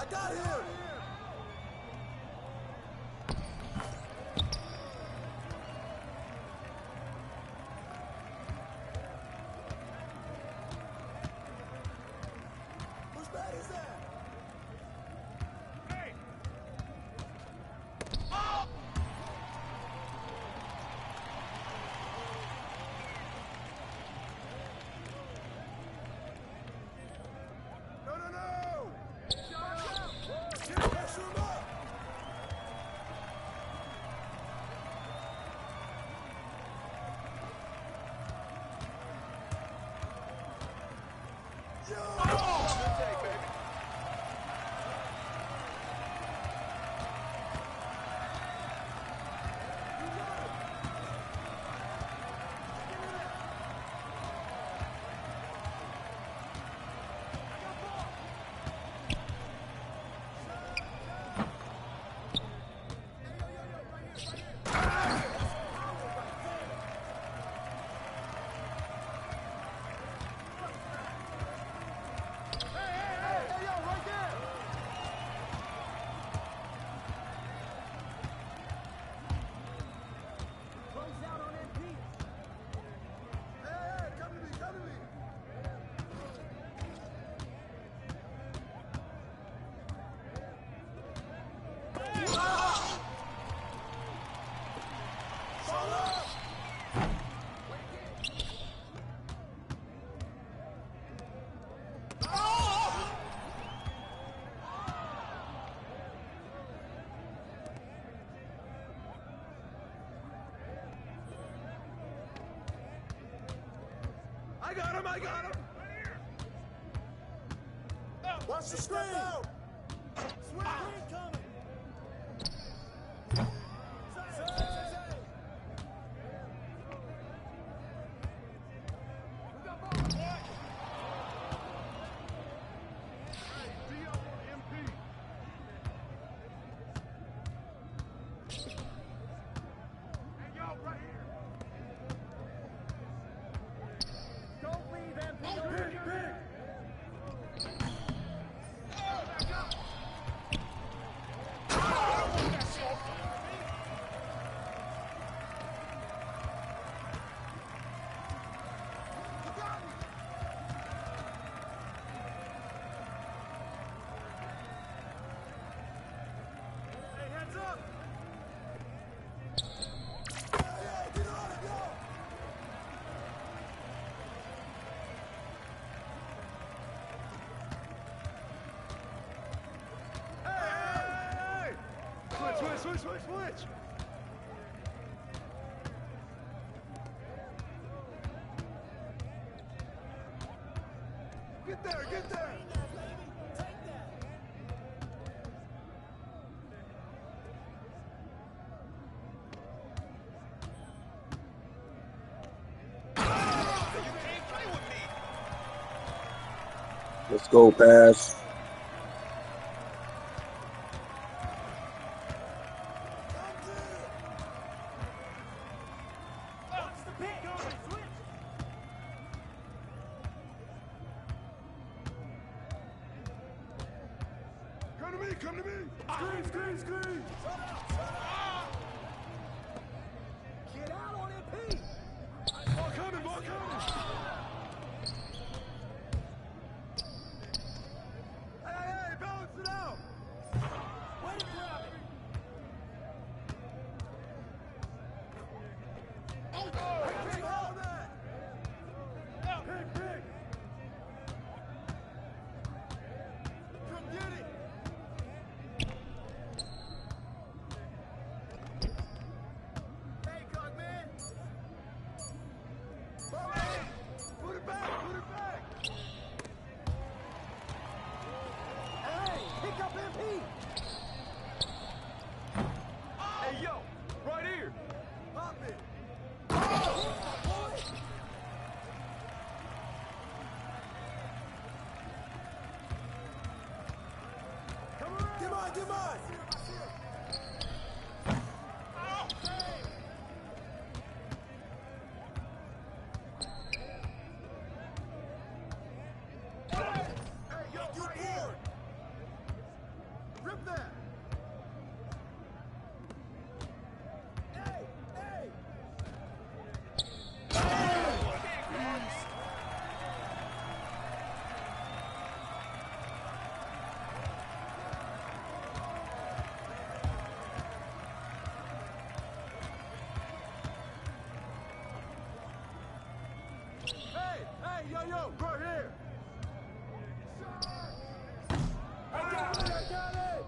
I got him! Whose bat is that? Hey! Oh! No, no, no! Pressure him up! Good take, baby. I got him! I got him! Watch the screen! Swing coming! Switch! Get there! Take that! You can't play with me! Let's go, pass. Come to me! Screen! Get out on MP! Ball coming! Hey, balance it out! Way to grab it! Take all that! Pick! Come get it! Put it back! Hey, pick up MP! Hey, yo! Right here! Pop it! Come on! Get mine! that. Hey, hey. Hey, yo, right here. I got it.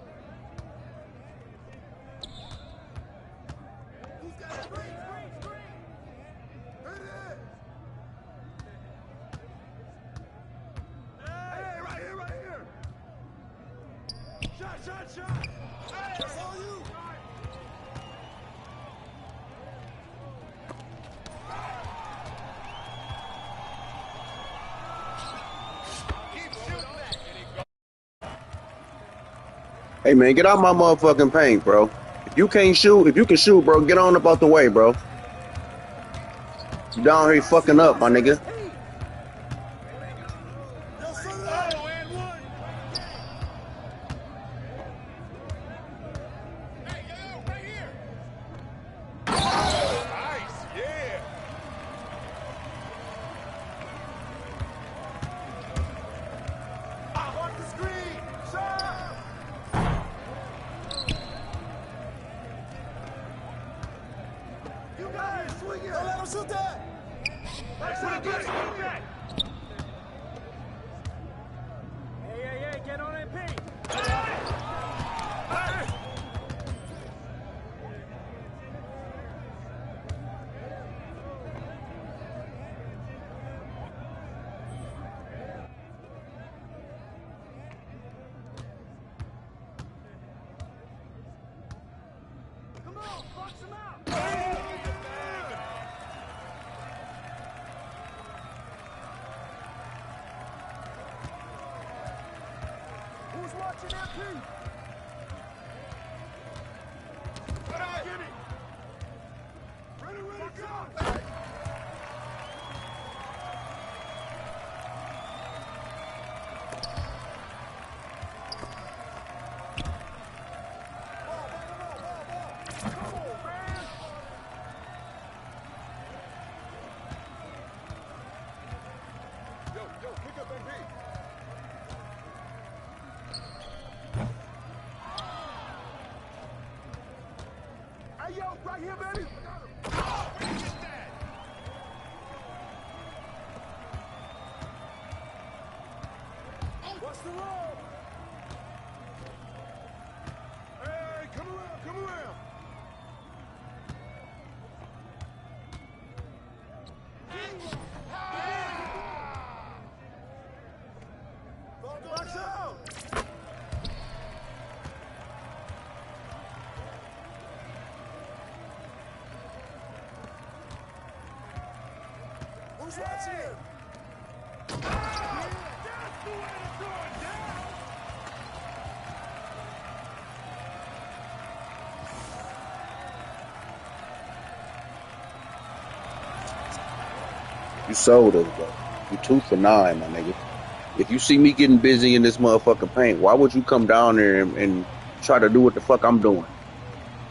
Who's got the screen? Hit it. Hey, right here. Shot. Hey, that's all you. Hey man, get out my motherfucking paint, bro. If you can shoot, bro, get on up out the way, bro. You down here fucking up, my nigga. Don't let him shoot that! Hey, get on that paint! Come on, box him out! Who's watching that piece? Get it! Ready, go! Yo, pick up that beat. Hey, yo, right here, baby. What's the roll? Hey, come around. Box out! Who's watching him? That's the way to throw it down! You sold us, bro. You 2 for 9, my nigga. If you see me getting busy in this motherfucking paint, why would you come down there and try to do what the fuck I'm doing?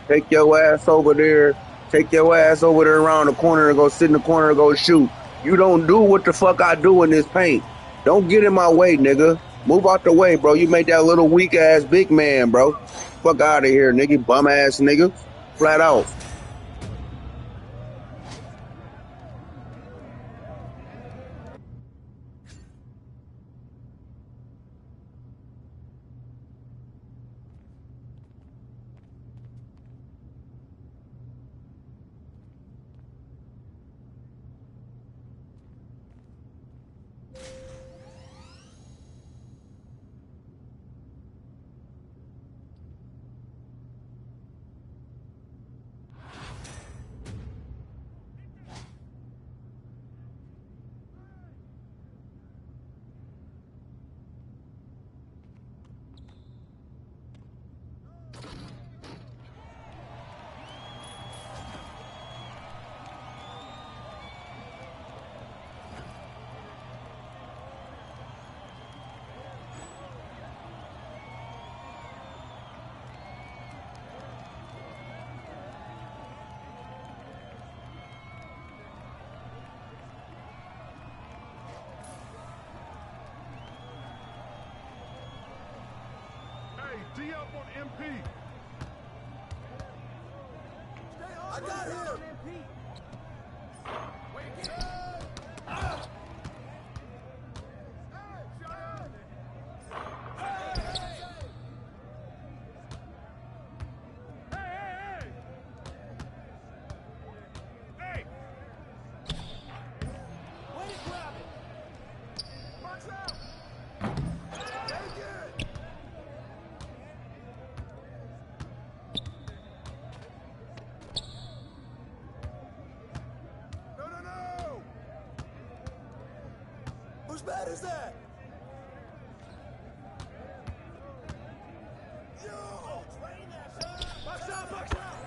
Take your ass over there. Take your ass over there around the corner and go sit in the corner and go shoot. You don't do what the fuck I do in this paint. Don't get in my way, nigga. Move out the way, bro. You made that little weak ass big man, bro. Fuck out of here, nigga. Bum ass nigga. Flat out. up on MP. I got him. Whose bat is that? Yo! Train that shot! Box out, box out!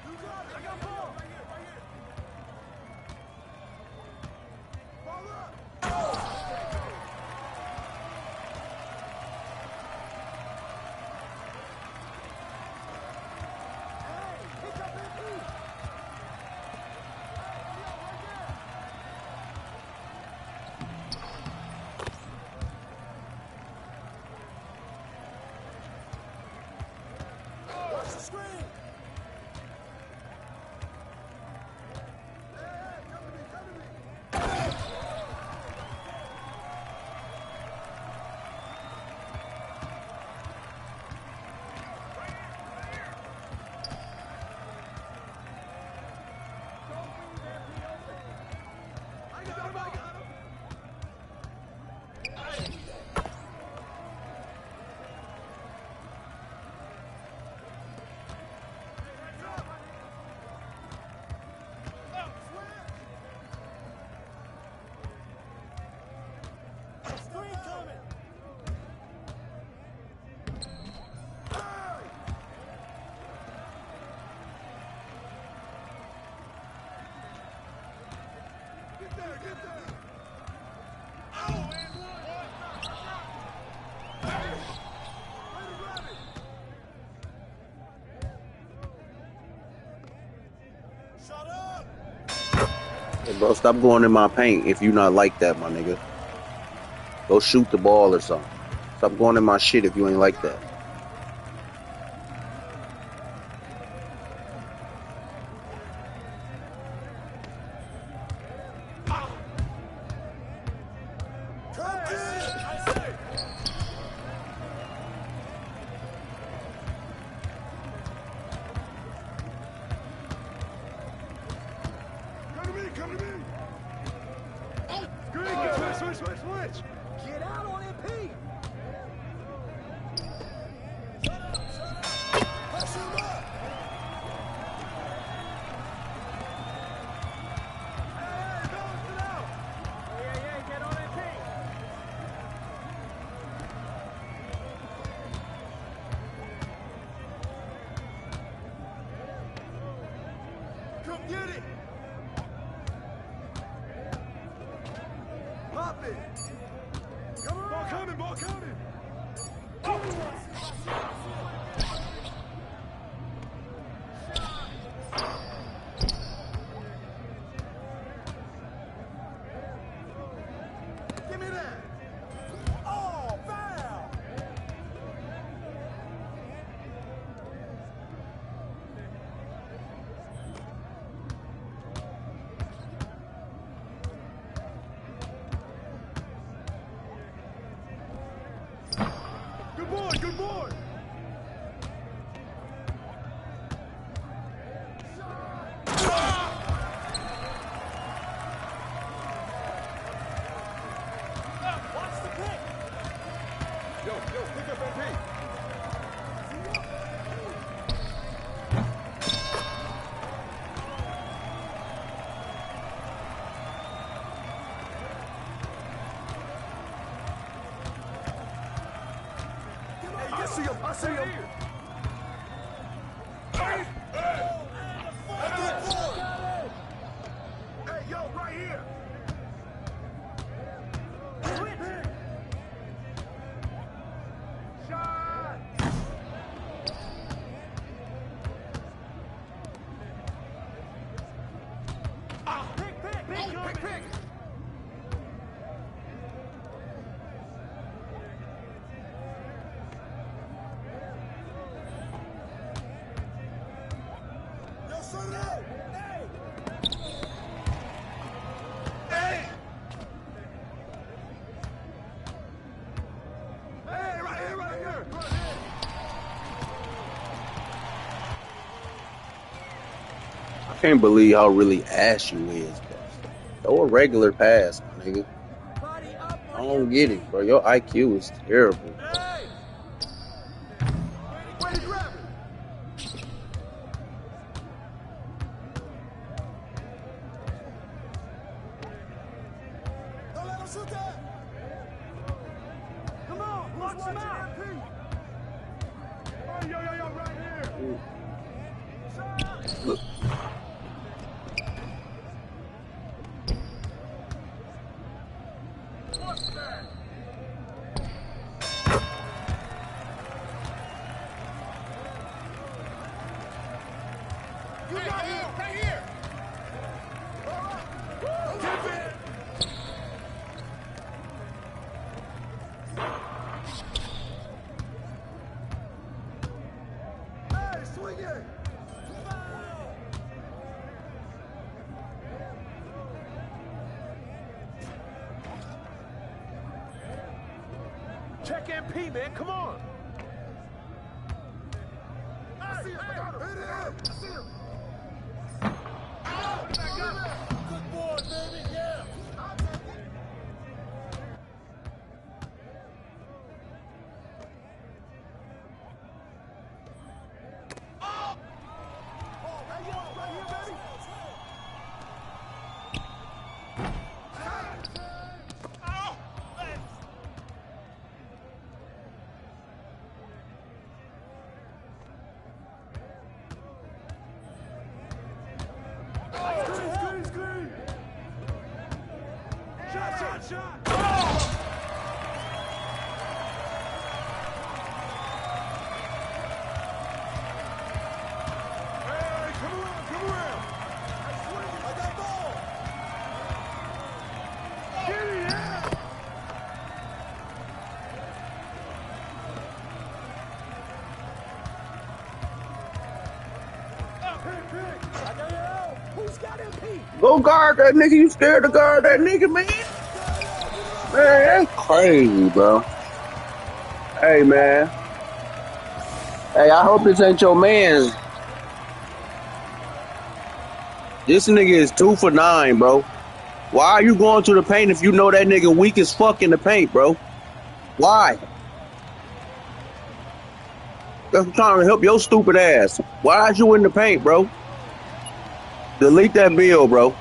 You got it! I got ball! Right here, right here! Ball up! Watch the screen! Hey, come to me, come to me! I got him, I got him! Get there, get there! Oh, and one! Hey! Way to grab it! Shut up! Hey, bro, stop going in my paint if you not like that, my nigga. Go shoot the ball or something. Stop going in my shit if you ain't like that. Come get it! I say! Come to me, come to me! Green, switch! Get out on MP! Shut up! Push him up! Hey, balance it out! Yeah, get on MP! Come get it! Pop it! Come on! Ball coming, ball coming! Give me that! Oh, foul! Good boy, good boy! Watch the pick! Yo, pick up MP! I see him! I see him! Hey, Good boy! yo, right here! Shot! Pick! Pick, pick. Yo, shut it out! Hey! Hey, right here, right here. I can't believe how really ass you is, bro. Throw a regular pass, my nigga. Body up I on don't your get feet. it, bro. Your IQ is terrible, bro. Hey! Way to grab it. Don't let him shoot that. Come on, watch him out. Oh, yo, right here. Look, What's that? You got him right here. Keep it. Hey, swing it. Check MP, man. Come on. I see him. I got him. Hit him. I see him. Put it back up. Good boy, baby. Yeah. I'll take it. Oh! Right here, baby. Oh! Let's. Screen. Shot. Oh! Hey, come around. I got ball. Get it, yeah. I got it. Who's got MP? go guard that nigga. You scared to guard that nigga, man? Man, that's crazy, bro. Hey, man. Hey, I hope this ain't your man's. This nigga is 2 for 9, bro. Why are you going to the paint if you know that nigga weak as fuck in the paint, bro? Why? That's trying to help your stupid ass. Why is you in the paint, bro? Delete that bill, bro.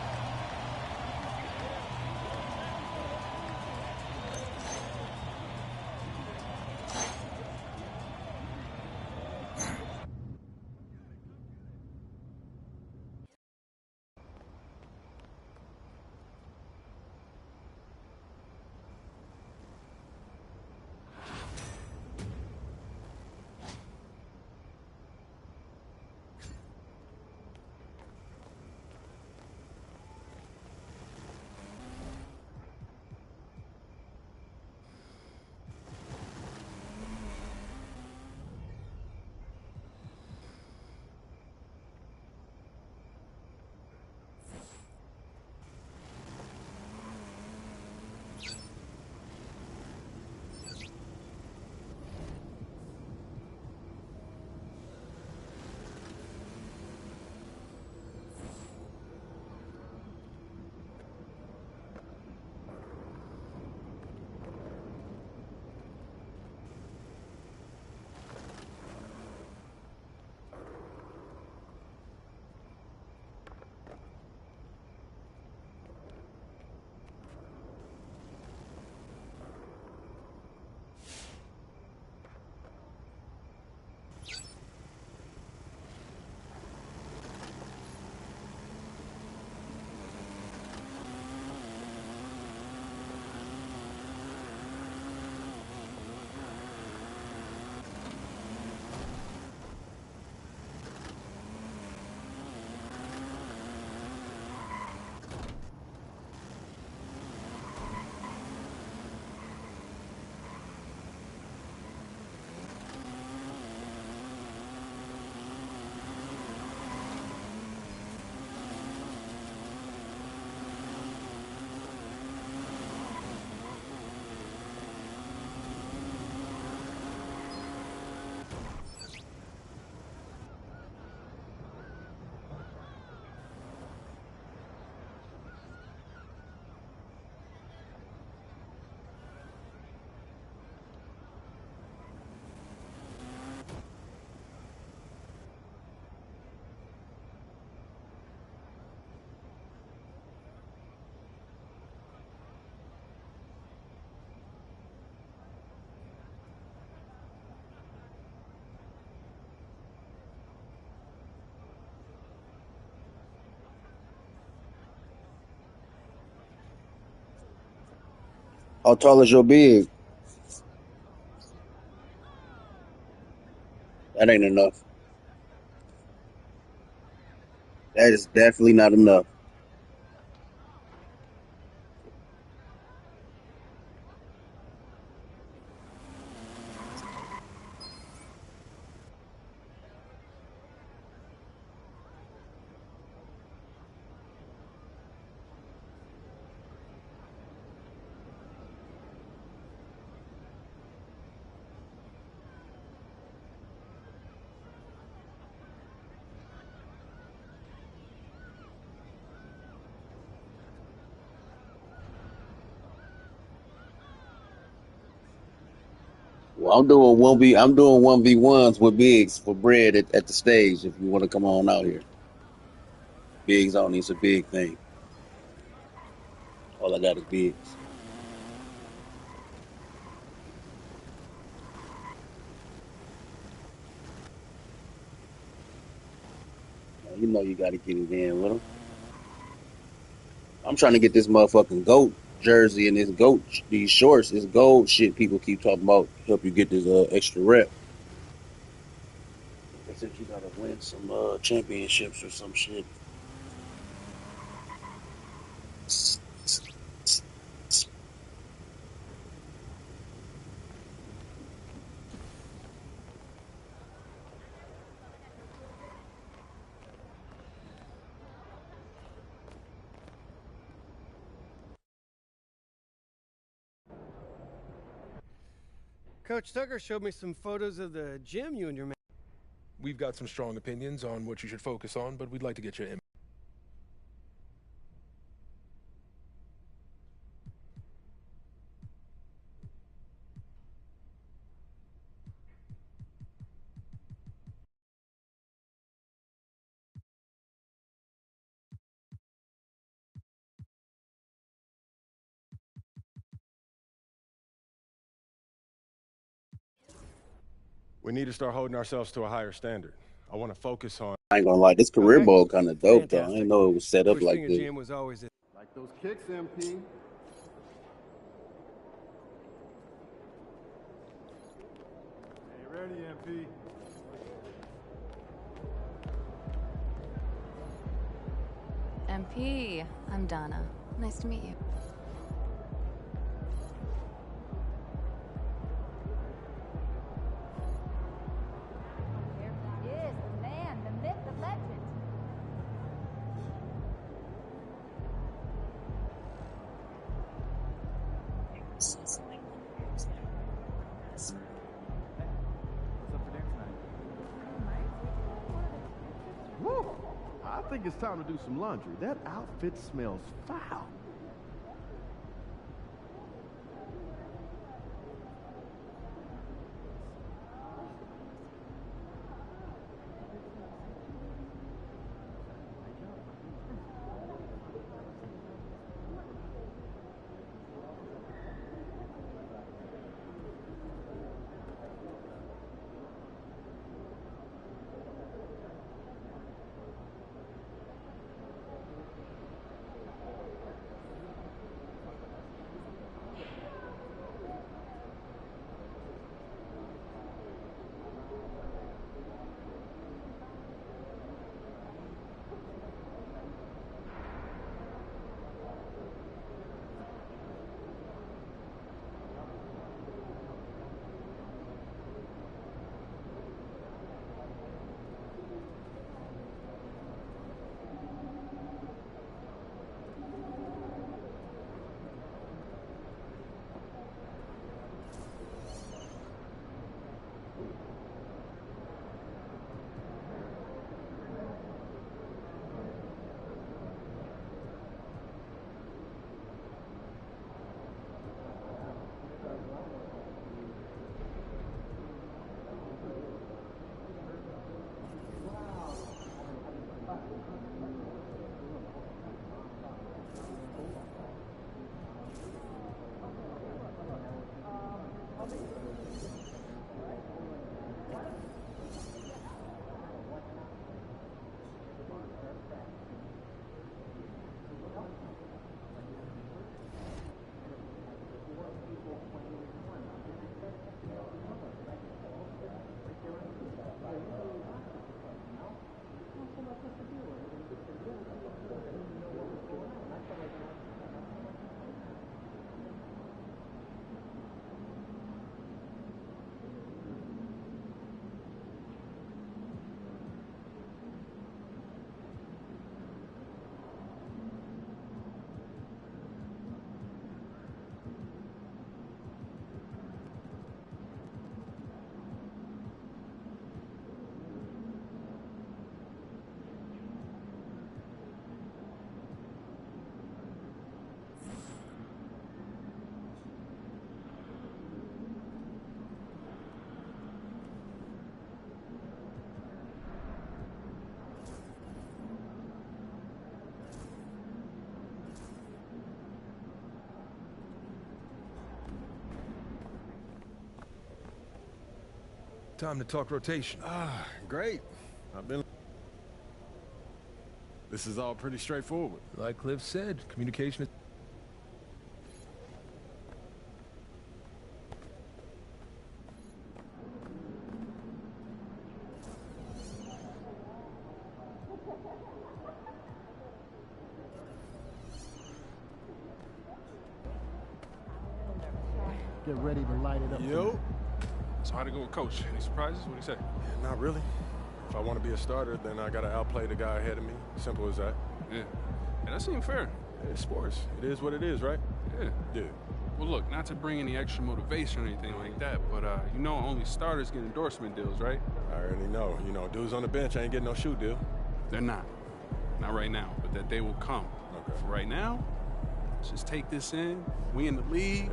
How tall is your big? That ain't enough. That is definitely not enough. Well, I'm doing 1v1s with bigs for bread at the stage. If you want to come on out here, bigs only. It's a big thing. All I got is bigs. Now, you know you got to get it in with them. I'm trying to get this motherfucking goat jersey and this these shorts, this gold shit people keep talking about. Help you get this extra rep. They said you gotta win some championships or some shit. Coach Tucker showed me some photos of the gym you and your man. We've got some strong opinions on what you should focus on, but we'd like to get you in. We need to start holding ourselves to a higher standard. I want to focus on... I ain't gonna lie, this career Okay. ball kind of dope though. I Fantastic. didn't know it was set up Wish like being a this. GM was always it. Like those kicks, MP. Hey, ready, MP. MP, I'm Donna. Nice to meet you. There he is, the man, the myth, the legend. Woo! I think it's time to do some laundry. That outfit smells foul. Time to talk rotation. Great. This is all pretty straightforward. Like Cliff said, communication is... Get ready to light it up. Yo. So how'd it go with Coach? Any surprises? What'd he say? Not really. If I want to be a starter, then I got to outplay the guy ahead of me. Simple as that. Yeah. And that seemed fair. It's sports. It is what it is, right? Yeah. Yeah. Well, look, not to bring any extra motivation or anything like that, but you know only starters get endorsement deals, right? I already know. You know, dudes on the bench ain't getting no shoe deal. They're not. Not right now, but that day will come. Okay. For right now, let's just take this in. We in the league.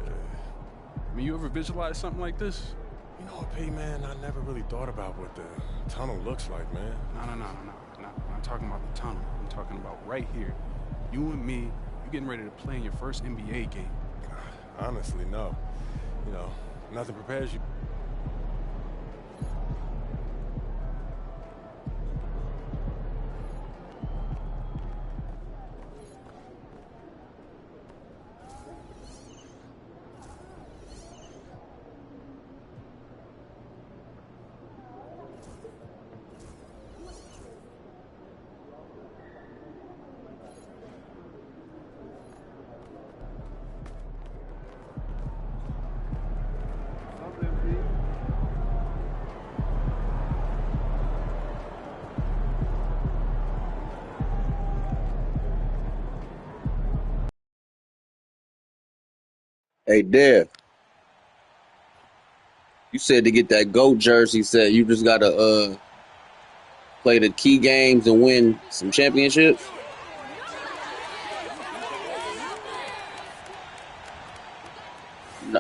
I mean, you ever visualize something like this? You know what, P, man? I never really thought about what the tunnel looks like, man. No. I'm not talking about the tunnel. I'm talking about right here. You and me, you getting ready to play in your first NBA game. Honestly, no. You know, nothing prepares you. Hey, Dev, you said to get that GOAT jersey, said you just gotta play the key games and win some championships. No.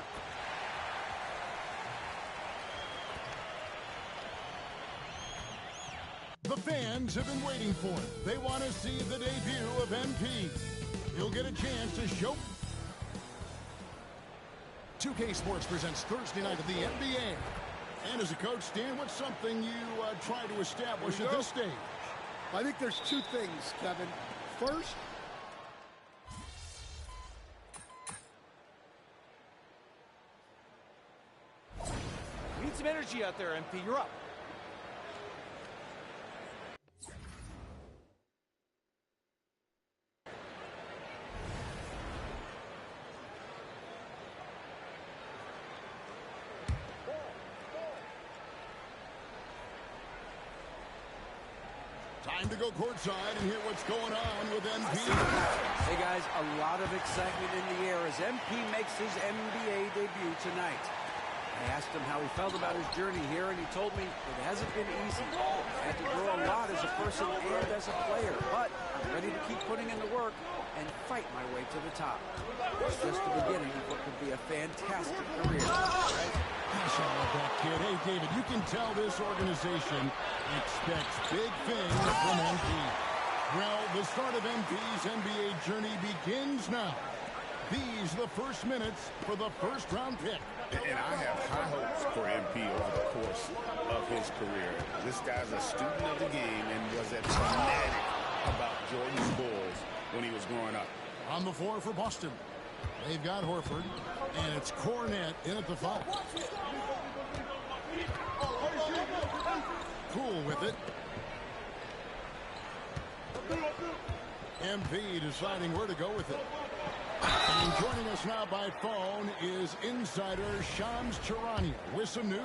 The fans have been waiting for it. They want to see the debut of MP. He'll get a chance to show. 2K Sports presents Thursday night of the NBA. And as a coach, Stan, what's something you try to establish at this stage? I think there's two things, Kevin. First, need some energy out there, MP. You're up. Time to go courtside and hear what's going on with MP. Hey, guys, a lot of excitement in the air as MP makes his NBA debut tonight. I asked him how he felt about his journey here, and he told me it hasn't been easy. I had to grow a lot as a person and as a player, but I'm ready to keep putting in the work and fight my way to the top. It's just the beginning of what could be a fantastic career. Gosh, I love that kid. Hey, David, you can tell this organization expects big things from MP. Well, the start of MP's NBA journey begins now. These are the first minutes for the first-round pick. And I have high hopes for MP over the course of his career. This guy's a student of the game and was a fanatic about Jordan's Bulls when he was growing up. On the floor for Boston, they've got Horford, and it's Cornette in at the 5. Cool with it. MP deciding where to go with it. And joining us now by phone is insider Shams Charania with some news.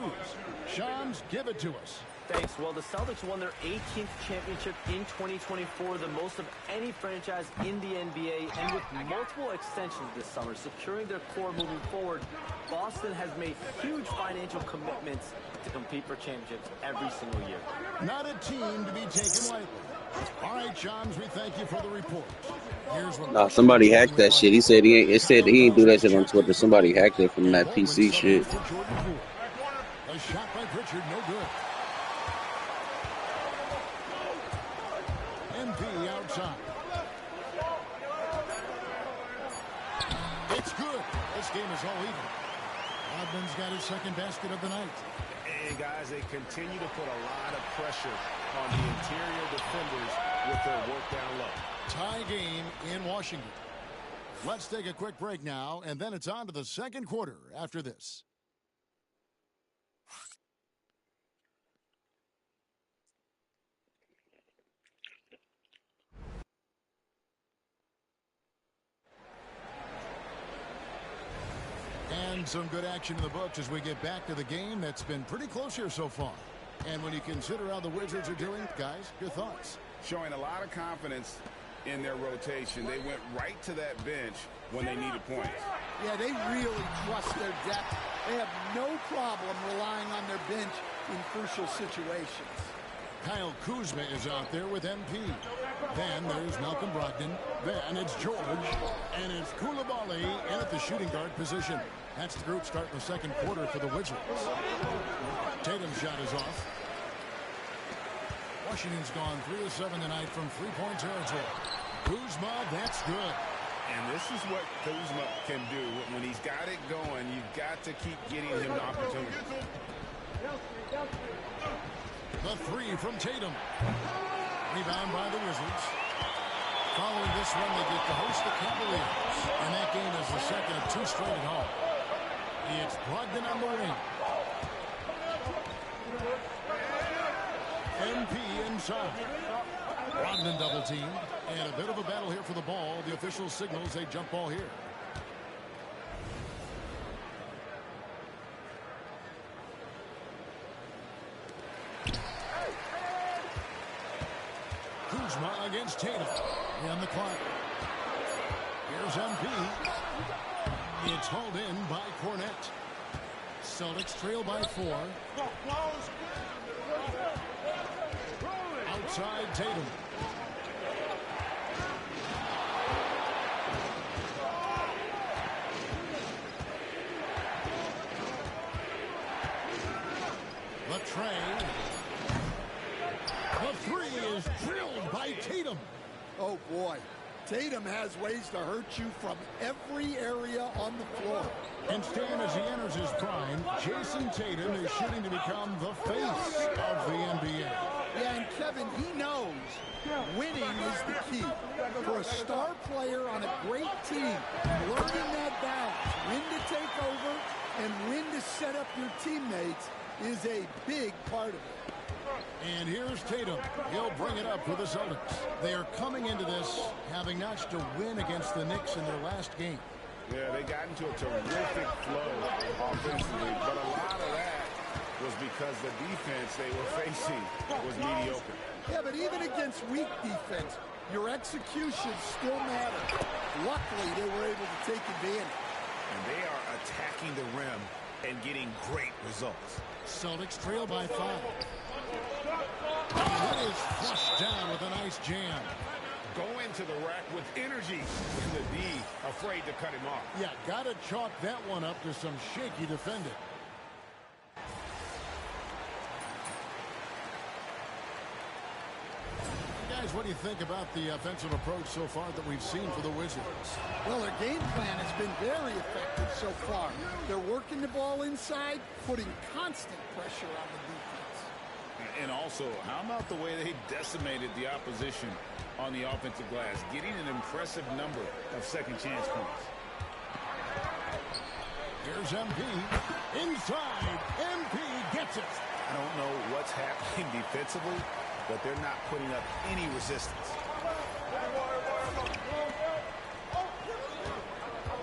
Shams, give it to us. Thanks. Well, the Celtics won their 18th championship in 2024, the most of any franchise in the NBA, and with multiple extensions this summer, securing their core moving forward, Boston has made huge financial commitments to compete for championships every single year. Not a team to be taken lightly. All right, Shams, we thank you for the report. Here's what Nah, somebody hacked that shit. He said he ain't. It said he ain't do that shit on Twitter. Somebody hacked it from that PC shit. A shot by Pritchard, no good. MP outside. It's good. This game is all even. Rodman's got his second basket of the night. And guys, they continue to put a lot of pressure on the interior defenders with their work down low. Tie game in Washington. Let's take a quick break now, and then it's on to the second quarter after this. And some good action in the books as we get back to the game that's been pretty close here so far. And when you consider how the Wizards are doing, guys, your thoughts? Showing a lot of confidence in their rotation. They went right to that bench when they needed points. Yeah, they really trust their depth. They have no problem relying on their bench in crucial situations. Kyle Kuzma is out there with MP. Then there's Malcolm Brogdon. Then it's George. And it's Koulibaly in at the shooting guard position. That's the group starting the second quarter for the Wizards. Tatum's shot is off. Washington's gone 3 of 7 tonight from three-point territory. Kuzma, that's good. And this is what Kuzma can do. When he's got it going, you've got to keep getting him the opportunity. The three from Tatum. Rebound by the Wizards. Following this one, they get to host the Cavaliers. And that game is the second of 2 straight at home. It's Brogdon on the wing. MP inside. Brogdon double teamed. And a bit of a battle here for the ball. The official signals a jump ball here. Kuzma against Tatum. And the clock. Here's MP. It's hauled in by Cornette. Celtics trail by 4. Outside Tatum. The tray. The three is drilled by Tatum. Oh, boy. Tatum has ways to hurt you from every area on the floor. And Stan, as he enters his prime, Jason Tatum is shooting to become the face of the NBA. Yeah, and Kevin, he knows winning is the key. For a star player on a great team, learning that balance, when to take over and when to set up your teammates is a big part of it. And here's Tatum. He'll bring it up for the Celtics. They are coming into this having notched a win against the Knicks in their last game. Yeah, they got into a terrific flow offensively, but a lot of that was because the defense they were facing was mediocre. Yeah, but even against weak defense, your execution still matters. Luckily, they were able to take advantage. And they are attacking the rim and getting great results. Celtics trail by 5. That is flushed down with a nice jam. Go into the rack with energy, and the D afraid to cut him off. Yeah, got to chalk that one up to some shaky defending. Guys, what do you think about the offensive approach so far that we've seen for the Wizards? Well, their game plan has been very effective so far. They're working the ball inside, putting constant pressure on the defense. And also, how about the way they decimated the opposition on the offensive glass, getting an impressive number of second chance points. Here's MP. Inside. MP gets it. I don't know what's happening defensively, but they're not putting up any resistance.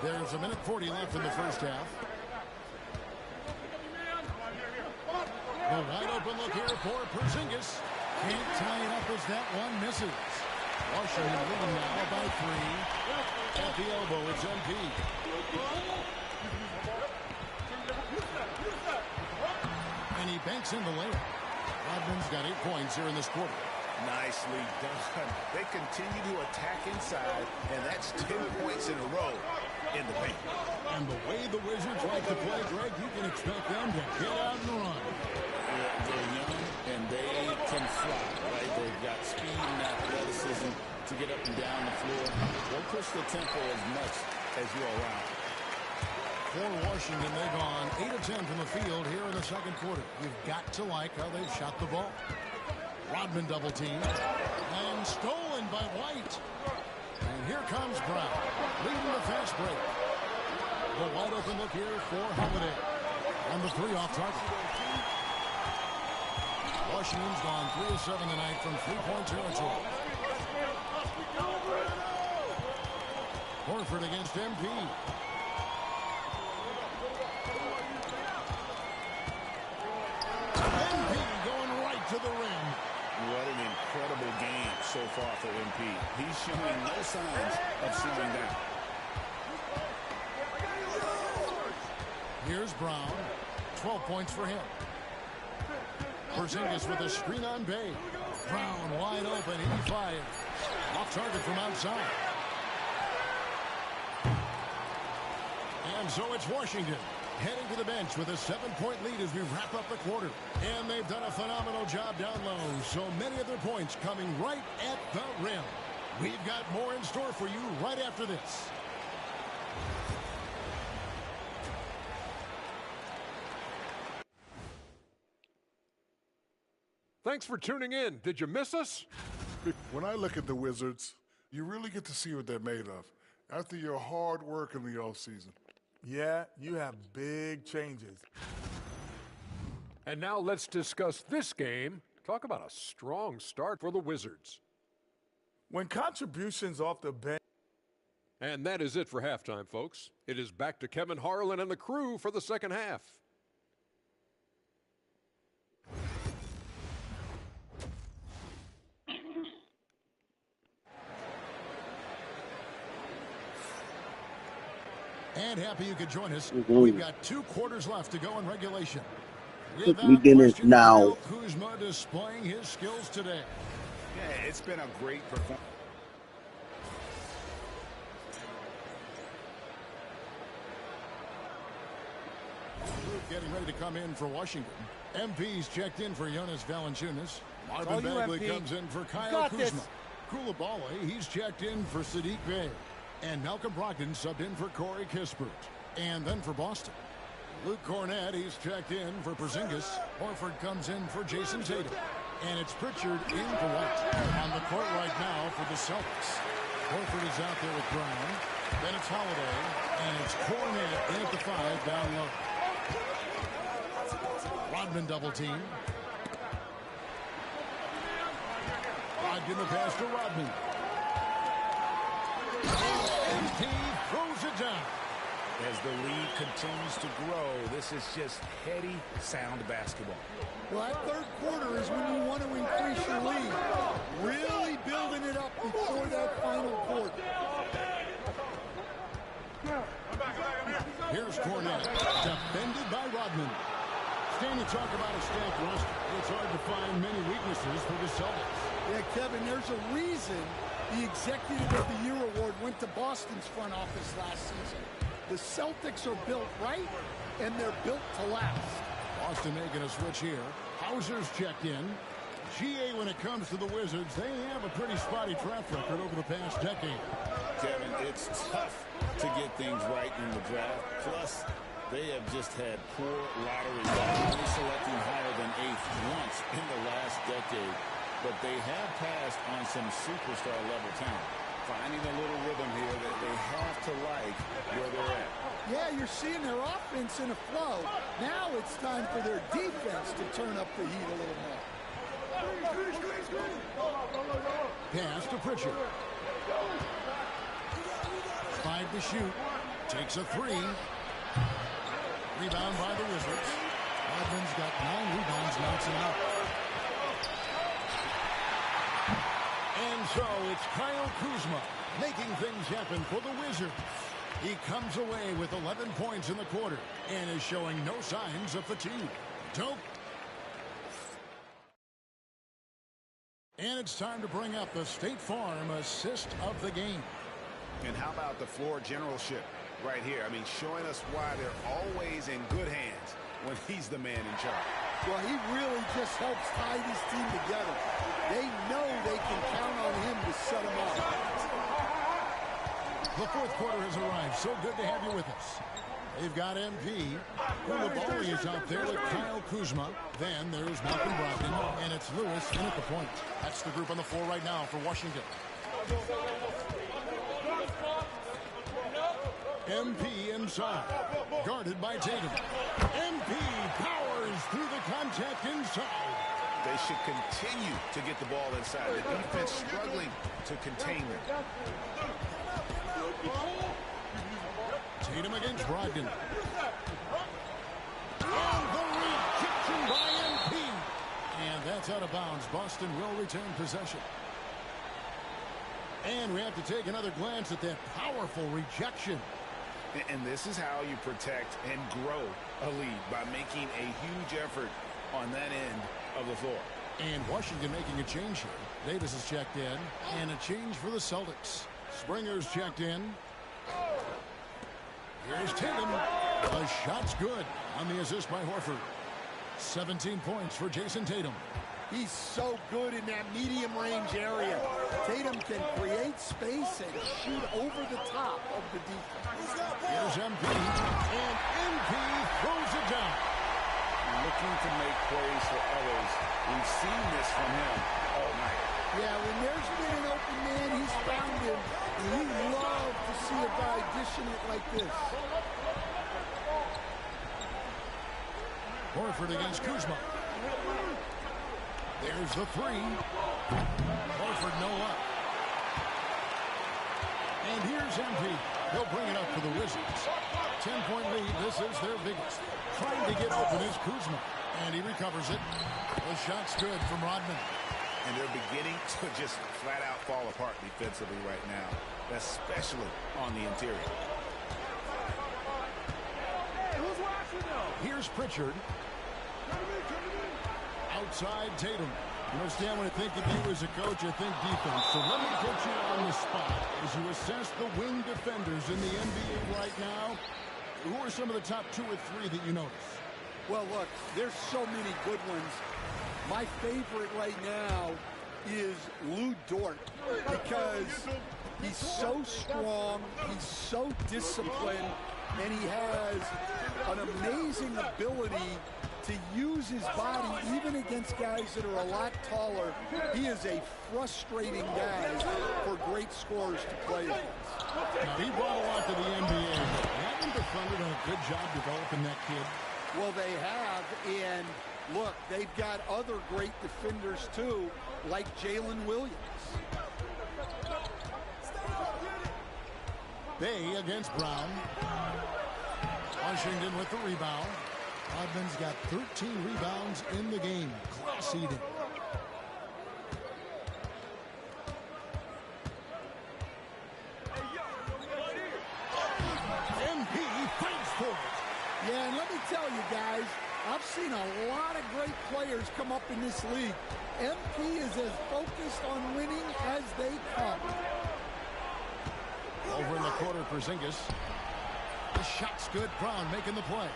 There's 1:40 left in the first half. A wide open look here for Porzingis. Can't tie it up as that one misses. Washington leading now by 3. At the elbow, it's MP. And he banks in the layup. Rodman's got 8 points here in this quarter. Nicely done. They continue to attack inside, and that's 10 points in a row in the paint. And the way the Wizards like to play, Greg, you can expect them to get out and run. They're young, and they can fly, right? They've got speed and athleticism to get up and down the floor. They'll push the tempo as much as you allow. For Washington, they've gone 8 of 10 from the field here in the second quarter. You've got to like how they've shot the ball. Rodman double team. And stolen by White. And here comes Brown, leading the fast break. The wide open look here for Holiday. On the 3 off target. Washington's gone 3 of 7 tonight from 3-point territory. Horford against MP. MP going right to the rim. What an incredible game so far for MP. He's showing no signs of slowing down. Here's Brown. 12 points for him. Porzingis with a screen on Bay. Brown wide open. He fires. Off target from outside. And so it's Washington heading to the bench with a 7-point lead as we wrap up the quarter. And they've done a phenomenal job down low. So many of their points coming right at the rim. We've got more in store for you right after this. Thanks for tuning in. Did you miss us? When I look at the Wizards, you really get to see what they're made of after your hard work in the offseason. Yeah, you have big changes. And now let's discuss this game. Talk about a strong start for the Wizards. When contributions off the bench. And that is it for halftime, folks. It is back to Kevin Harlan and the crew for the second half. And happy you could join us. Mm-hmm. We've got 2 quarters left to go in regulation. Begin it now. Kuzma displaying his skills today. Yeah, it's been a great performance. Getting ready to come in for Washington. MP's checked in for Jonas Valanciunas. Marvin Bagley comes in for Kyle Kuzma. Koulibaly, he's checked in for Sadiq Bey. And Malcolm Brogdon subbed in for Corey Kispert. And then for Boston, Luke Cornett, he's checked in for Porzingis. Horford comes in for Jason Tatum. And it's Pritchard in for White. On the court right now for the Celtics. Horford is out there with Brown. Then it's Holiday. And it's Cornett in at the 5 down low. Rodman double team. Brogdon the pass to Rodman. And he throws it down. As the lead continues to grow, this is just heady, sound basketball. Well, that third quarter is when you want to increase your lead. Really building it up before that final quarter. Here's Cornett, defended by Rodman. Stan, you talk about a stacked roster. It's hard to find many weaknesses for the Celtics. Yeah, Kevin, there's a reason the Executive of the Year award went to Boston's front office last season. The Celtics are built right, and they're built to last. Boston making a switch here. Hauser's checked in. GA, when it comes to the Wizards, they have a pretty spotty track record over the past decade. Kevin, it's tough to get things right in the draft. Plus, they have just had poor lottery luck, only selecting higher than 8th once in the last decade. But they have passed on some superstar-level talent, finding a little rhythm here that they have to like where they're at. Yeah, you're seeing their offense in a flow. Now it's time for their defense to turn up the heat a little more. Pass to Pritchard. 5 to shoot. Takes a 3. Rebound by the Wizards. Rodman's got 9 rebounds, knocks him out. And so it's Kyle Kuzma making things happen for the Wizards. He comes away with 11 points in the quarter and is showing no signs of fatigue. Dope. And it's time to bring up the State Farm assist of the game. And how about the floor generalship right here? I mean, showing us why they're always in good hands when he's the man in charge. Well, he really just helps tie this team together. They know they can count on him to set them up. The fourth quarter has arrived. So good to have you with us. They've got MP. Koulibaly is out there with Kyle Kuzma. Then there's Malcolm Brogdon, and it's Lewis in at the point. That's the group on the floor right now for Washington. MP inside, guarded by Tatum. MP powers through the contact inside. They should continue to get the ball inside. The defense struggling to contain them. Tatum against Brogdon. And the rejection by MP. And that's out of bounds. Boston will retain possession. And we have to take another glance at that powerful rejection. And this is how you protect and grow a lead, by making a huge effort on that end of the floor. And Washington making a change here. Davis is checked in, and a change for the Celtics. Springer's checked in. Here's Tatum. The shot's good on the assist by Horford. 17 points for Jason Tatum. He's so good in that medium range area. Tatum can create space and shoot over the top of the defense. Here's MP, and MP throws it down. Looking to make plays for others. We've seen this from him all night. Yeah, when there's been an open man, he's found him. And we love to see a guy dishing it like this. Horford against Kuzma. There's the three. Horford no up. And here's MP. He'll bring it up for the Wizards. 10-point lead. This is their biggest. Trying to get open is Kuzma. And he recovers it. The shot's good from Rodman. And they're beginning to just flat out fall apart defensively right now, especially on the interior. Here's Pritchard. Outside Tatum. You know, Stan, when I think of you as a coach, I think defense. So let me put you on the spot. As you assess the wing defenders in the NBA right now, who are some of the top 2 or 3 that you notice? Well, look, there's so many good ones. My favorite right now is Lou Dort, because he's so strong, he's so disciplined, and he has an amazing ability to use his body even against guys that are a lot taller. He is a frustrating guy for great scorers to play against. Now, he brought a lot to the NBA. Haven't the Thunder done a good job developing that kid? Well, they have, and look, they've got other great defenders too, like Jalen Williams. Bay against Brown. Washington with the rebound. Rodman's got 13 rebounds in the game. Class eating. MP fights for it. Yeah, and let me tell you guys, I've seen a lot of great players come up in this league. MP is as focused on winning as they come. Over in the corner, Porzingis. The shot's good. Brown making the play.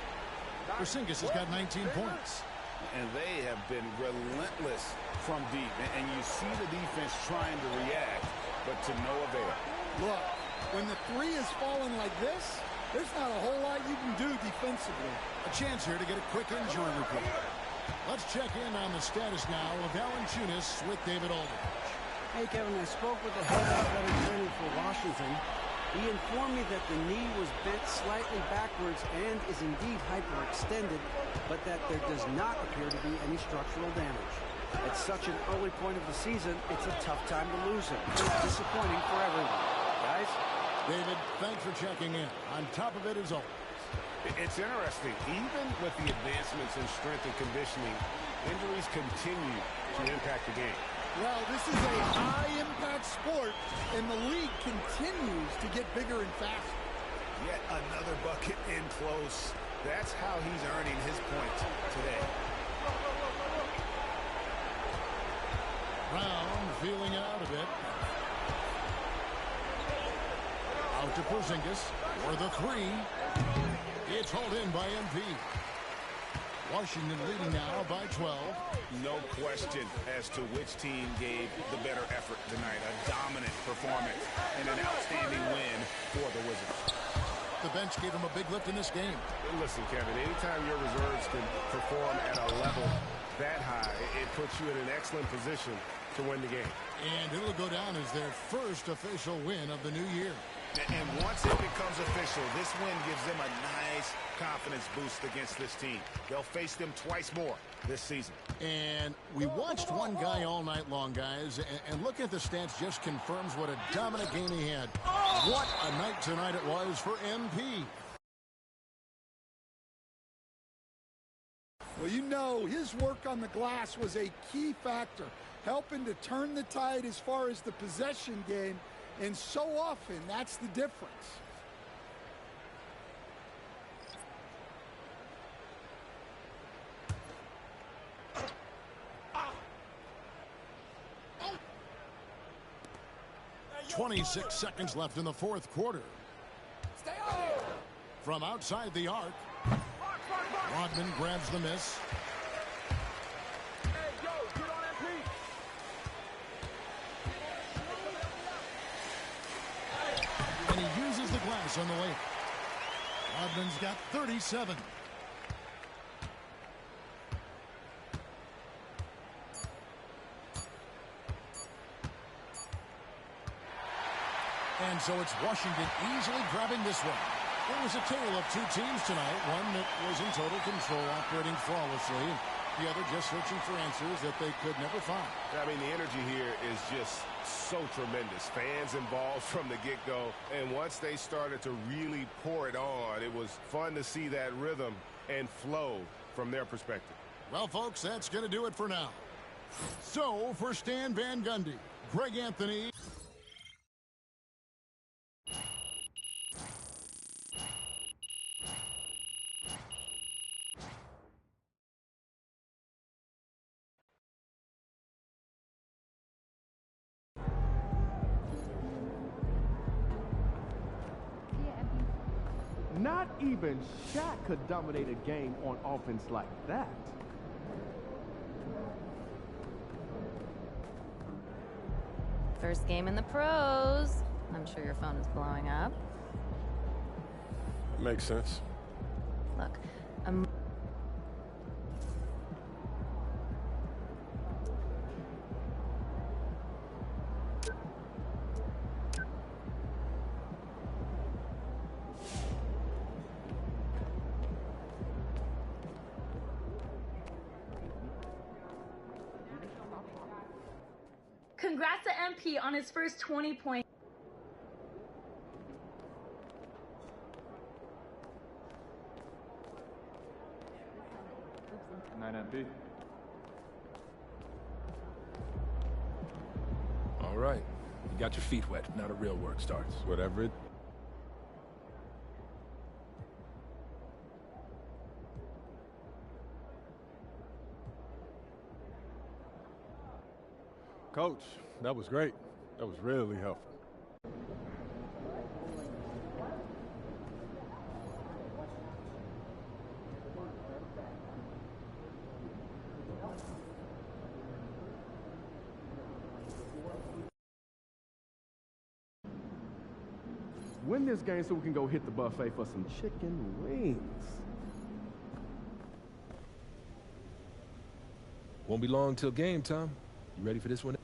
Porzingis has got 19 points. And they have been relentless from deep. And you see the defense trying to react, but to no avail. Look, when the three is falling like this, there's not a whole lot you can do defensively. A chance here to get a quick injury report. Let's check in on the status now of Valanciunas with David Aldridge. Hey, Kevin, I spoke with the head athletic trainer for Washington. He informed me that the knee was bent slightly backwards and is indeed hyperextended, but that there does not appear to be any structural damage. At such an early point of the season, it's a tough time to lose him. It's disappointing for everyone. Guys? David, thanks for checking in. On top of it is always. It's interesting. Even with the advancements in strength and conditioning, injuries continue to impact the game. Well, this is a high-impact sport, and the league continues to get bigger and faster. Yet another bucket in close. That's how he's earning his points today. Brown feeling it out a bit. Out to Porzingis for the three. It's hauled in by MP. Washington leading now by 12. No question as to which team gave the better effort tonight. A dominant performance and an outstanding win for the Wizards. The the bench gave him a big lift in this game. Listen, Kevin, anytime your reserves can perform at a level that high, it puts you in an excellent position to win the game. And it'll go down as their first official win of the new year. And once it becomes official, this win gives them a nice confidence boost against this team. They'll face them twice more this season. And we watched one guy all night long, guys, and looking at the stats just confirms what a dominant game he had. What a night tonight it was for MP. Well, you know, his work on the glass was a key factor, helping to turn the tide as far as the possession game, and so often that's the difference. "26 seconds left in the fourth quarter. From outside the arc, Rodman grabs the miss. And he uses the glass on the way. Rodman's got 37. And so it's Washington easily grabbing this one. It was a tale of two teams tonight, one that was in total control, operating flawlessly, the other just searching for answers that they could never find. I mean, the energy here is just so tremendous. Fans involved from the get-go, and once they started to really pour it on, it was fun to see that rhythm and flow from their perspective. Well, folks, that's going to do it for now. So, for Stan Van Gundy, Greg Anthony. Not even Shaq could dominate a game on offense like that. First game in the pros. I'm sure your phone is blowing up. Makes sense. Look, Congrats to MP on his first 20 points. Night, MP. All right. You got your feet wet. Now the real work starts. Whatever it... Coach, that was great. That was really helpful. Win this game so we can go hit the buffet for some chicken wings. Won't be long till game time. You ready for this one?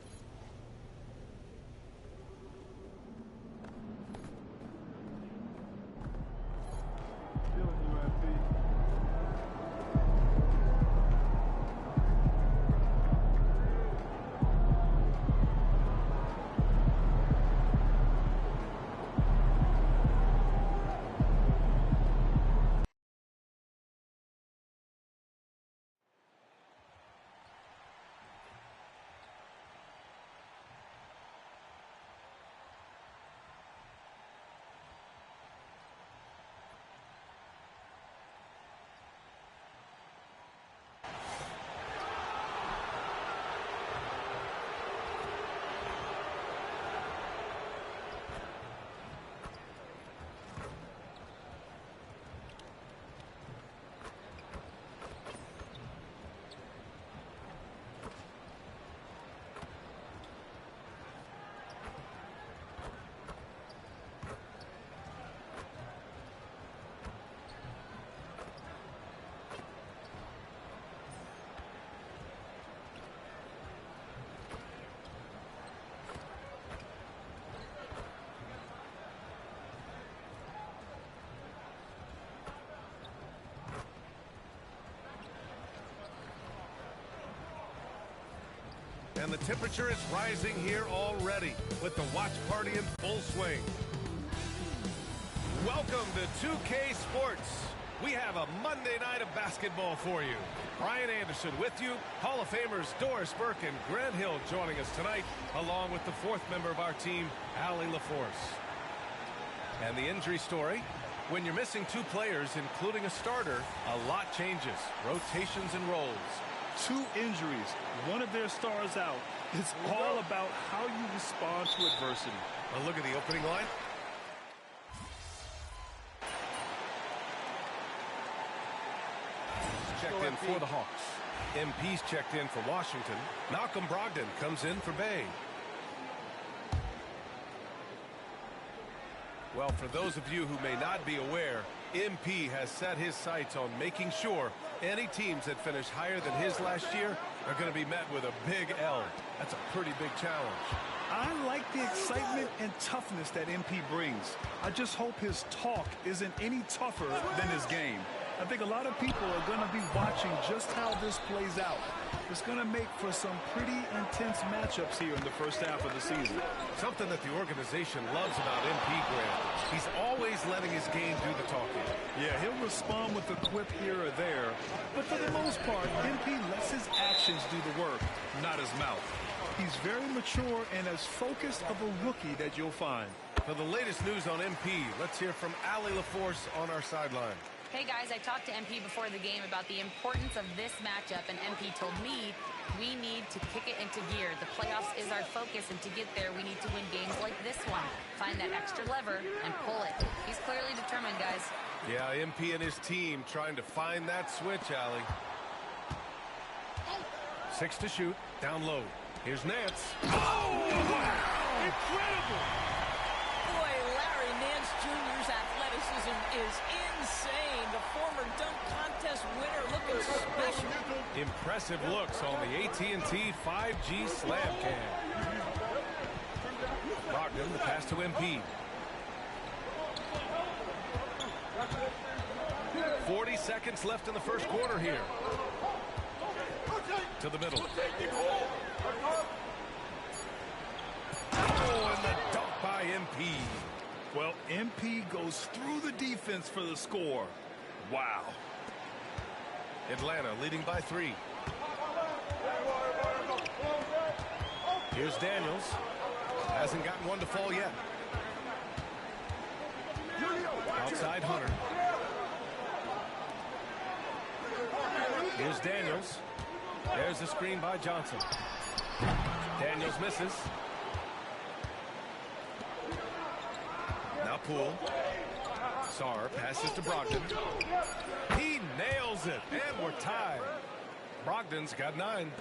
And the temperature is rising here already with the watch party in full swing. Welcome to 2K Sports. We have a Monday night of basketball for you. Brian Anderson with you. Hall of Famers Doris Burke and Grant Hill joining us tonight, along with the fourth member of our team, Allie LaForce. And the injury story, when you're missing 2 players, including a starter, a lot changes. Rotations and roles. 2 injuries, one of their stars out. It's all about how you respond to adversity. A look at the opening line. Checked in for the Hawks. MP's checked in for Washington. Malcolm Brogdon comes in for Bay. Well, for those of you who may not be aware, MP has set his sights on making sure any teams that finish higher than his last year are going to be met with a big L. That's a pretty big challenge. I like the excitement and toughness that MP brings. I just hope his talk isn't any tougher than his game. I think a lot of people are going to be watching just how this plays out. It's going to make for some pretty intense matchups here in the first half of the season. Something that the organization loves about MP, Grant. He's always letting his game do the talking. Yeah, he'll respond with a quip here or there. But for the most part, MP lets his actions do the work, not his mouth. He's very mature and as focused of a rookie that you'll find. For the latest news on MP, let's hear from Allie LaForce on our sideline. Hey guys, I talked to MP before the game about the importance of this matchup, and MP told me we need to kick it into gear. The playoffs is our focus, and to get there, we need to win games like this one. Find that extra lever and pull it. He's clearly determined, guys. Yeah, MP and his team trying to find that switch, Allie. 6 to shoot, down low. Here's Nance. Oh, wow! Incredible! Boy, Larry Nance Jr.'s athleticism is insane. The former dunk contest winner looking special. Impressive looks on the AT&T 5G Slam Cam. Brogdon, the pass to MP. 40 seconds left in the first quarter here. To the middle. Oh, and the dunk by MP. Well, MP goes through the defense for the score. Wow. Atlanta leading by 3. Here's Daniels. Hasn't gotten one to fall yet. Outside Hunter. Here's Daniels. There's the screen by Johnson. Daniels misses. Now Poole. Sarr passes to Brogdon. He nails it, and we're tied. Brogdon's got 9.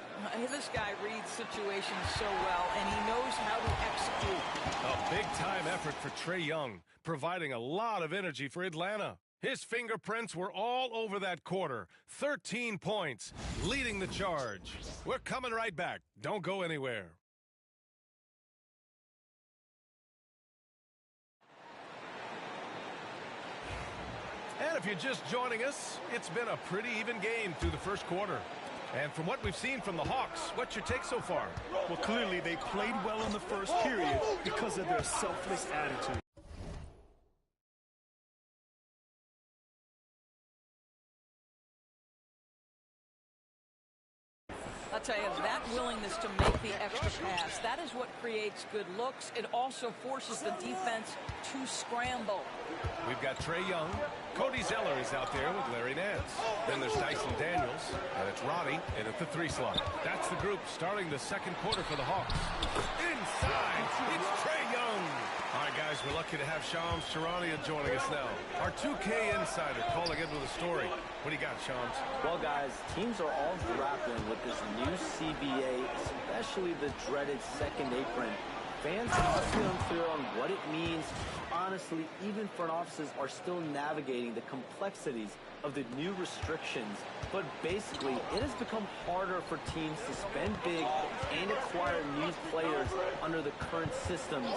This guy reads situations so well, and he knows how to execute. A big-time effort for Trae Young, providing a lot of energy for Atlanta. His fingerprints were all over that quarter. 13 points, leading the charge. We're coming right back. Don't go anywhere. And if you're just joining us, it's been a pretty even game through the first quarter. And from what we've seen from the Hawks, what's your take so far? Well, clearly they played well in the first period because of their selfless attitude. I'll tell you, that willingness to make the extra pass, that is what creates good looks. It also forces the defense to scramble. We've got Trae Young. Cody Zeller is out there with Larry Nance. Then there's Dyson Daniels, and it's Roddy in at the 3 slot. That's the group starting the second quarter for the Hawks. Inside, it's Trae Young. All right, guys, we're lucky to have Shams Charania joining us now. Our 2K insider calling in with a story. What do you got, Shams? Well, guys, teams are all grappling with this new CBA, especially the dreaded second apron. Fans are still unclear on what it means. Honestly, even front offices are still navigating the complexities of the new restrictions. But basically, it has become harder for teams to spend big and acquire new players under the current systems.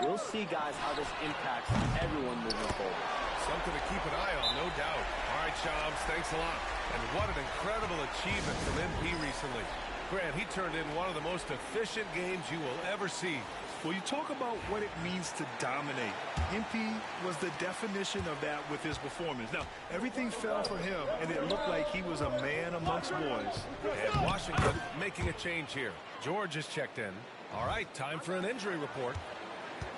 We'll see, guys, how this impacts everyone moving forward. Something to keep an eye on, no doubt. All right, Shams, thanks a lot. And what an incredible achievement from MP recently. Grant, he turned in one of the most efficient games you will ever see. Well, you talk about what it means to dominate. MP was the definition of that with his performance. Now, everything fell for him, and it looked like he was a man amongst boys. And Washington making a change here. George is checked in. All right, time for an injury report.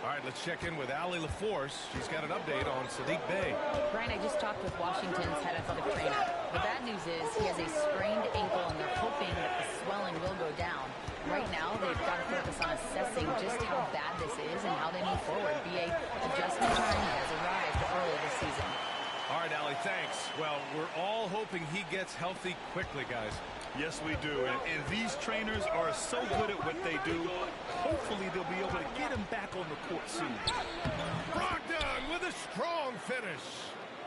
All right, let's check in with Allie LaForce. She's got an update on Sadiq Bey. Brian, I just talked with Washington's head athletic trainer. The bad news is he has a sprained ankle, and they're hoping that the swelling will go down. Right now, they've got to focus on assessing just how bad this is and how they move forward. BA adjustment time has arrived early this season. All right, Allie, thanks. Well, we're all hoping he gets healthy quickly, guys. Yes, we do. And these trainers are so good at what they do. Hopefully, they'll be able to get him back on the court soon. Brogdon with a strong finish.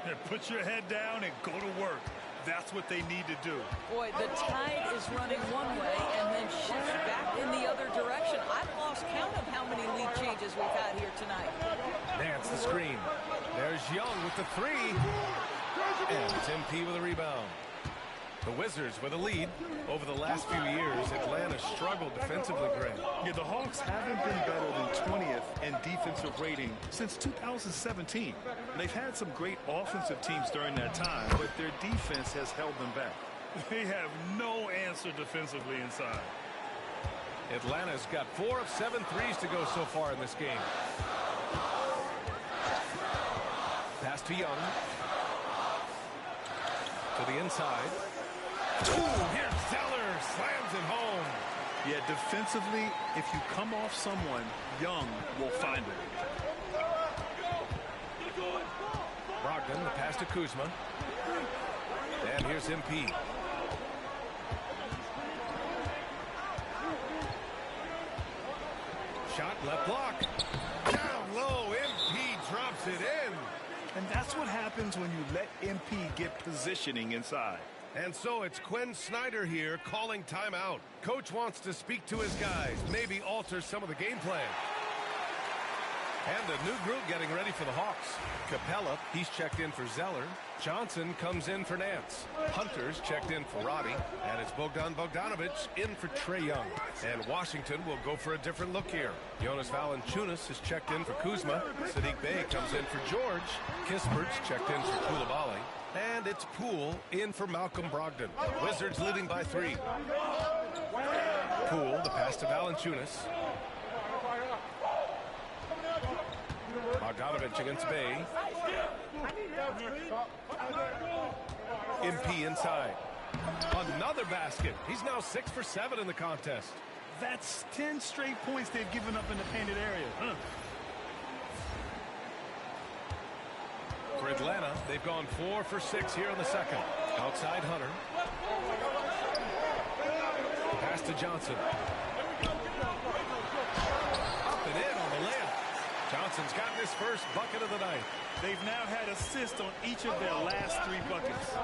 And put your head down and go to work. That's what they need to do. Boy, the tide is running one way and then shifts back in the other direction. I've lost count of how many lead changes we've had here tonight. Nance the screen. There's Young with the three. And Tim P with a rebound. The Wizards with a lead. Over the last few years, Atlanta struggled defensively, Grant. Yeah, the Hawks haven't been better than 20th in defensive rating since 2017. They've had some great offensive teams during that time, but their defense has held them back. They have no answer defensively inside. Atlanta's got 4 of 7 threes to go so far in this game. Pass to Young. To the inside. Here's Zeller, slams it home. Yeah, defensively, if you come off someone, Young will find it. Brogdon, the pass to Kuzma. And here's MP. Shot left block. Down low, MP drops it in. And that's what happens when you let MP get positioning inside. And so it's Quinn Snyder here calling timeout. Coach wants to speak to his guys, maybe alter some of the game plan. And a new group getting ready for the Hawks. Capella, he's checked in for Zeller. Johnson comes in for Nance. Hunter's checked in for Roddy. And it's Bogdan Bogdanovic in for Trae Young. And Washington will go for a different look here. Jonas Valanciunas is checked in for Kuzma. Sadiq Bey comes in for George. Kispert's checked in for Koulibaly. And it's Poole in for Malcolm Brogdon. Wizards leading by 3. Poole, the pass to Valanciunas. Bogdanovic against Bey. MP inside. Another basket. He's now 6 for 7 in the contest. That's 10 straight points they've given up in the painted area. For Atlanta, they've gone 4 for 6 here in the second. Outside Hunter. Pass to Johnson. Up and in on the layup. Johnson's gotten his first bucket of the night. They've now had assists on each of their last 3 buckets.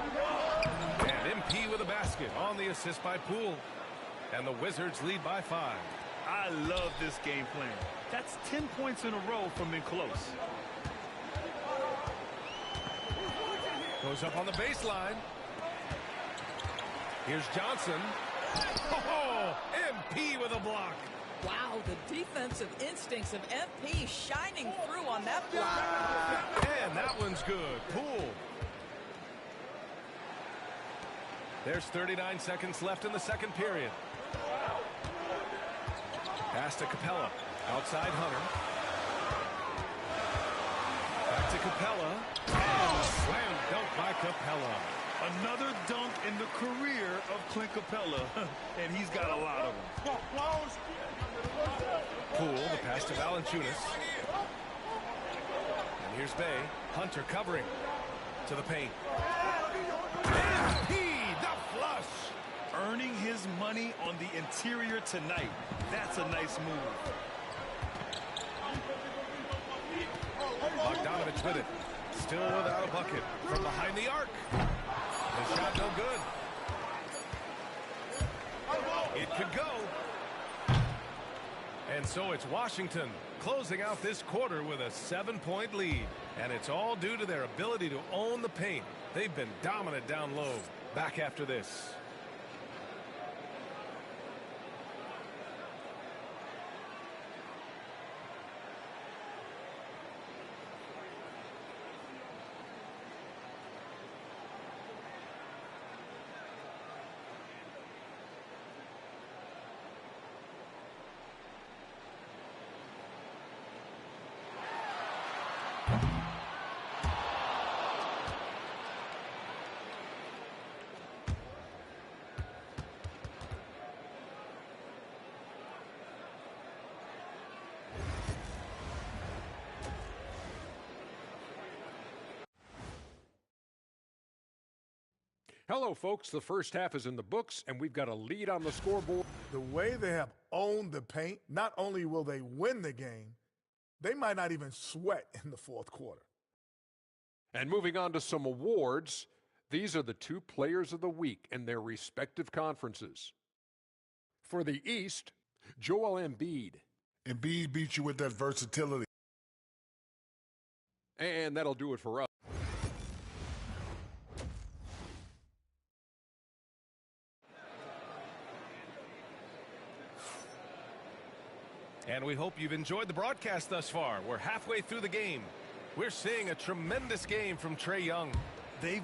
And MP with a basket on the assist by Poole. And the Wizards lead by 5. I love this game plan. That's 10 points in a row from in close. Goes up on the baseline. Here's Johnson. Oh, MP with a block. Wow, the defensive instincts of MP shining through on that block. And that one's good. Poole. There's 39 seconds left in the second period. Pass to Capella. Outside Hunter. Back to Capella. And slam dunk by Capella. Another dunk in the career of Clint Capella. And he's got a lot of them. Poole, the pass to Valanciunas. And here's Bey. Hunter covering to the paint. MP, the flush. Earning his money on the interior tonight. That's a nice move. Bogdanovic with it. Still without a bucket. From behind the arc. The shot no good. It could go. And so it's Washington closing out this quarter with a 7-point lead. And it's all due to their ability to own the paint. They've been dominant down low. Back after this. Hello, folks. The first half is in the books, and we've got a lead on the scoreboard. The way they have owned the paint, not only will they win the game, they might not even sweat in the fourth quarter. And moving on to some awards, these are the two players of the week in their respective conferences. For the East, Joel Embiid. Embiid beat you with that versatility. And that'll do it for us. And we hope you've enjoyed the broadcast thus far. We're halfway through the game. We're seeing a tremendous game from Trae Young. They've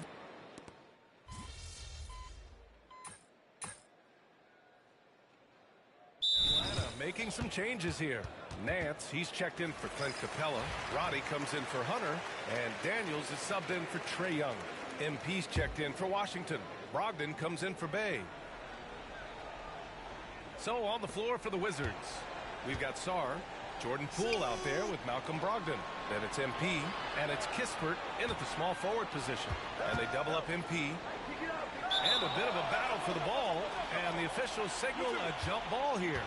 Atlanta making some changes here. Nance, he's checked in for Clint Capella. Roddy comes in for Hunter. And Daniels is subbed in for Trae Young. MP's checked in for Washington. Brogdon comes in for Bay. So on the floor for the Wizards, we've got Sarr, Jordan Poole out there with Malcolm Brogdon. Then it's MP, and it's Kispert in at the small forward position. And they double up MP. And a bit of a battle for the ball, and the officials signal a jump ball here.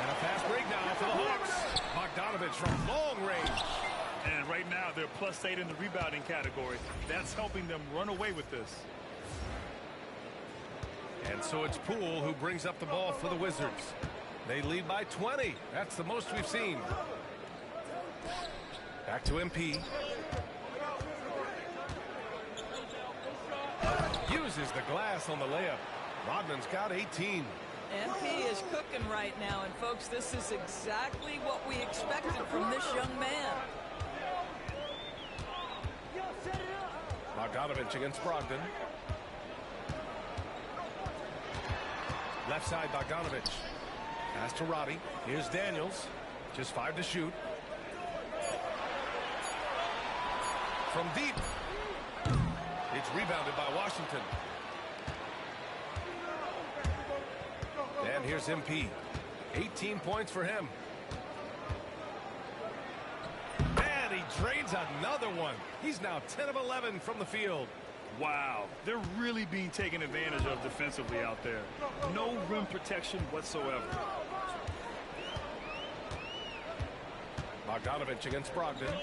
And a fast break now for the Hawks. Bogdanovich from long range. And right now, they're +8 in the rebounding category. That's helping them run away with this. And so it's Poole who brings up the ball for the Wizards. They lead by 20. That's the most we've seen. Back to MP. Uses the glass on the layup. Rodman's got 18. MP is cooking right now. And, folks, this is exactly what we expected from this young man. Bogdanovich against Brogdon. Left side, Bogdanovich. Pass to Roddy. Here's Daniels. Just 5 to shoot. From deep. It's rebounded by Washington. And here's MP. 18 points for him. And he drains another one. He's now 10 of 11 from the field. Wow, they're really being taken advantage of defensively out there. No rim protection whatsoever. Bogdanovich against Brogdon.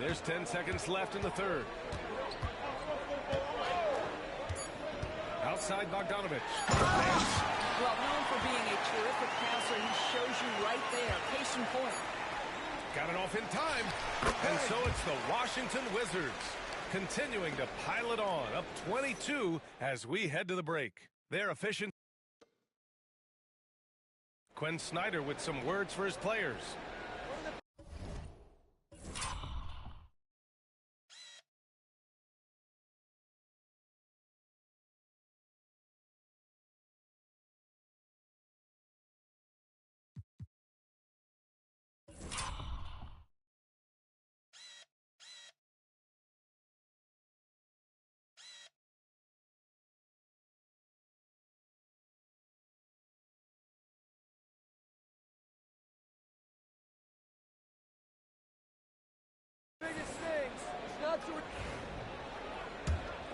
There's 10 seconds left in the third. Outside Bogdanovich. Well, known for being a terrific passer, he shows you right there. Case in point. Got it off in time. And so it's the Washington Wizards continuing to pile it on, up 22 as we head to the break. They're efficient. Quinn Snyder with some words for his players.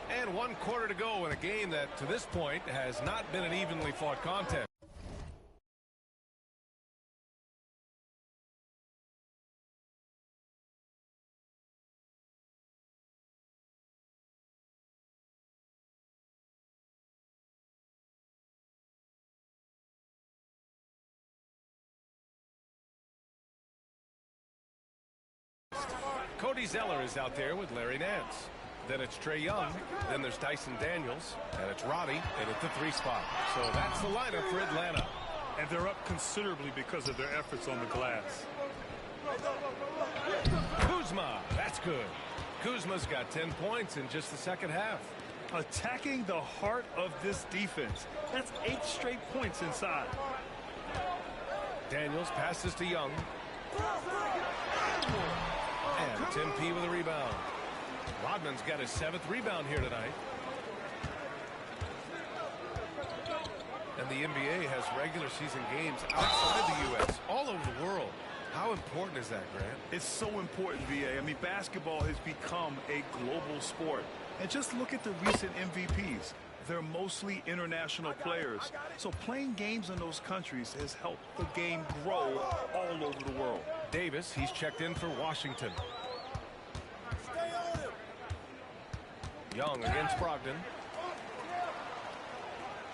And 1 quarter to go in a game that, to this point, has not been an evenly fought contest. Cody Zeller is out there with Larry Nance. Then it's Trae Young. Then there's Dyson Daniels. And it's Roddy in at the 3 spot. So that's the lineup for Atlanta. And they're up considerably because of their efforts on the glass. Kuzma, that's good. Kuzma's got 10 points in just the second half. Attacking the heart of this defense. That's 8 straight points inside. Daniels passes to Young. And Tim P with a rebound. Rodman's got his 7th rebound here tonight. NBA has regular season games outside the U.S., all over the world. How important is that, Grant? It's so important, VA. I mean, basketball has become a global sport. And just look at the recent MVPs. They're mostly international players. So playing games in those countries has helped the game grow all over the world. Davis, he's checked in for Washington. Young against Brogdon.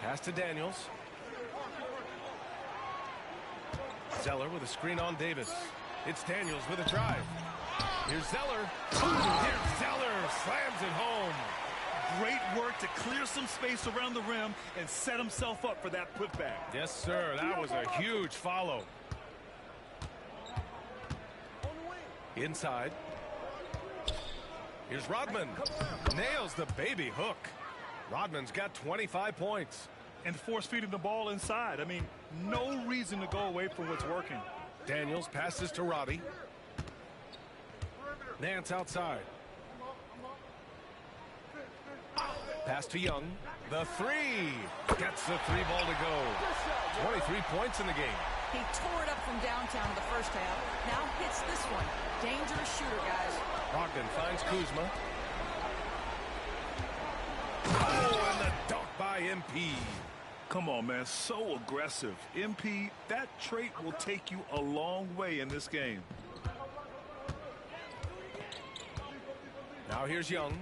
Pass to Daniels. Zeller with a screen on Davis. It's Daniels with a drive. Here's Zeller. Here's Zeller. Slams it home. Great work to clear some space around the rim and set himself up for that putback. Yes, sir. That was a huge follow. Inside. Here's Rodman. Nails the baby hook. Rodman's got 25 points. And force feeding the ball inside. I mean, no reason to go away from what's working. Daniels passes to Roddy. Nance outside. Pass to Young. The three. Gets the three ball to go. 23 points in the game. He tore it up from downtown in the first half. Now hits this one. Dangerous shooter, guys. Brogdon finds Kuzma. Oh, and the dunk by MP. Come on, man. So aggressive. MP, that trait will take you a long way in this game. Now here's Young.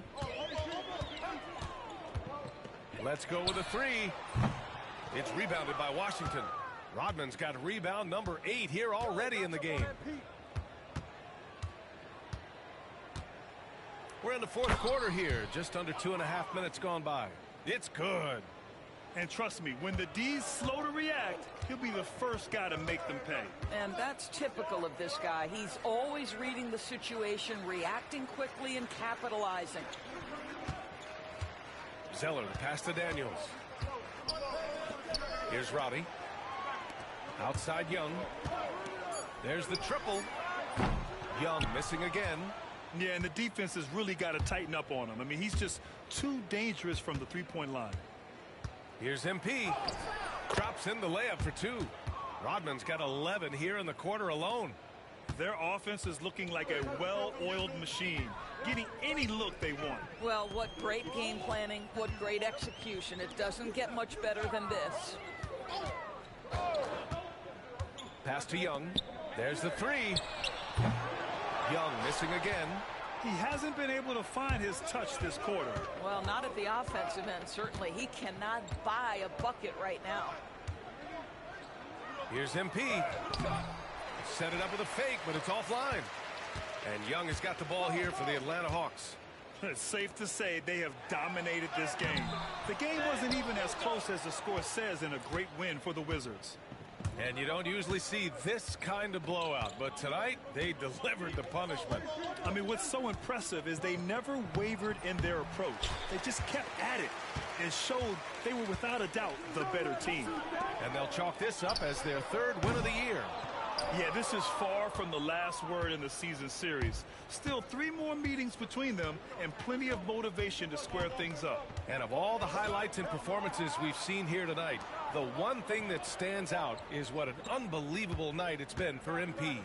Let's go with a three. It's rebounded by Washington. Rodman's got rebound number 8 here already in the game. We're in the fourth quarter here. Just under 2.5 minutes gone by. It's good. And trust me, when the D's slow to react, he'll be the first guy to make them pay. And that's typical of this guy. He's always reading the situation, reacting quickly, and capitalizing. Zeller, the pass to Daniels. Here's Roddy. Outside Young. There's the triple. Young missing again. Yeah, and the defense has really got to tighten up on him. I mean, he's just too dangerous from the three-point line. Here's MP. Drops in the layup for 2. Rodman's got 11 here in the quarter alone. Their offense is looking like a well-oiled machine, getting any look they want. Well, what great game planning, what great execution. It doesn't get much better than this. Pass to Young. There's the three. Young missing again. He hasn't been able to find his touch this quarter. Well, not at the offensive end, certainly. He cannot buy a bucket right now. Here's MP. Set it up with a fake, but it's offline. And Young has got the ball here for the Atlanta Hawks. It's safe to say they have dominated this game. The game wasn't even as close as the score says in a great win for the Wizards. And you don't usually see this kind of blowout, but tonight they delivered the punishment. I mean, what's so impressive is they never wavered in their approach. They just kept at it and showed they were without a doubt the better team. And they'll chalk this up as their 3rd win of the year. Yeah, this is far from the last word in the season series. Still 3 more meetings between them and plenty of motivation to square things up. And of all the highlights and performances we've seen here tonight, the one thing that stands out is what an unbelievable night it's been for MP.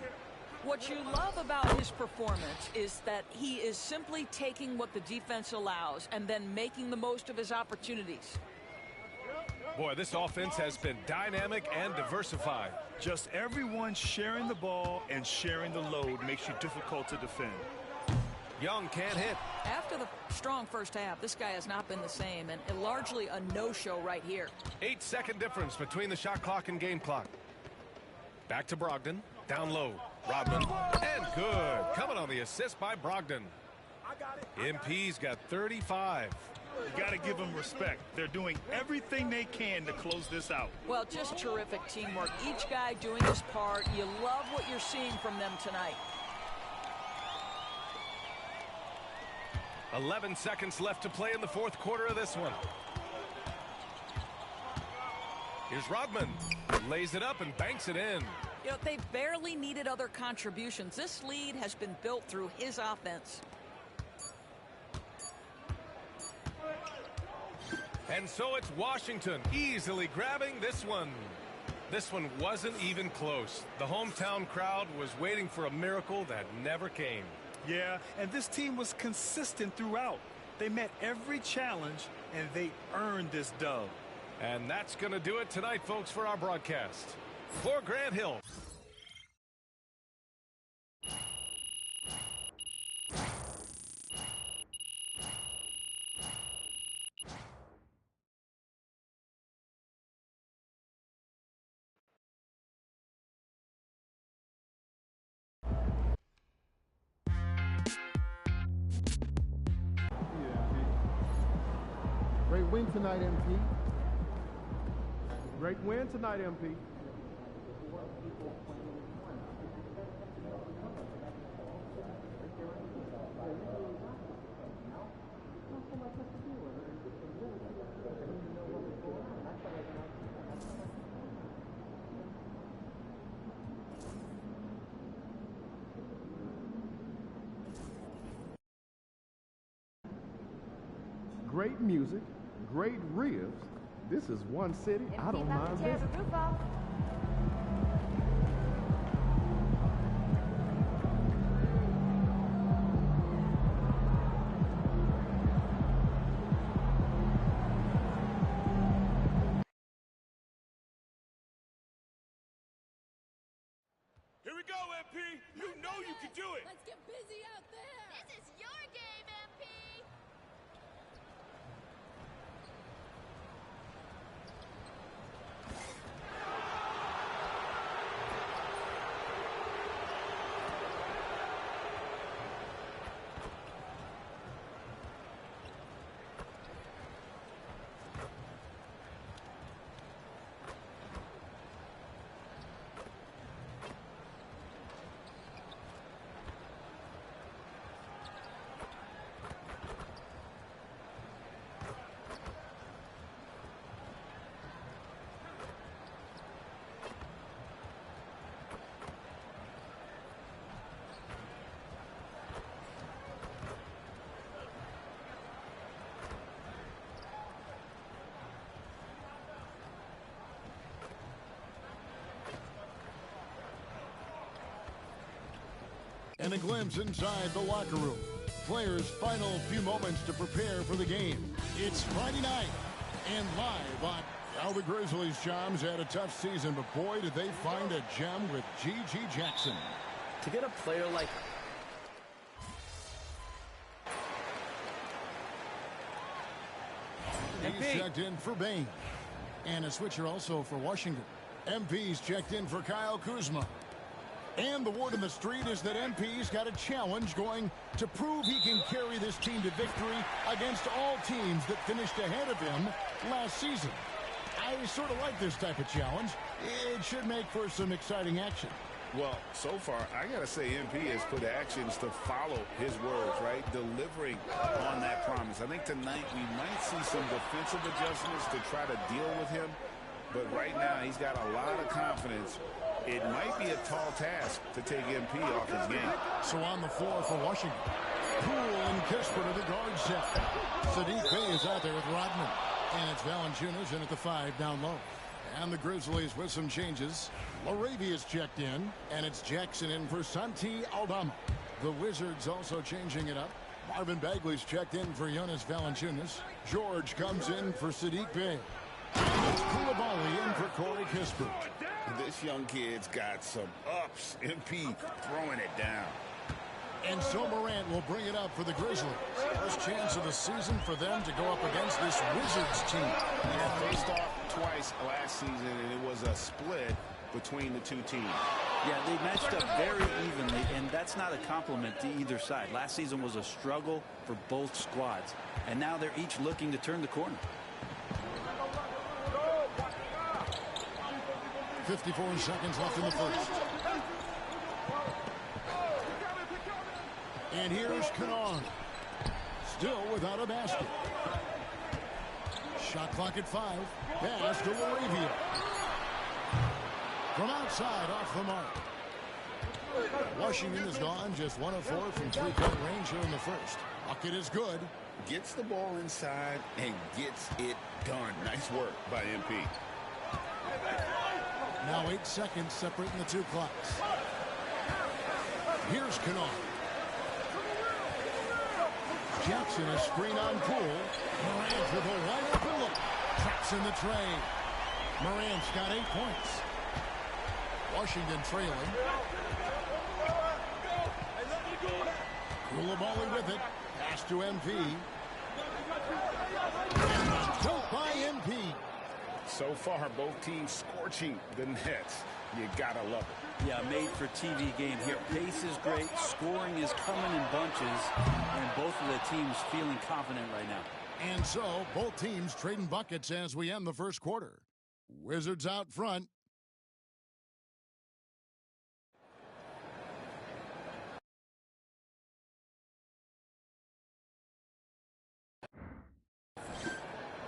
What you love about his performance is that he is simply taking what the defense allows and then making the most of his opportunities. Boy, this offense has been dynamic and diversified. Just everyone sharing the ball and sharing the load makes you difficult to defend. Young can't hit. After the strong first half, this guy has not been the same, and largely a no-show right here. 8-second difference between the shot clock and game clock. Back to Brogdon. Down low. Rodman. And good. Coming on the assist by Brogdon. MP's got 35. You got to give them respect. They're doing everything they can to close this out. Well, just terrific teamwork. Each guy doing his part. You love what you're seeing from them tonight. 11 seconds left to play in the fourth quarter of this one. Here's Rodman. Lays it up and banks it in. You know, they've barely needed other contributions. This lead has been built through his offense. And so it's Washington easily grabbing this one. This one wasn't even close. The hometown crowd was waiting for a miracle that never came. Yeah, and this team was consistent throughout. They met every challenge, and they earned this dub. And that's going to do it tonight, folks, for our broadcast. For Grant Hill. Great win tonight, MP. Great win tonight, MP. Great music, great ribs. This is one city. I don't mind this. The roof off. Here we go, MP. You know you can do it. Let's get busy out there. This is your game, MP. And a glimpse inside the locker room. Players' final few moments to prepare for the game. It's Friday night and live on how the Grizzlies, Shams, had a tough season, but boy, did they find a gem with G.G. Jackson. To get a player like... He's checked in for Bain. And a switcher also for Washington. MP's checked in for Kyle Kuzma. And the word on the street is that MP's got a challenge going to prove he can carry this team to victory against all teams that finished ahead of him last season. I sort of like this type of challenge. It should make for some exciting action. Well, so far, I got to say MP has put actions to follow his words, right? Delivering on that promise. I think tonight we might see some defensive adjustments to try to deal with him. But right now, he's got a lot of confidence. It might be a tall task to take MP off his game. So on the floor for Washington. Poole and Kisper to the guard set. Sadiq Bey is out there with Rodman. And it's Valanciunas in at the 5 down low. And the Grizzlies with some changes. Laravia's checked in. And it's Jackson in for Santi Aldama. The Wizards also changing it up. Marvin Bagley's checked in for Jonas Valanciunas. George comes in for Sadiq Bey. And it's Koulibaly in for Corey Kisper. This young kid's got some ups. MP throwing it down. And so Morant will bring it up for the Grizzlies. First chance of the season for them to go up against this Wizards team. Yeah, faced off twice last season, and it was a split between the two teams. Yeah, they matched up very evenly, and that's not a compliment to either side. Last season was a struggle for both squads, and now they're each looking to turn the corner. 54 seconds left in the first. And here's Canard. Still without a basket. Shot clock at 5. Pass to Laravia. From outside, off the mark. Washington is gone just 1 of 4 from 3-point range here in the first. Bucket is good. Gets the ball inside and gets it done. Nice work by MP. Now 8 seconds separating the two clocks. Here's Kennard. Jackson a screen on Poole. Morant with a wide open look. Traps in the tray. Morant's got 8 points. Washington trailing. Koulibaly with it. Pass to MP. And took by MP. So far, both teams scorching the nets. You gotta love it. Yeah, made for TV game here. Pace is great. Scoring is coming in bunches. And both of the teams feeling confident right now. And so, both teams trading buckets as we end the first quarter. Wizards out front.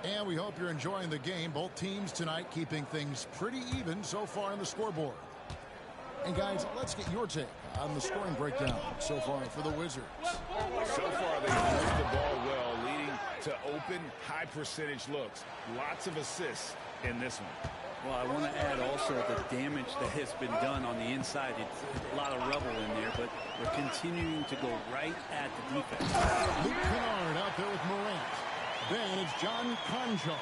And we hope you're enjoying the game. Both teams tonight keeping things pretty even so far on the scoreboard. And guys, let's get your take on the scoring breakdown so far for the Wizards. So far, they've moved the ball well, leading to open, high-percentage looks. Lots of assists in this one. Well, I want to add also the damage that has been done on the inside. It's a lot of rubble in there, but we're continuing to go right at the defense. Luke Kennard out there with Morant. Then it's John Conjar.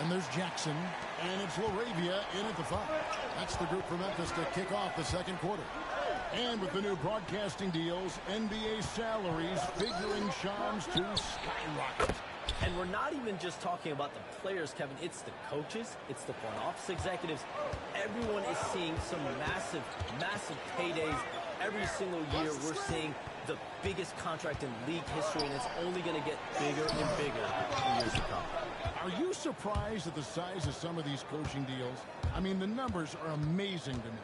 And there's Jackson. And it's LaRavia in at the 5. That's the group for Memphis to kick off the second quarter. And with the new broadcasting deals, NBA salaries figuring Shams to skyrocket. And we're not even just talking about the players, Kevin. It's the coaches. It's the front office executives. Everyone is seeing some massive, massive paydays. Every single year we're seeing the biggest contract in league history, and it's only going to get bigger and bigger in years to come. Are you surprised at the size of some of these coaching deals? I mean, the numbers are amazing to me.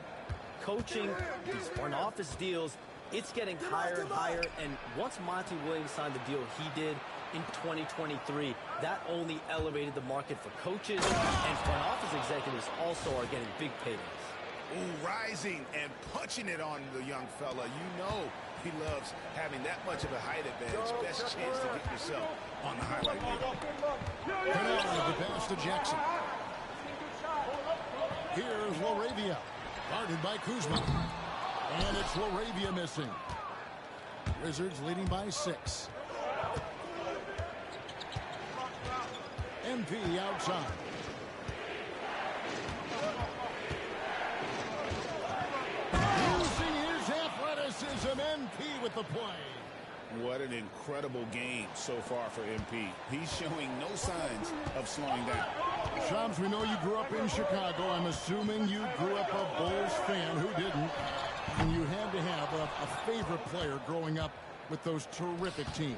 Coaching, these front office deals, it's getting higher and higher. And once Monty Williams signed the deal he did in 2023, that only elevated the market for coaches, and front office executives also are getting big paydays. Ooh, rising and punching it on the young fella. You know he loves having that much of a height advantage. Best chance to get yourself on the highlight reel. Kennard, the pass to Jackson. Here's LaRavia. Guarded by Kuzma. And it's LaRavia missing. Wizards leading by 6. MP outside. Using his athleticism, MP with the play. What an incredible game so far for MP. He's showing no signs of slowing down. Shams, we know you grew up in Chicago. I'm assuming you grew up a Bulls fan. Who didn't? And you had to have a favorite player growing up with those terrific teams.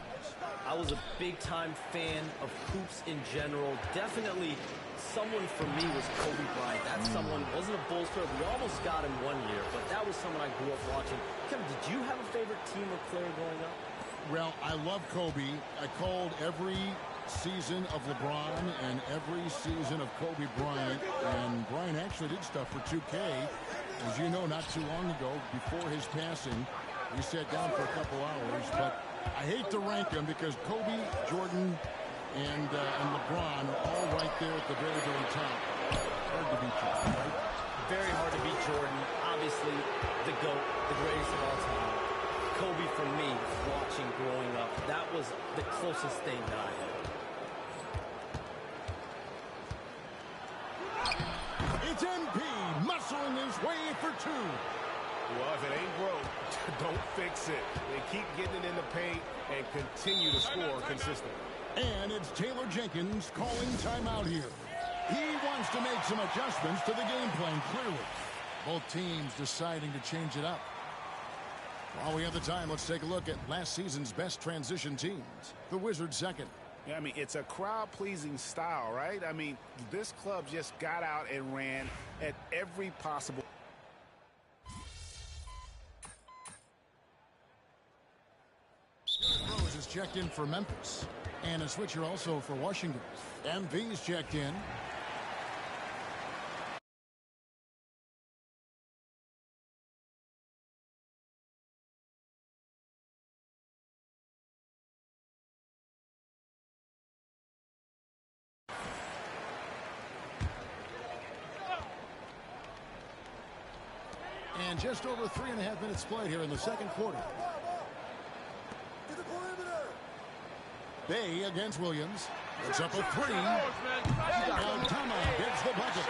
I was a big-time fan of hoops in general. Definitely someone for me was Kobe Bryant. That someone wasn't a Bulls player. We almost got him one year, but that was someone I grew up watching. Kevin, did you have a favorite team or player growing up? Well, I love Kobe. I called every season of LeBron and every season of Kobe Bryant. And Bryant actually did stuff for 2K. As you know, not too long ago, before his passing, we sat down for a couple hours. But I hate to rank them because Kobe, Jordan, and LeBron are all right there at the very, very top. Hard to beat you, right? Very hard to beat Jordan. Obviously, the GOAT, the greatest of all time. Kobe, for me, watching growing up, that was the closest thing that I had. It's MP muscling his way for 2. Well, if it ain't broke, don't fix it. They keep getting it in the paint and continue to score consistently. And it's Taylor Jenkins calling timeout here. He wants to make some adjustments to the game plan, clearly. Both teams deciding to change it up. While we have the time, let's take a look at last season's best transition teams. The Wizards second. Yeah, I mean, it's a crowd-pleasing style, right? I mean, this club just got out and ran at every possible... Rose is checked in for Memphis. And a switcher also for Washington. MV's checked in. And just over 3.5 minutes played here in the second quarter. Bay against Williams. It's up a three. Aldama gets the bucket.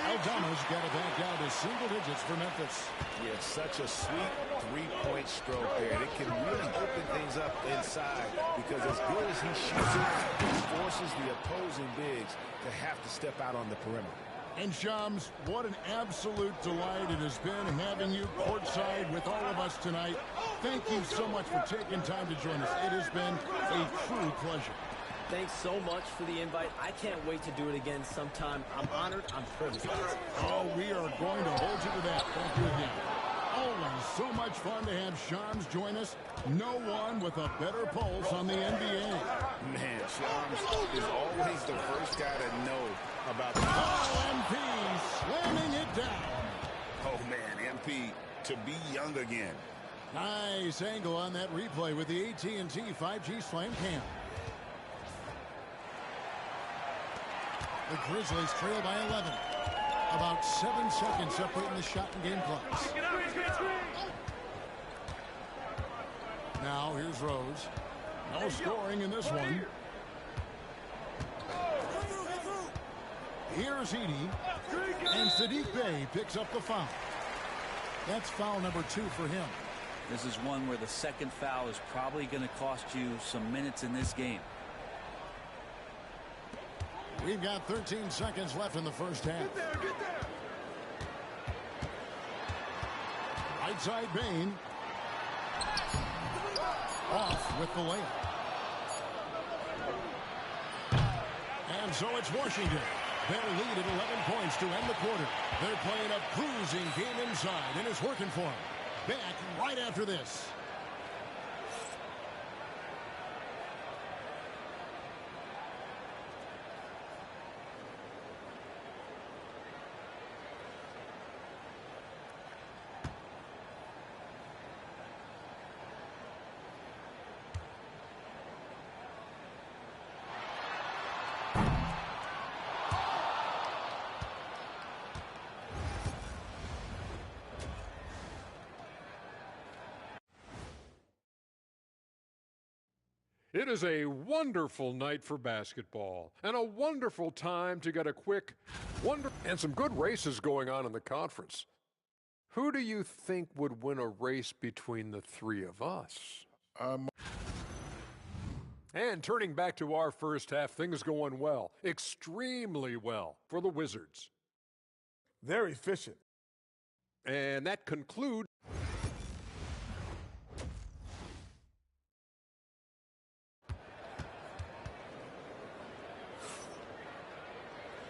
Aldama's got it back down to single digits for Memphis. Yeah, such a sweet three-point stroke there. And it can really open things up inside because as good as he shoots it, he forces the opposing bigs to have to step out on the perimeter. And Shams, what an absolute delight it has been having you courtside with all of us tonight. Thank you so much for taking time to join us. It has been a true pleasure. Thanks so much for the invite. I can't wait to do it again sometime. I'm honored. I'm privileged. Oh, we are going to hold you to that. Thank you again. Always so much fun to have Shams join us. No one with a better pulse on the NBA. Man, Shams is always the first guy to know about the... Oh, MP slamming it down. Oh, man, MP to be young again. Nice angle on that replay with the AT&T 5G Slam Cam. The Grizzlies trail by 11. About 7 seconds separating the shot and game clocks. Now here's Rose. No scoring in this one. Here's Edey. And Saddiq Bey picks up the foul. That's foul number 2 for him. This is one where the second foul is probably going to cost you some minutes in this game. We've got 13 seconds left in the first half. Right side Bane. Off with the layup. And so it's Washington. Their lead at 11 points to end the quarter. They're playing a cruising game inside, and it's working for them. Back right after this. It is a wonderful night for basketball and a wonderful time to get a quick wonder and some good races going on in the conference. Who do you think would win a race between the three of us? And turning back to our first half, things going well, extremely well for the Wizards. They're efficient. And that concludes.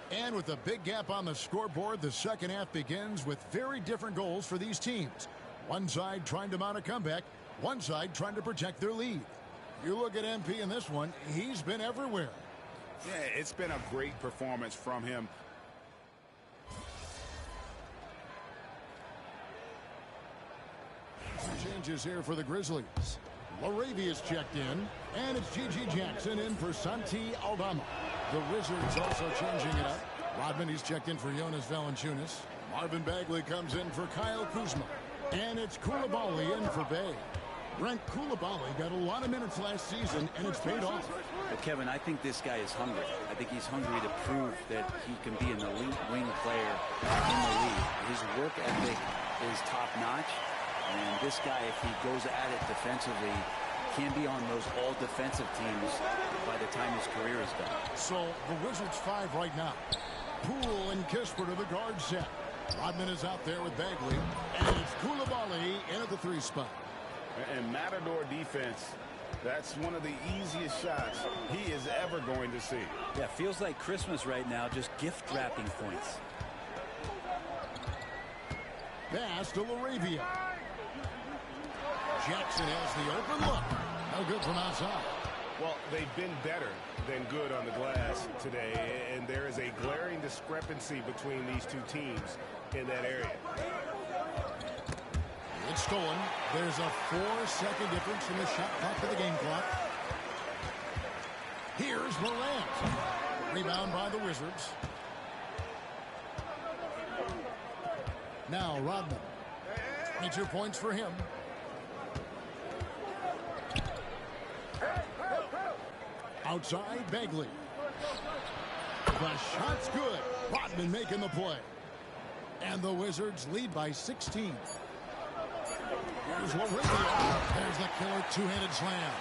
And with a big gap on the scoreboard, the second half begins with very different goals for these teams. One side trying to mount a comeback, one side trying to protect their lead. You look at MP in this one, he's been everywhere. Yeah, it's been a great performance from him. Changes here for the Grizzlies. Laravia's checked in, and it's G.G. Jackson in for Santi Aldama. The Wizards also changing it up. Rodman, he's checked in for Jonas Valanciunas. Marvin Bagley comes in for Kyle Kuzma. And it's Koulibaly in for Bay. Brent Koulibaly got a lot of minutes last season, and it's paid off. But Kevin, I think this guy is hungry. I think he's hungry to prove that he can be an elite wing player in the league. His work ethic is top-notch. And this guy, if he goes at it defensively, can be on those all-defensive teams by the time his career is done. So the Wizards 5 right now. Poole and Kisper to the guard set. Rodman is out there with Bagley. And it's Koulibaly in at the 3 spot. And Matador defense, that's one of the easiest shots he is ever going to see. Yeah, feels like Christmas right now, just gift-wrapping points. Pass to Laravia. Jackson has the open look. No good from outside. Well, they've been better than good on the glass today, and there is a glaring discrepancy between these two teams in that area. It's stolen. There's a 4-second difference from the shot clock to the game clock. Here's Morant. Rebound by the Wizards. Now Rodman. 22 points for him. Outside, Bagley. The shot's good. Rodman making the play. And the Wizards lead by 16. Here's Laravia. There's the killer two-handed slam.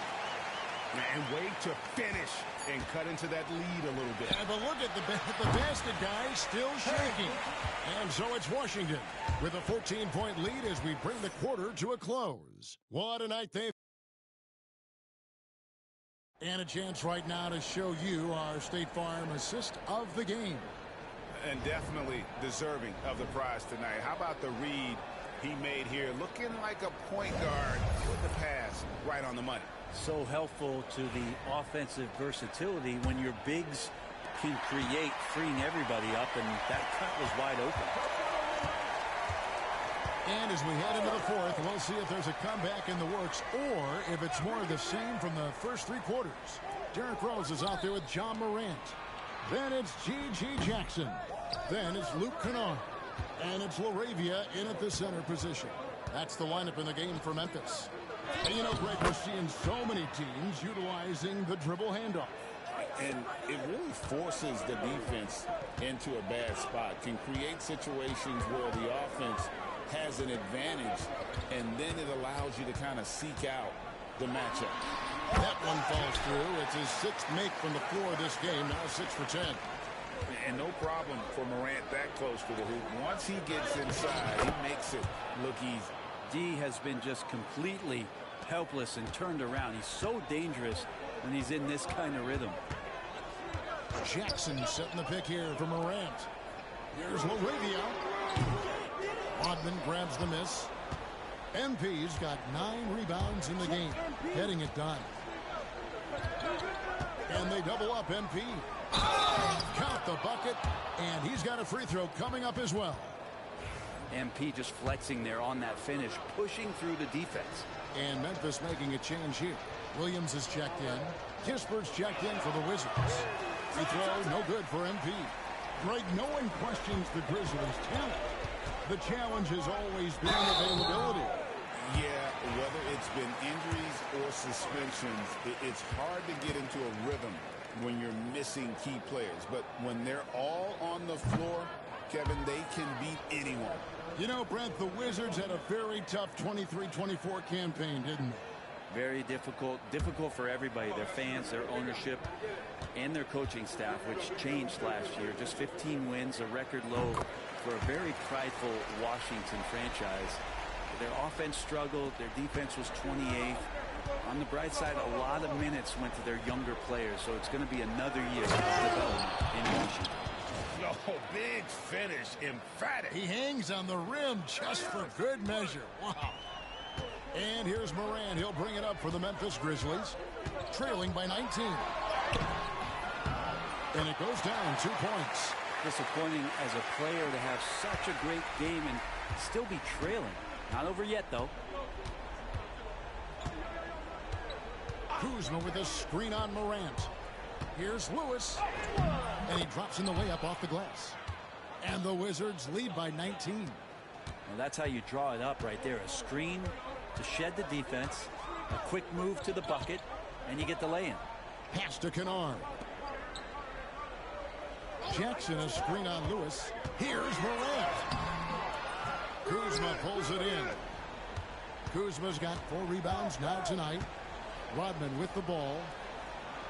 And wait to finish and cut into that lead a little bit. And look at the basket guy still shaking. And so it's Washington with a 14-point lead as we bring the quarter to a close. What a night they've. And a chance right now to show you our State Farm assist of the game. And definitely deserving of the prize tonight. How about the read he made here? Looking like a point guard with the pass right on the money. So helpful to the offensive versatility when your bigs can create, freeing everybody up, and that cut was wide open. And as we head into the fourth, we'll see if there's a comeback in the works or if it's more of the same from the first three quarters. Derrick Rose is out there with John Morant. Then it's G.G. Jackson. Then it's Luke Kennard. And it's Laravia in at the center position. That's the lineup in the game for Memphis. And you know, Greg, we're seeing so many teams utilizing the dribble handoff. And it really forces the defense into a bad spot. Can create situations where the offense has an advantage, and then it allows you to kind of seek out the matchup. That one falls through. It's his sixth make from the floor this game, now 6 for 10. And no problem for Morant that close to the hoop. Once he gets inside, he makes it look easy. D has been just completely helpless and turned around. He's so dangerous when he's in this kind of rhythm. Jackson setting the pick here for Morant. Here's Laravia. Rodman grabs the miss. MP's got 9 rebounds in the game, getting it done. And they double up MP. Count the bucket, and he's got a free throw coming up as well. MP just flexing there on that finish, pushing through the defense. And Memphis making a change here. Williams is checked in. Kispert's checked in for the Wizards. Free throw, no good for MP. Greg, no one questions the Grizzlies' talent. The challenge has always been availability. Yeah, whether it's been injuries or suspensions, it's hard to get into a rhythm when you're missing key players. But when they're all on the floor, Kevin, they can beat anyone. You know, Brent, the Wizards had a very tough 23-24 campaign, didn't they? Very difficult for everybody, their fans, their ownership, and their coaching staff, which changed last year. Just 15 wins, a record low for a very prideful Washington franchise. Their offense struggled. Their defense was 28th. On the bright side, a lot of minutes went to their younger players, so it's going to be another year of development in Washington. Oh, big finish, emphatic. He hangs on the rim just for good measure. Wow. And here's Morant. He'll bring it up for the Memphis Grizzlies, trailing by 19. And it goes down 2 points. Disappointing as a player to have such a great game and still be trailing. Not over yet, though. Kuzma with a screen on Morant. Here's Lewis. And he drops in the layup off the glass. And the Wizards lead by 19. Well, that's how you draw it up right there. A screen to shed the defense, a quick move to the bucket, and you get the lay-in. Pass to Kennard. Jackson a screen on Lewis. Here's Morant. Kuzma pulls it in. Kuzma's got 4 rebounds now tonight. Rodman with the ball.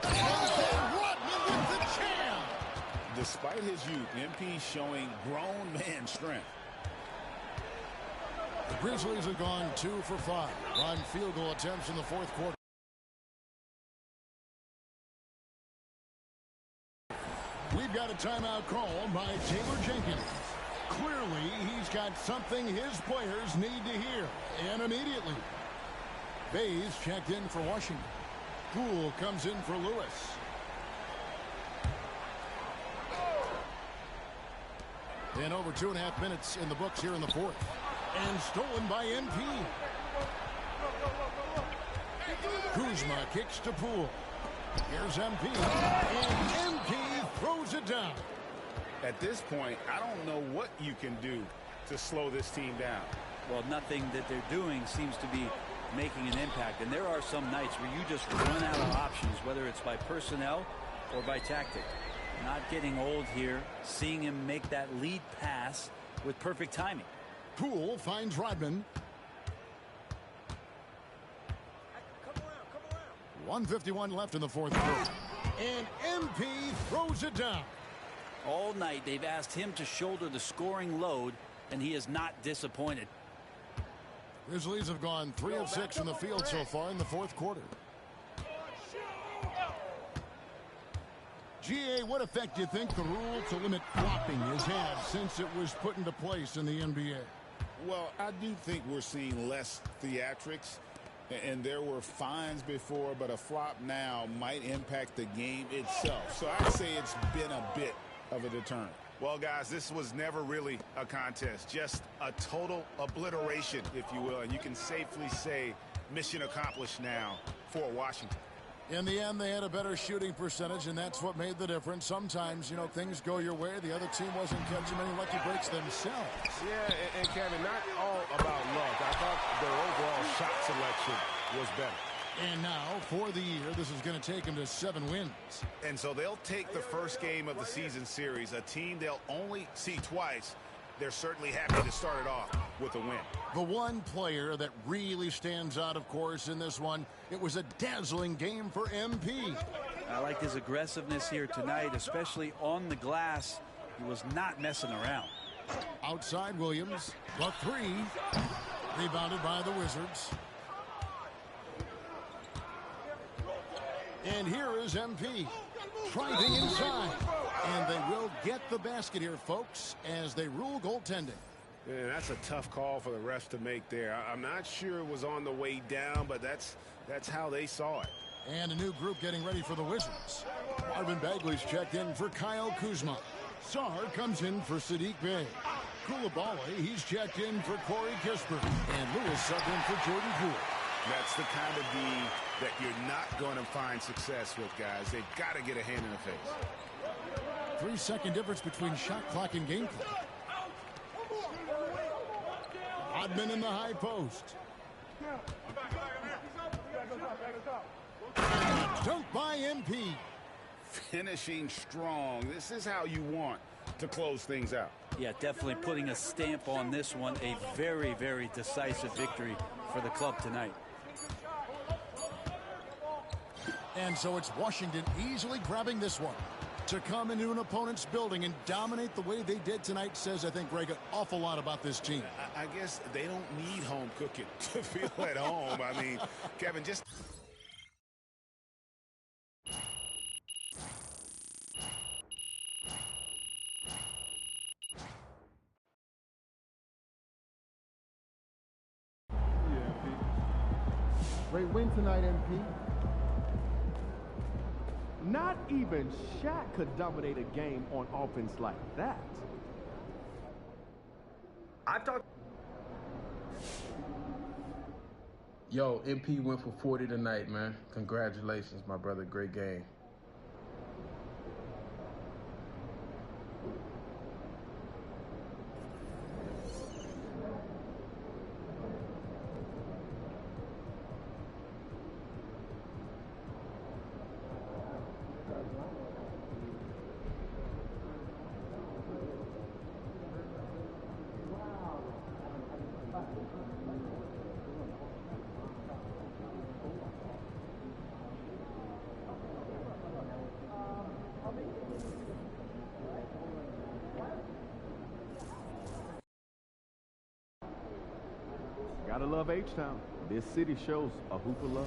And Rodman with the jam. Despite his youth, MP showing grown man strength. The Grizzlies have gone 2 for 5 on field goal attempts in the fourth quarter. We've got a timeout call by Taylor Jenkins. Clearly, he's got something his players need to hear, and immediately. Bays checked in for Washington. Poole comes in for Lewis. And over 2.5 minutes in the books here in the fourth. And stolen by MP. Kuzma kicks to Poole. Here's MP. And MP throws it down. At this point, I don't know what you can do to slow this team down. Well, nothing that they're doing seems to be making an impact. And there are some nights where you just run out of options, whether it's by personnel or by tactic. Not getting old here, seeing him make that lead pass with perfect timing. Poole finds Rodman. 1:51 left in the fourth quarter. And MP throws it down. All night they've asked him to shoulder the scoring load, and he is not disappointed. Grizzlies have gone 3 of 6 in the field so far in the fourth quarter. GA, what effect do you think the rule to limit flopping has had since it was put into place in the NBA? Well, I do think we're seeing less theatrics, and there were fines before, but a flop now might impact the game itself. So I'd say it's been a bit of a deterrent. Well, guys, this was never really a contest, just a total obliteration, if you will, and you can safely say mission accomplished now for Washington. In the end, they had a better shooting percentage, and that's what made the difference. Sometimes, you know, things go your way. The other team wasn't catching many lucky breaks themselves. Yeah, and Kevin, not all about luck. I thought their overall shot selection was better. And now, for the year, this is going to take them to 7 wins. And so they'll take the first game of the season series, a team they'll only see twice. They're certainly happy to start it off with a win. The one player that really stands out, of course, in this one, it was a dazzling game for MP. I like his aggressiveness here tonight, especially on the glass. He was not messing around. Outside Williams, the 3, rebounded by the Wizards. And here is MP, driving inside. And they will get the basket here, folks, as they rule goaltending. Yeah, that's a tough call for the refs to make there. I'm not sure it was on the way down, but that's how they saw it. And a new group getting ready for the Wizards. Marvin Bagley's checked in for Kyle Kuzma. Sarr comes in for Sadiq Bey. Koulibaly, he's checked in for Corey Kispert. And Lewis subbed in for Jordan Poole. That's the kind of D that you're not going to find success with, guys. They've got to get a hand in the face. 3-second difference between shot clock and game clock. Rodman in the high post. Dunked by MP. Finishing strong. This is how you want to close things out. Yeah, definitely putting a stamp on this one. A very, very decisive victory for the club tonight. And so it's Washington easily grabbing this one. To come into an opponent's building and dominate the way they did tonight says, I think, Greg, an awful lot about this team. I guess they don't need home cooking to feel at home. I mean, Kevin, just... Great win tonight, MP. Not even Shaq could dominate a game on offense like that. I've talked. Yo, MP went for 40 tonight, man. Congratulations, my brother. Great game. Gotta love H-Town. This city shows a hoop of love.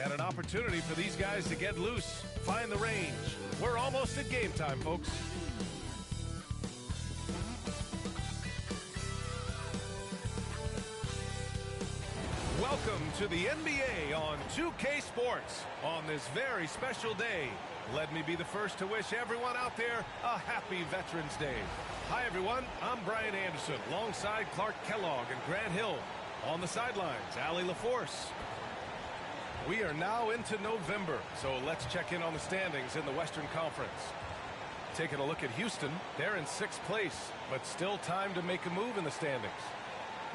And an opportunity for these guys to get loose, find the range. We're almost at game time, folks. Welcome to the NBA on 2K Sports on this very special day. Let me be the first to wish everyone out there a happy Veterans Day. Hi, everyone. I'm Brian Anderson, alongside Clark Kellogg and Grant Hill. On the sidelines, Allie LaForce. We are now into November, so let's check in on the standings in the Western Conference. Taking a look at Houston, they're in 6th place, but still time to make a move in the standings.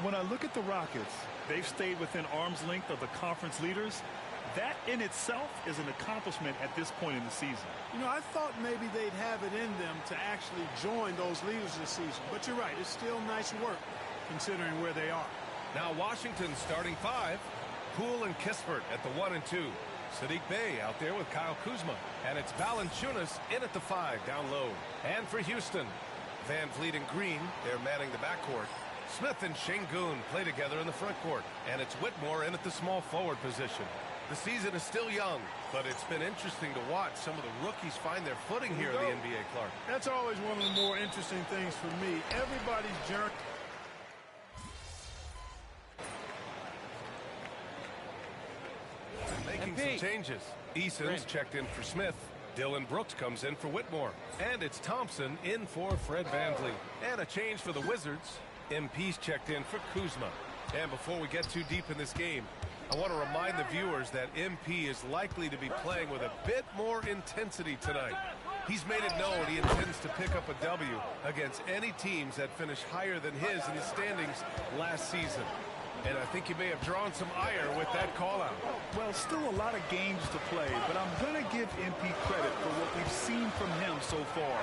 When I look at the Rockets, they've stayed within arm's length of the conference leaders. That in itself is an accomplishment at this point in the season. You know, I thought maybe they'd have it in them to actually join those leaders this season. But you're right, it's still nice work considering where they are. Now Washington starting 5. Poole and Kispert at the 1 and 2. Sadiq Bey out there with Kyle Kuzma. And it's Valanciunas in at the 5 down low. And for Houston, Van Vliet and Green, they're manning the backcourt. Smith and Şengün play together in the front court. And it's Whitmore in at the small forward position. The season is still young, but it's been interesting to watch some of the rookies find their footing here in the NBA, Clark. That's always one of the more interesting things for me. Everybody's journey. Making some changes. Eason's checked in for Smith. Dylan Brooks comes in for Whitmore. And it's Thompson in for Fred VanVleet. And a change for the Wizards. MP's checked in for Kuzma. And before we get too deep in this game, I want to remind the viewers that MP is likely to be playing with a bit more intensity tonight. He's made it known he intends to pick up a W against any teams that finish higher than his in the standings last season. And I think he may have drawn some ire with that call-out. Well, still a lot of games to play, but I'm going to give MP credit for what we've seen from him so far.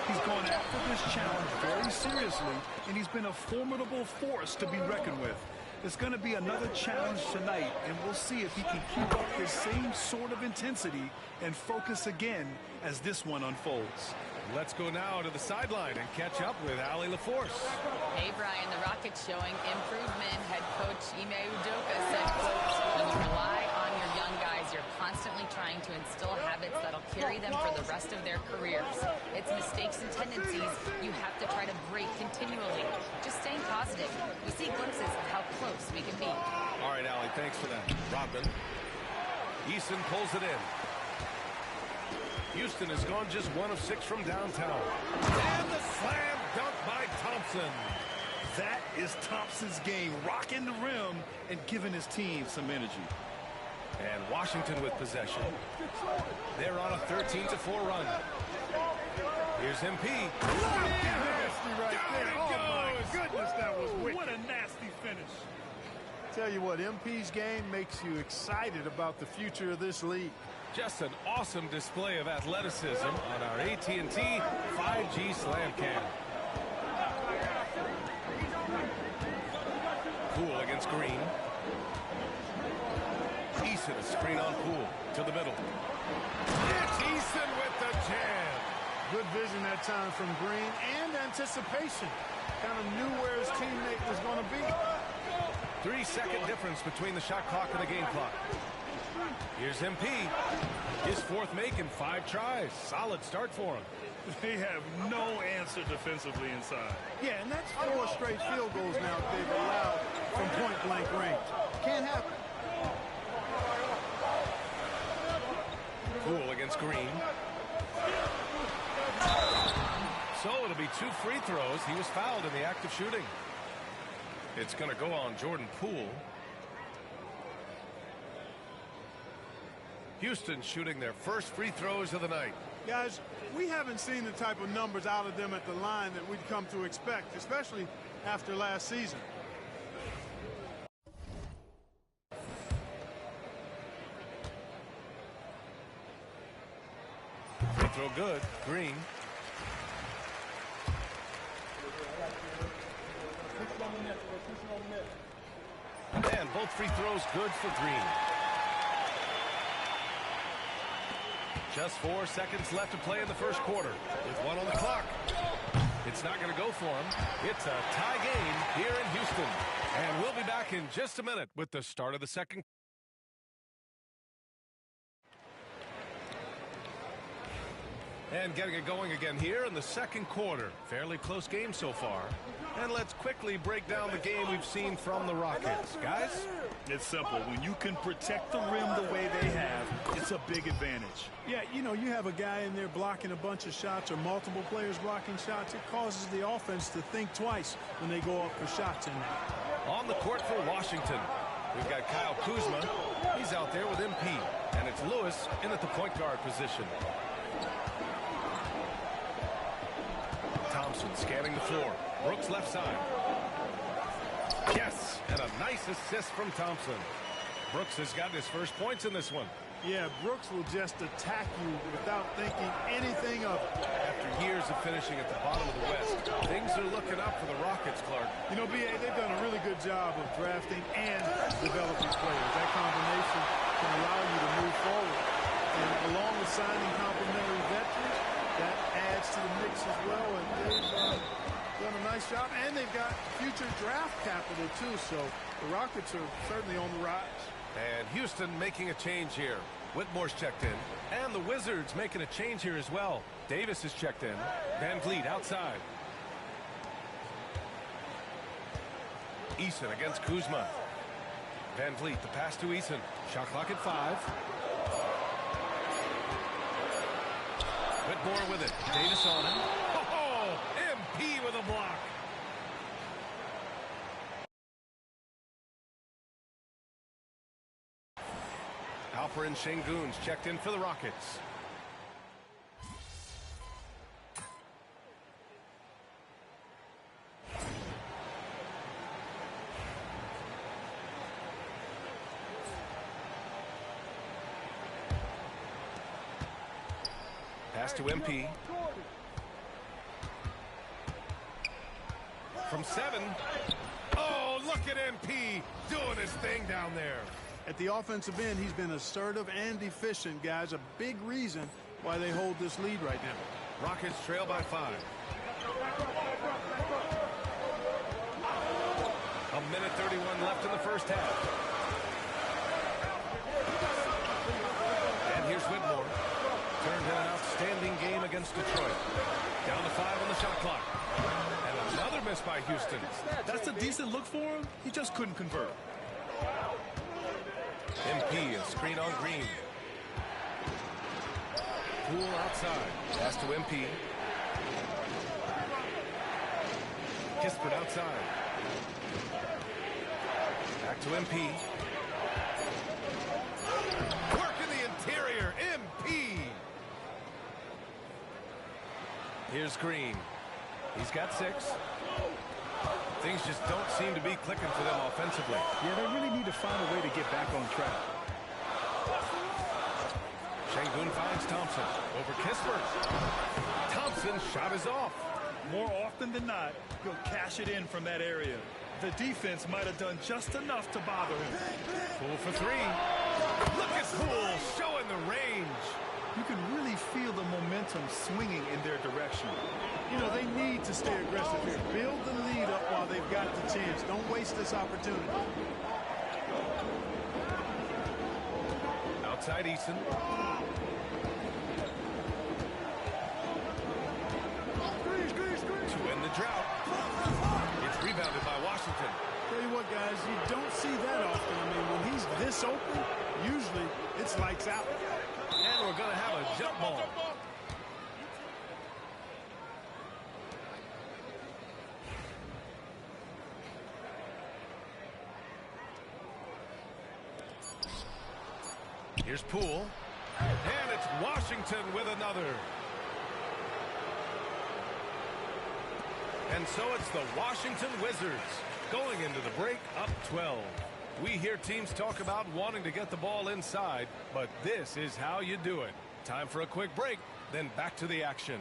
He's gone after this challenge very seriously, and he's been a formidable force to be reckoned with. It's going to be another challenge tonight, and we'll see if he can keep up the same sort of intensity and focus again as this one unfolds. Let's go now to the sideline and catch up with Allie LaForce. Hey, Brian, the Rockets showing improvement. Head coach Ime Udoka said, quote, when you rely on your young guys, you're constantly trying to instill habits that'll carry them for the rest of their careers. It's mistakes and tendencies you have to try to break continually. Just staying positive. We see glimpses of how close we can be. All right, Allie, thanks for that. Rodman. Eason pulls it in. Houston has gone just 1 of 6 from downtown. And the slam dunk by Thompson. That is Thompson's game, rocking the rim and giving his team some energy. And Washington with possession. They're on a 13-4 run. Here's MP. Nasty right there. Oh, my goodness, that was wicked. What a nasty finish. Tell you what, MP's game makes you excited about the future of this league. Just an awesome display of athleticism on our AT&T 5G Slam Cam. Poole against Green. Eason a screen on Poole to the middle. It's Eason with the jam. Good vision that time from Green and anticipation. Kind of knew where his teammate was going to be. 3-second difference between the shot clock and the game clock. Here's MP. His 4th make in 5 tries. Solid start for him. They have no answer defensively inside. Yeah, and that's 4 straight field goals now they've allowed from point-blank range. Can't happen. Poole against Green. So it'll be 2 free throws. He was fouled in the act of shooting. It's going to go on Jordan Poole. Houston shooting their first free throws of the night. Guys, we haven't seen the type of numbers out of them at the line that we'd come to expect, especially after last season. Free throw good. Green. And both free throws good for Green. Just 4 seconds left to play in the first quarter with 1 on the clock. It's not going to go for him. It's a tie game here in Houston. And we'll be back in just a minute with the start of the second And getting it going again here in the second quarter. Fairly close game so far. And let's quickly break down the game we've seen from the Rockets. Guys? It's simple. When you can protect the rim the way they have, it's a big advantage. Yeah, you know, you have a guy in there blocking a bunch of shots or multiple players blocking shots. It causes the offense to think twice when they go up for shots in there. On the court for Washington, we've got Kyle Kuzma. He's out there with MP. And it's Lewis in at the point guard position. Thompson scanning the floor. Brooks left side. Yes, and a nice assist from Thompson. Brooks has gotten his first points in this one. Yeah, Brooks will just attack you without thinking anything of it. After years of finishing at the bottom of the West, things are looking up for the Rockets, Clark. You know, B.A., they've done a really good job of drafting and developing players. That combination can allow you to move forward. And along with signing complementary veterans, that adds to the mix as well. And they've done a nice job. And they've got future draft capital, too. So the Rockets are certainly on the rise. And Houston making a change here. Whitmore's checked in. And the Wizards making a change here as well. Davis is checked in. Van Vliet outside. Eason against Kuzma. Van Vliet, the pass to Eason. Shot clock at 5. Whitmore with it. Davis on him. Oh, MP with a block. Alperen Şengün's checked in for the Rockets. Pass to MP. From 7. Oh, look at MP doing his thing down there. At the offensive end, he's been assertive and efficient, guys. A big reason why they hold this lead right now. Rockets trail by 5. A minute 31 left in the first half. And here's Whitmore. Turned in an outstanding game against Detroit. Down to 5 on the shot clock. And another miss by Houston. That's a decent look for him. He just couldn't convert. MP, a screen on Green. Poole outside. Pass to MP. Kispert outside. Back to MP. Work in the interior. MP. Here's Green. He's got 6. Things just don't seem to be clicking for them offensively. Yeah, they really need to find a way to get back on track. Şengün finds Thompson over Kispert. Thompson's shot is off. More often than not, he'll cash it in from that area. The defense might have done just enough to bother him. Poole for 3. Look at Poole showing the range. You can really feel the momentum swinging in their direction. You know, they need to stay aggressive here. Build the lead up while they've got the chance. Don't waste this opportunity. Outside Eason. To end the drought. It's rebounded by Washington. Tell you what, guys, you don't see that often. I mean, when he's this open, usually it's lights out. And we're going to have a jump ball. Here's Poole. And it's Washington with another. And so it's the Washington Wizards going into the break up 12. We hear teams talk about wanting to get the ball inside, but this is how you do it. Time for a quick break, then back to the action.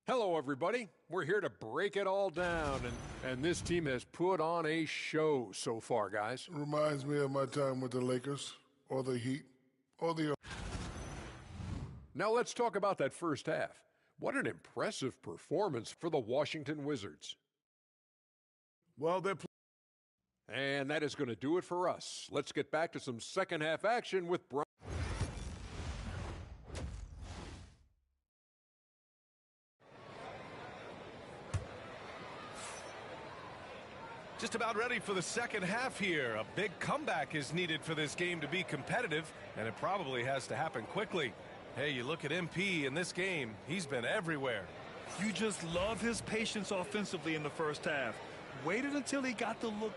Hello, everybody. We're here to break it all down, and this team has put on a show so far, guys. Reminds me of my time with the Lakers, or the Heat, or the... Now let's talk about that first half. What an impressive performance for the Washington Wizards. Well, they're... And that is going to do it for us. Let's get back to some second half action with Brian. Just about ready for the second half here. A big comeback is needed for this game to be competitive, and it probably has to happen quickly. Hey, you look at MP in this game, he's been everywhere. You just love his patience offensively in the first half. Waited until he got the look.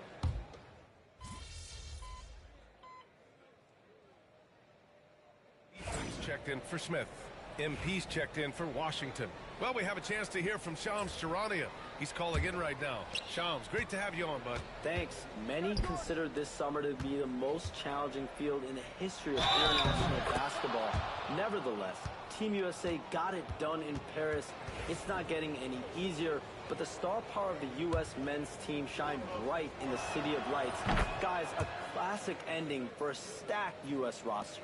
He's checked in for Smith. MP's checked in for Washington. Well, we have a chance to hear from Shams Charania. He's calling in right now. Shams, great to have you on, bud. Thanks. Many consider this summer to be the most challenging field in the history of international basketball. Nevertheless, Team USA got it done in Paris. It's not getting any easier, but the star power of the U.S. men's team shined bright in the City of Lights. Guys, a classic ending for a stacked U.S. roster.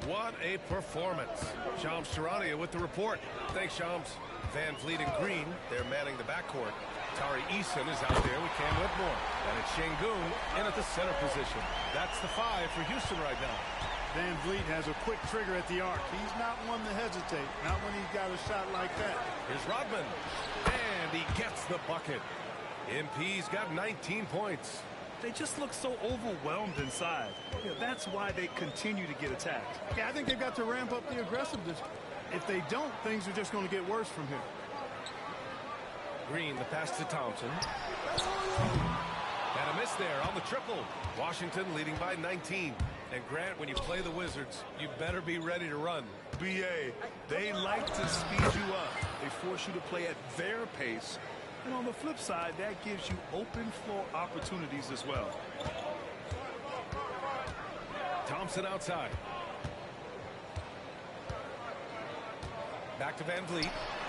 What a performance. Shams Charania with the report. Thanks, Shams. Van Vliet and Green, they're manning the backcourt. Tari Eason is out there with Cam Whitmore. And it's Şengün in at the center position. That's the 5 for Houston right now. Van Vliet has a quick trigger at the arc. He's not one to hesitate, not when he's got a shot like that. Here's Rodman. And he gets the bucket. MP's got 19 points. They just look so overwhelmed inside. Yeah, that's why they continue to get attacked. Yeah, I think they've got to ramp up the aggressiveness. If they don't, things are just going to get worse from here. Green, the pass to Thompson. And a miss there on the triple. Washington leading by 19. And Grant, when you play the Wizards, you better be ready to run. BA, they like to speed you up. They force you to play at their pace. And on the flip side, that gives you open floor opportunities as well. Thompson outside. Back to Van Vliet.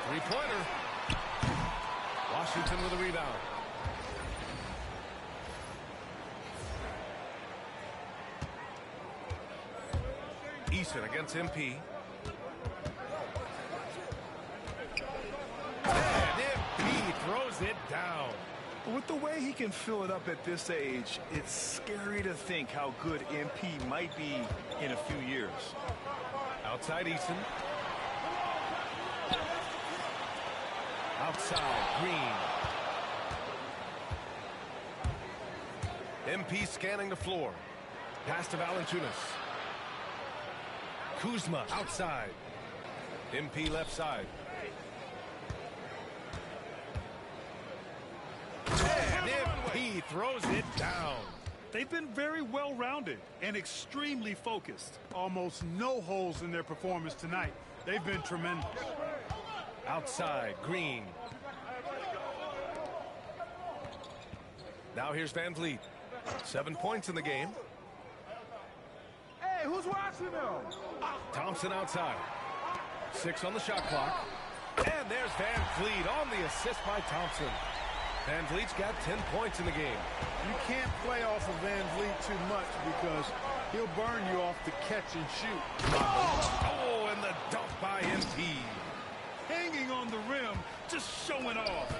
Three-pointer. Washington with a rebound. Eason against MP. And MP throws it down. With the way he can fill it up at this age, it's scary to think how good MP might be in a few years. Outside Eason. Outside Green. MP scanning the floor. Pass to Valanciunas. Kuzma outside. MP left side. And MP throws it down. They've been very well-rounded and extremely focused. Almost no holes in their performance tonight. They've been tremendous. Outside, Green. Now here's Van Vliet. 7 points in the game. Hey, who's watching them? Thompson outside. 6 on the shot clock. And there's Van Vliet on the assist by Thompson. Van Vliet's got 10 points in the game. You can't play off of Van Vliet too much because he'll burn you off the catch and shoot. Oh, and the dunk by MP. Hanging on the rim, just showing off.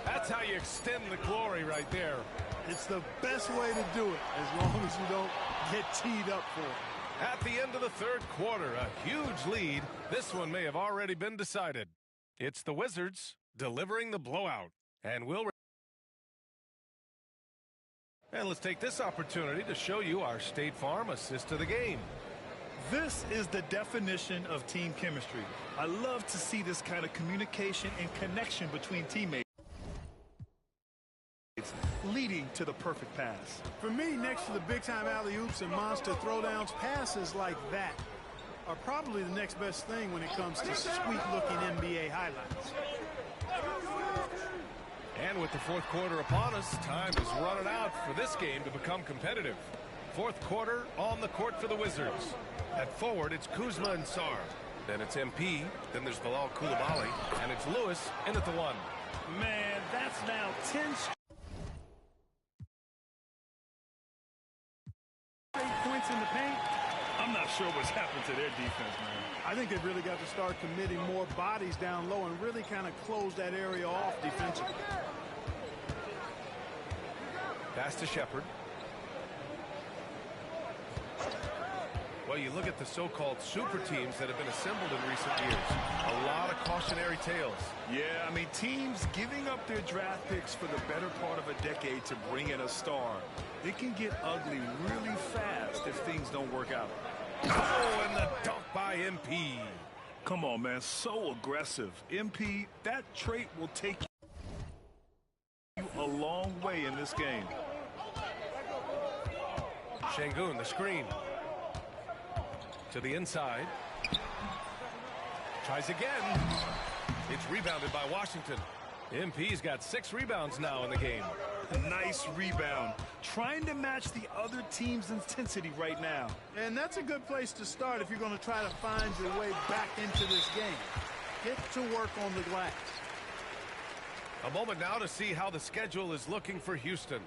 That's how you extend the glory right there. It's the best way to do it, as long as you don't get teed up for it. At the end of the third quarter, a huge lead. This one may have already been decided. It's the Wizards delivering the blowout. And let's take this opportunity to show you our State Farm assist of the game. This is the definition of team chemistry. I love to see this kind of communication and connection between teammates, leading to the perfect pass. For me, next to the big-time alley-oops and monster throwdowns, passes like that are probably the next best thing when it comes to sweet-looking NBA highlights. And with the fourth quarter upon us, time is running out for this game to become competitive. Fourth quarter on the court for the Wizards. At forward, it's Kuzma and Sarr. Then it's MP. Then there's Bilal Koulibaly. And it's Lewis in at the 1. Man, that's now 10 straight points in the paint. I'm not sure what's happened to their defense, man. I think they've really got to start committing more bodies down low and really kind of close that area off defensively. Pass to Shepard. Well, you look at the so-called super teams that have been assembled in recent years. A lot of cautionary tales. Yeah, I mean, teams giving up their draft picks for the better part of a decade to bring in a star. It can get ugly really fast if things don't work out. Oh, and the dunk by MP. Come on, man, so aggressive. MP, that trait will take you a long way in this game. Şengün, the screen. To the inside. Tries again. It's rebounded by Washington. MP's got 6 rebounds now in the game. Nice rebound. Trying to match the other team's intensity right now. And that's a good place to start if you're going to try to find your way back into this game. Get to work on the glass. A moment now to see how the schedule is looking for Houston.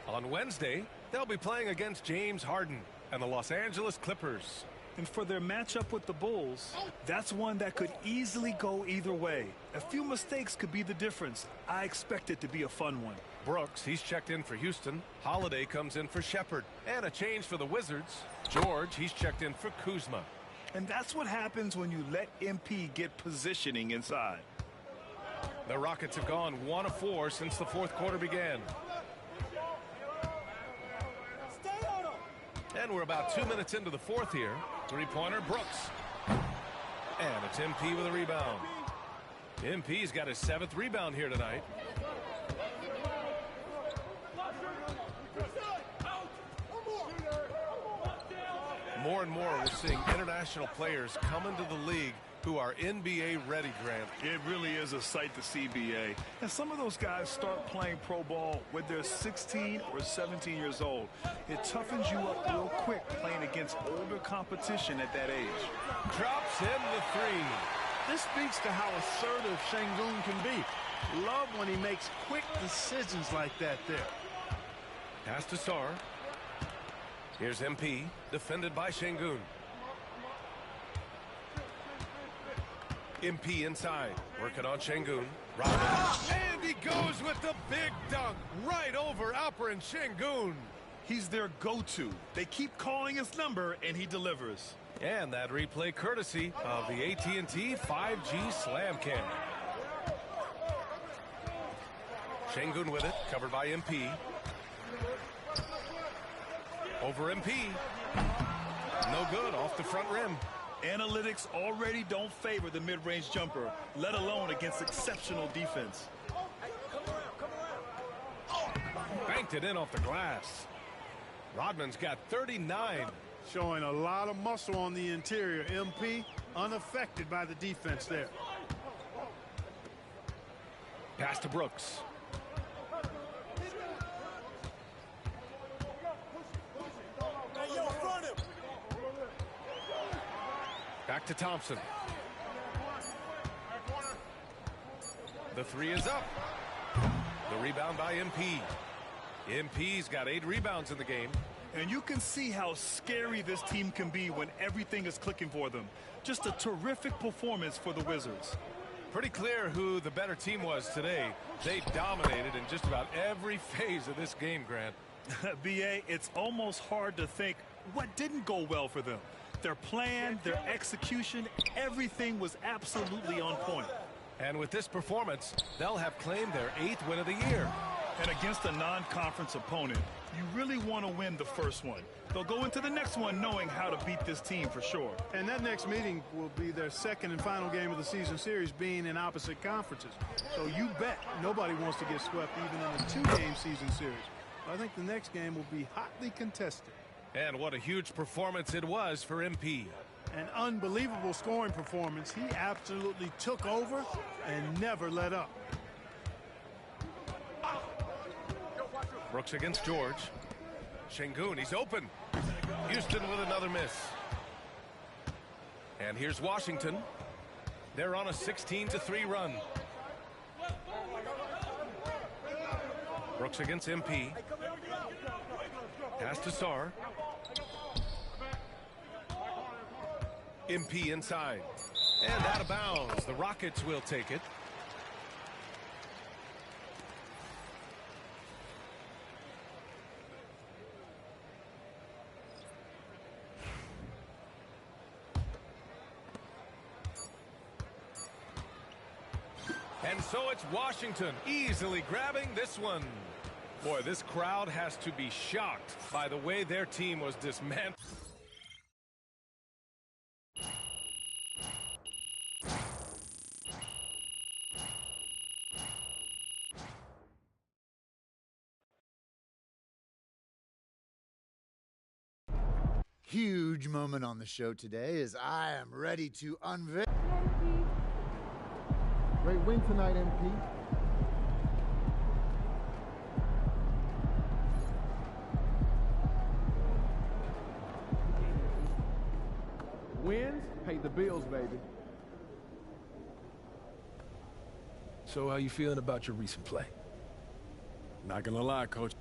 On Wednesday, they'll be playing against James Harden and the Los Angeles Clippers. And for their matchup with the Bulls, that's one that could easily go either way. A few mistakes could be the difference. I expect it to be a fun one. Brooks, he's checked in for Houston. Holiday comes in for Shepard. And a change for the Wizards. George, he's checked in for Kuzma. And that's what happens when you let MP get positioning inside. The Rockets have gone 1 of 4 since the 4th quarter began. And we're about 2 minutes into the 4th here. 3-pointer, Brooks. And it's MP with a rebound. MP's got his 7th rebound here tonight. More and more, we're seeing international players come into the league who are NBA ready, Grant. It really is a sight to see, BA. And some of those guys start playing pro ball when they're 16 or 17 years old. It toughens you up real quick playing against older competition at that age. Drops in the 3. This speaks to how assertive Şengün can be. Love when he makes quick decisions like that there. Pass to Sar. Here's MP, defended by Şengün. MP inside, working on Şengün. And he goes with the big dunk right over Alperen Şengün. He's their go-to. They keep calling his number, and he delivers. And that replay courtesy of the AT&T 5G Slam Cam. Şengün with it, covered by MP. Over MP. No good, off the front rim. Analytics already don't favor the mid-range jumper, let alone against exceptional defense. Banked it in off the glass. Rodman's got 39. Showing a lot of muscle on the interior. MP unaffected by the defense there. Pass to Brooks. Back to Thompson. The 3 is up. The rebound by MP. MP's got 8 rebounds in the game. And you can see how scary this team can be when everything is clicking for them. Just a terrific performance for the Wizards. Pretty clear who the better team was today. They dominated in just about every phase of this game, Grant. BA, it's almost hard to think what didn't go well for them. Their plan, their execution, everything was absolutely on point. And with this performance, they'll have claimed their 8th win of the year. And against a non-conference opponent, you really want to win the first one. They'll go into the next one knowing how to beat this team for sure. And that next meeting will be their 2nd and final game of the season series, being in opposite conferences. So you bet nobody wants to get swept even in a 2-game season series. I think the next game will be hotly contested. And what a huge performance it was for MP. An unbelievable scoring performance. He absolutely took over and never let up. Brooks against George. Şengün, he's open. Houston with another miss. And here's Washington. They're on a 16-3 run. Brooks against MP. Pass to Sarr. MP inside. And out of bounds. The Rockets will take it. And so it's Washington easily grabbing this one. Boy, this crowd has to be shocked by the way their team was dismantled. Huge moment on the show today as I am ready to unveil. Great win tonight, MP. Wins pay the bills, baby. So how you feeling about your recent play? Not gonna lie, Coach.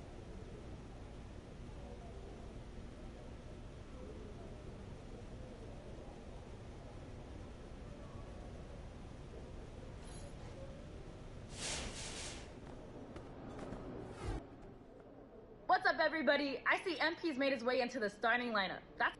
What's up, everybody? I see MP's made his way into the starting lineup. That's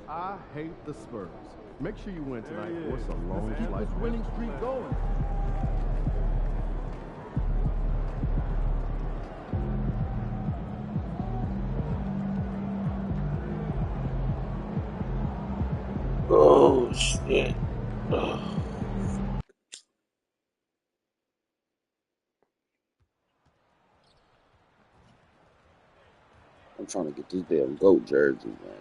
I hate the Spurs. Make sure you win tonight, or it's a long flight. Let's keep this winning streak going. Oh, shit. Ugh. I'm trying to get this damn GOAT jersey, man.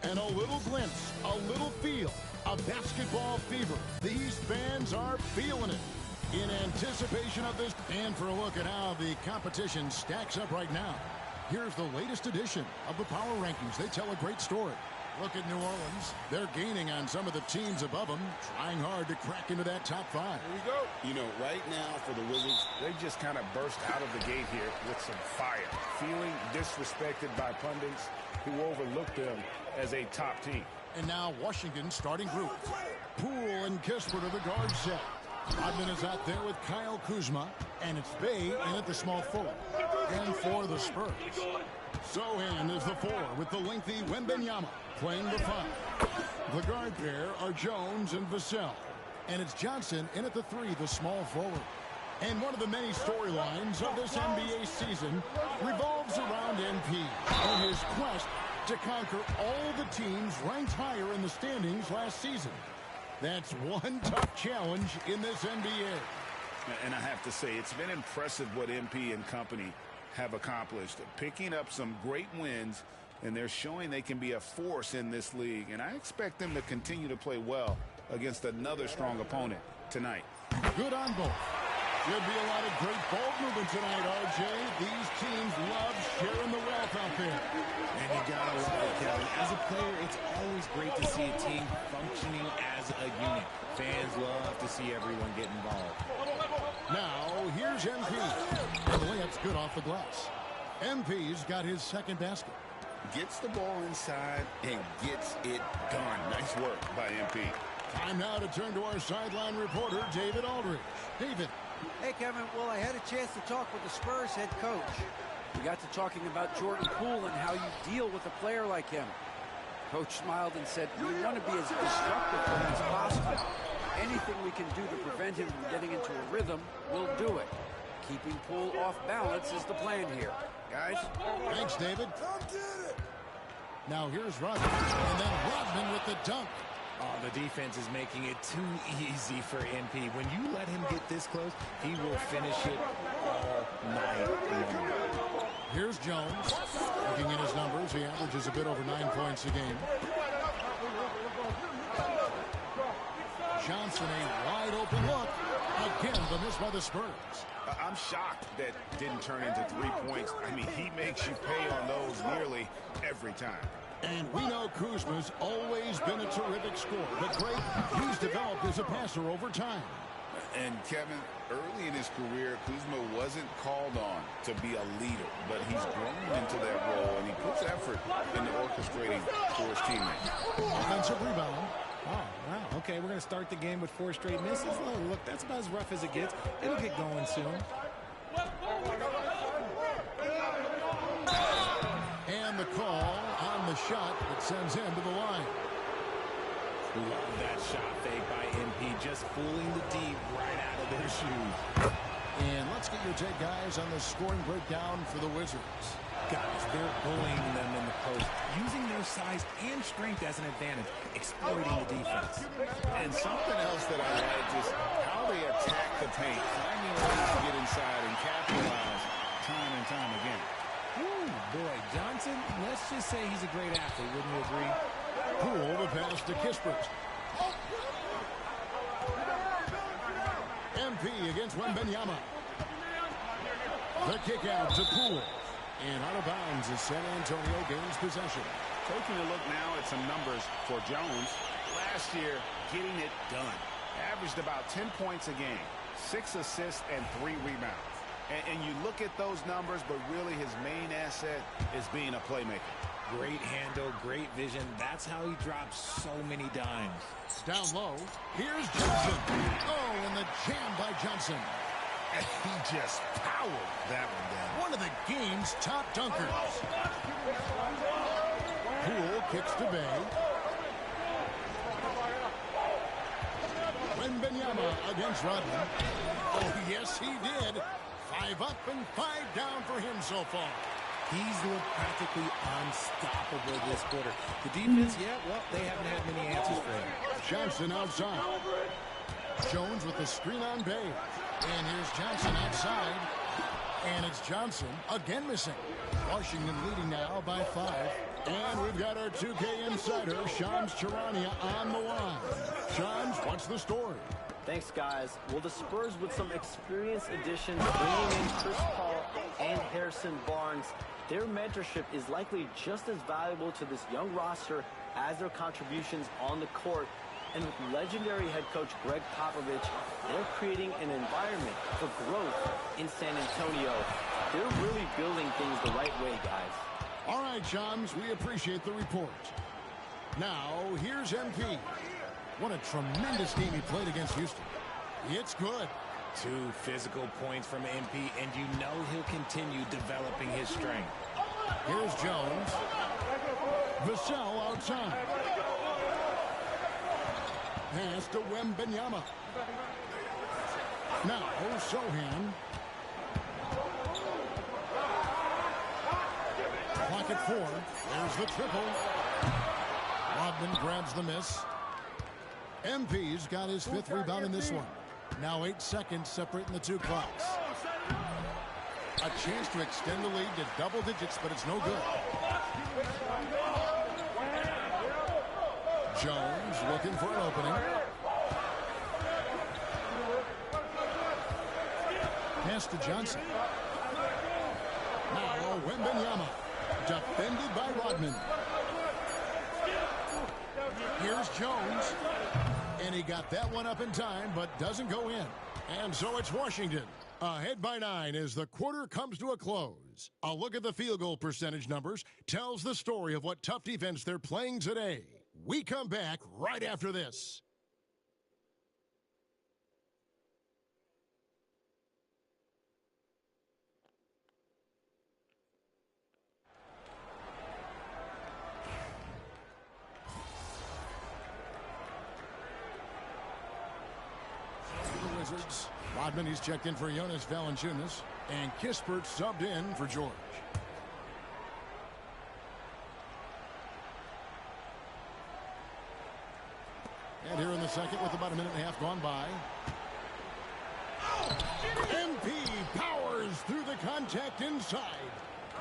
And a little glimpse, a little feel of basketball fever. These fans are feeling it in anticipation of this. And for a look at how the competition stacks up right now, here's the latest edition of the Power Rankings. They tell a great story. Look at New Orleans. They're gaining on some of the teams above them, trying hard to crack into that top five. Here we go. You know, right now for the Wizards, they just kind of burst out of the gate here with some fire, feeling disrespected by pundits who overlooked them as a top team. And now Washington's starting group. Poole and Kispert are the guard set. Rodman is out there with Kyle Kuzma, and it's Bay in at the small forward. And for the Spurs, Sohan is the four with the lengthy Wembanyama playing the five. The guard pair are Jones and Vassell. And it's Johnson in at the three, the small forward. And one of the many storylines of this NBA season revolves around MP and his quest to conquer all the teams ranked higher in the standings last season. That's one tough challenge in this NBA. And I have to say, it's been impressive what MP and company have accomplished. Picking up some great wins, and they're showing they can be a force in this league. And I expect them to continue to play well against another strong opponent tonight. Good on both. Should be a lot of great ball movement tonight, RJ. These teams love sharing the wealth out there. And you gotta love it, Kevin. As a player, it's always great to see a team functioning as a unit. Fans love to see everyone get involved. Now, here's MP. And the layup's good off the glass. MP's got his second basket. Gets the ball inside and gets it done. Nice work by MP. Time now to turn to our sideline reporter, David Aldridge. David. Hey, Kevin. Well, I had a chance to talk with the Spurs head coach. We got to talking about Jordan Poole and how you deal with a player like him. Coach smiled and said, we want to be as disruptive for him as possible. Anything we can do to prevent him from getting into a rhythm, we'll do it. Keeping Poole off balance is the plan here. Guys? Thanks, David. Now here's Rodman, and then Rodman with the dunk. Oh, the defense is making it too easy for MP. When you let him get this close, he will finish it all night long. Here's Jones. Looking at his numbers, he averages a bit over 9 points a game. Johnson, a wide open look. Again, the miss by the Spurs. I'm shocked that didn't turn into 3 points. I mean, he makes you pay on those nearly every time. And we know Kuzma's always been a terrific scorer, but great, he's developed as a passer over time. And Kevin, early in his career, Kuzma wasn't called on to be a leader, but he's grown into that role, and he puts effort into orchestrating for his teammates. Offensive rebound. Oh, wow. Okay, we're going to start the game with 4 straight misses. Oh, look, that's about as rough as it gets. It'll get going soon. And the call on the shot that sends him to the line. Love that shot fake by MP, just fooling the D right out of their shoes. And let's get your take, guys, on the scoring breakdown for the Wizards. Guys, they're bullying them in the post, using their size and strength as an advantage, exploiting the defense. And something else that I like is how they attack the paint, finding ways to get inside and capitalize time and time again. Ooh, boy, Johnson, let's just say he's a great athlete, wouldn't you agree? Poole the pass to Kispert. MP against Wembanyama. The kick out to Poole. And out of bounds as San Antonio gains possession. Taking a look now at some numbers for Jones. Last year, getting it done. Averaged about 10 points a game, 6 assists and 3 rebounds. And you look at those numbers, but really his main asset is being a playmaker. Great handle, great vision. That's how he drops so many dimes. Down low. Here's Johnson. Oh, and the jam by Johnson. And he just powered that one down. One of the game's top dunkers. Poole kicks to Bay. Wembanyama against Rodman. Oh, yes, he did. 5 up and 5 down for him so far. He's looked practically unstoppable this quarter. The defense, yeah, well, they haven't had many answers for him. Johnson outside. Jones with the screen on Bay. And here's Johnson outside. And it's Johnson again missing. Washington leading now by 5. And we've got our 2K insider, Shams Charania, on the line. Shams, what's the story? Thanks, guys. Well, the Spurs with some experienced additions, bringing in Chris Paul and Harrison Barnes, their mentorship is likely just as valuable to this young roster as their contributions on the court. And with legendary head coach Greg Popovich, they're creating an environment for growth in San Antonio. They're really building things the right way, guys. All right, Shams, we appreciate the report. Now, here's MP. What a tremendous game he played against Houston. It's good. 2 physical points from MP, and you know he'll continue developing his strength. Here's Jones. Vassell outside. Pass to Wembanyama. Now, Sohan. Clock at 4. There's the triple. Rodman grabs the miss. MP's got his 5th rebound in this one. Now 8 seconds separating the two clocks. A chance to extend the lead to double digits, but it's no good. Jones looking for an opening. Pass to Johnson. Now Wembanyama. Defended by Rodman. Here's Jones. And he got that one up in time, but doesn't go in. And so it's Washington. Ahead by 9 as the quarter comes to a close. A look at the field goal percentage numbers tells the story of what tough defense they're playing today. We come back right after this. Wizards. Rodman, he's checked in for Jonas Valanciunas, and Kispert subbed in for George. And here in the second with about a minute and a half gone by. MP powers through the contact inside.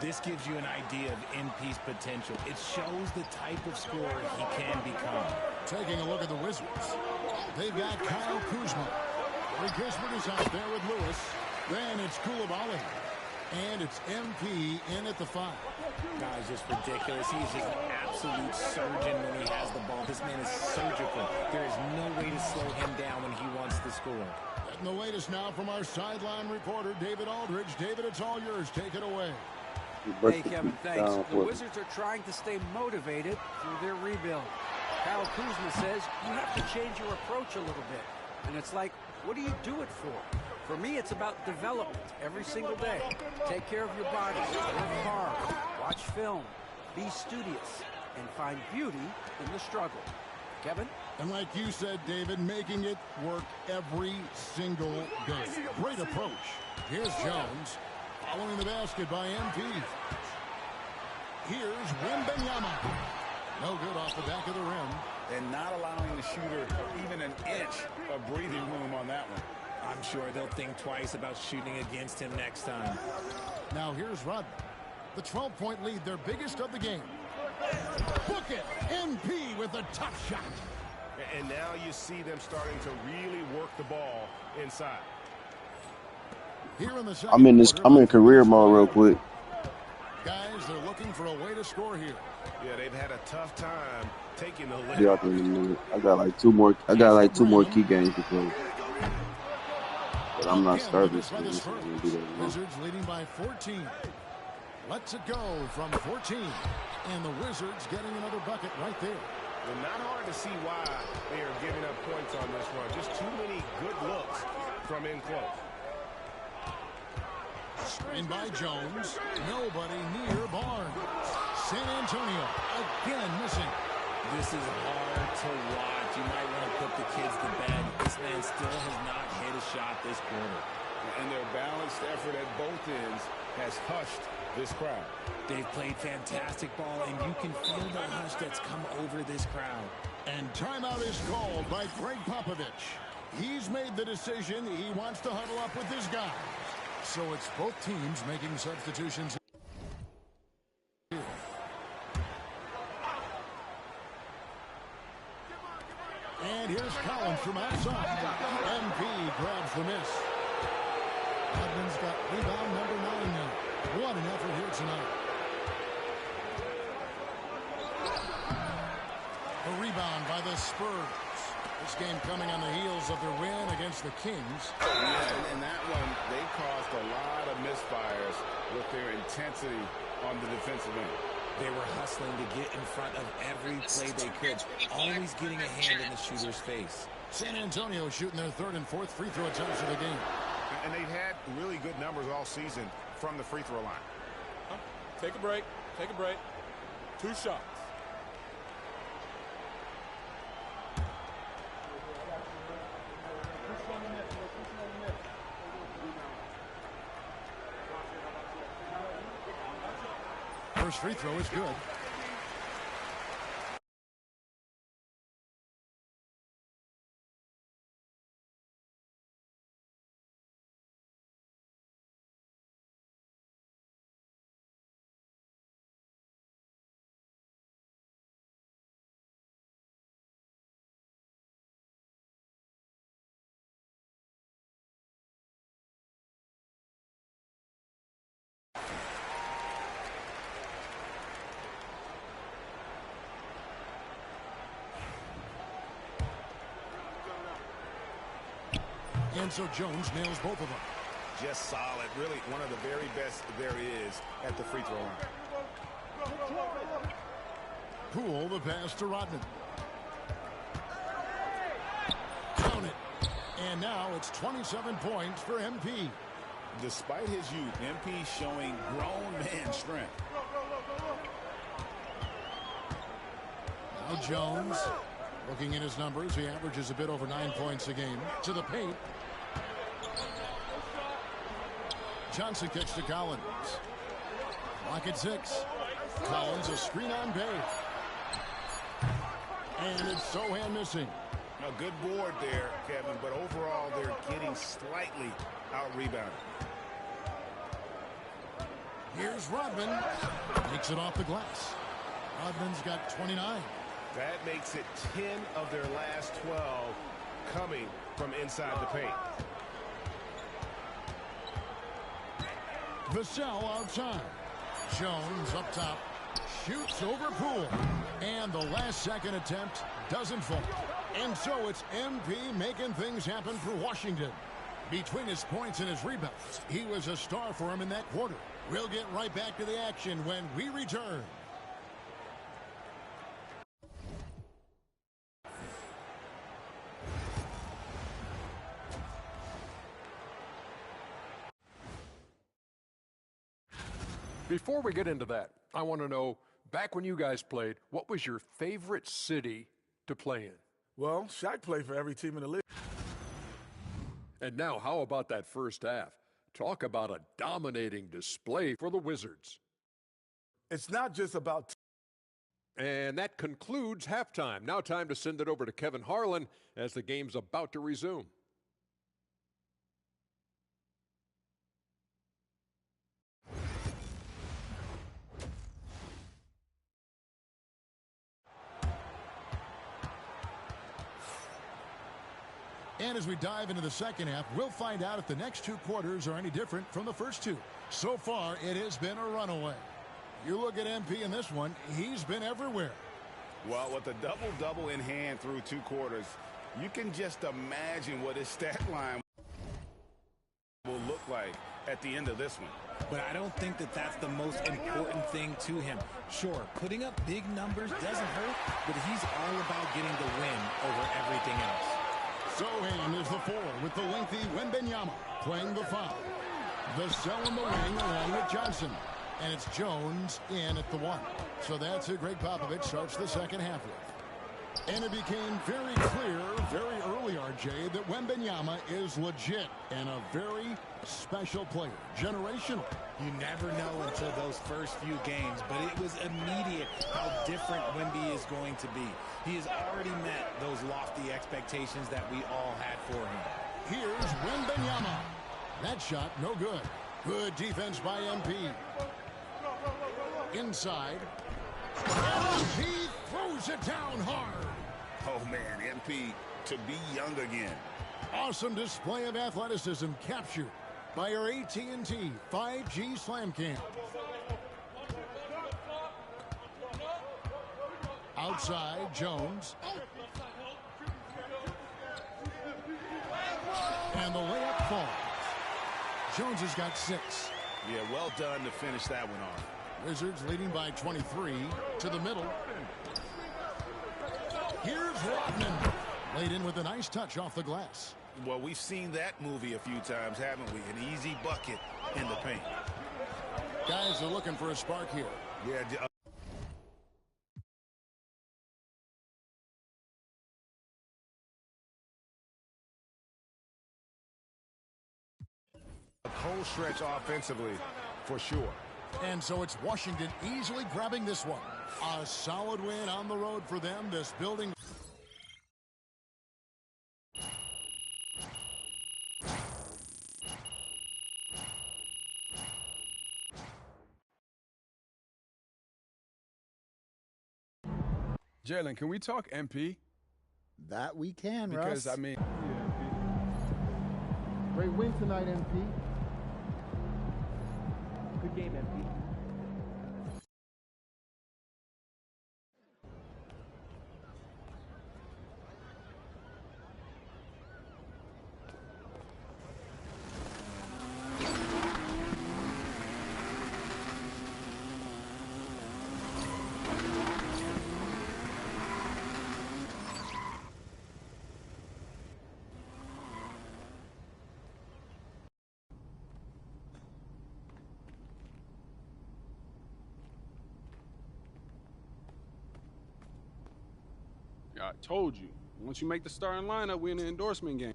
This gives you an idea of MP's potential. It shows the type of scorer he can become. Taking a look at the Wizards. They've got Kyle Kuzma. Kispert is out there with Lewis. Then it's Koulibaly. And it's MP in at the 5. Guy's just ridiculous. He's just an absolute surgeon when he has the ball. This man is surgical. There is no way to slow him down when he wants to score. And the latest now from our sideline reporter, David Aldridge. David, it's all yours. Take it away. Hey, Kevin, thanks. The Wizards are trying to stay motivated through their rebuild. Kyle Kuzma says you have to change your approach a little bit. And it's like, what do you do it for? For me, it's about development every single day. Take care of your body, work hard, watch film, be studious, and find beauty in the struggle. Kevin? And like you said, David, making it work every single day. Great approach. Here's Jones, following the basket by MP. Here's Wembanyama. No good off the back of the rim. And not allowing the shooter even an inch of breathing room on that one. I'm sure they'll think twice about shooting against him next time. Now here's Rodman. The 12-point lead, their biggest of the game. Book it! MP with a tough shot. And now you see them starting to really work the ball inside. Here in the I'm in career mode real quick. Guys, they're looking for a way to score here. Yeah, they've had a tough time taking the lead. Yeah, I got like two more. I got like 2 more key games to play. But I'm not starting this game. Wizards leading by 14. Lets it go from 14. And the Wizards getting another bucket right there. Well, not hard to see why they are giving up points on this run. Just too many good looks from in close. Screen by Jones. Nobody near Barnes. San Antonio again missing. This is hard to watch. You might want to put the kids to bed. This man still has not hit a shot this quarter. And their balanced effort at both ends has hushed this crowd. They've played fantastic ball, and you can feel the hush that's come over this crowd. And timeout is called by Greg Popovich. He's made the decision he wants to huddle up with his guys. So it's both teams making substitutions. And here's Collins from outside. MP grabs the miss. Rodman's got rebound number 9 now. What an effort here tonight. A rebound by the Spurs. This game coming on the heels of their win against the Kings. Yeah, and that one, they caused a lot of misfires with their intensity on the defensive end. They were hustling to get in front of every play they could, always getting a hand in the shooter's face. San Antonio shooting their 3rd and 4th free throw attempts of the game. And they've had really good numbers all season from the free throw line. Take a break. Take a break. 2 shots. First free throw is good. And so Jones nails both of them. Just solid. Really one of the very best there is at the free throw line. Poole, the pass to Rodman. Count it. And now it's 27 points for MP. Despite his youth, MP showing grown man strength. Now Jones, looking at his numbers, he averages a bit over 9 points a game. To the paint. Johnson kicks to Collins. Lock at 6. Collins a screen on Bay. And it's Sohan missing. A good board there, Kevin, but overall they're getting slightly out-rebounded. Here's Rodman. Makes it off the glass. Rodman's got 29. That makes it 10 of their last 12 coming from inside the paint. Vassell outside. Jones up top. Shoots over Poole. And the last second attempt doesn't fall. And so it's MP making things happen for Washington. Between his points and his rebounds, he was a star for him in that quarter. We'll get right back to the action when we return. Before we get into that, I want to know, back when you guys played, what was your favorite city to play in? Well, Shaq played for every team in the league. And now, how about that first half? Talk about a dominating display for the Wizards. It's not just about... And that concludes halftime. Now time to send it over to Kevin Harlan as the game's about to resume. And as we dive into the second half, we'll find out if the next two quarters are any different from the first two. So far, it has been a runaway. You look at MP in this one, he's been everywhere. Well, with a double-double in hand through two quarters, you can just imagine what his stat line will look like at the end of this one. But I don't think that that's the most important thing to him. Sure, putting up big numbers doesn't hurt, but he's all about getting the win over everything else. Sohan is the 4 with the lengthy Wembanyama playing the 5. Vassell in the wing along with Johnson. And it's Jones in at the 1. So that's who Greg Popovich starts the second half with. And it became very clear very early, RJ, that Wembanyama is legit and a very special player. Generational. You never know until those first few games, but it was immediate how different Wemby is going to be. He has already met those lofty expectations that we all had for him. Here's Wembanyama. That shot, no good. Good defense by MP. Inside. MP throws it down hard. Oh, man, MP to be young again. Awesome display of athleticism captured by our AT&T 5G Slam Cam. Outside, Jones. And the layup falls. Jones has got 6. Yeah, well done to finish that one off. Wizards leading by 23 to the middle. Here's Rodman. Laid in with a nice touch off the glass. Well, we've seen that movie a few times, haven't we? An easy bucket in the paint. Guys are looking for a spark here. Yeah. A cold stretch offensively, for sure. And so it's Washington easily grabbing this one. A solid win on the road for them. This building. Jalen, can we talk MP? That we can, because, Russ. I mean... Great win tonight, MP. Good game, MP. I told you. Once you make the starting lineup, we're in the endorsement game.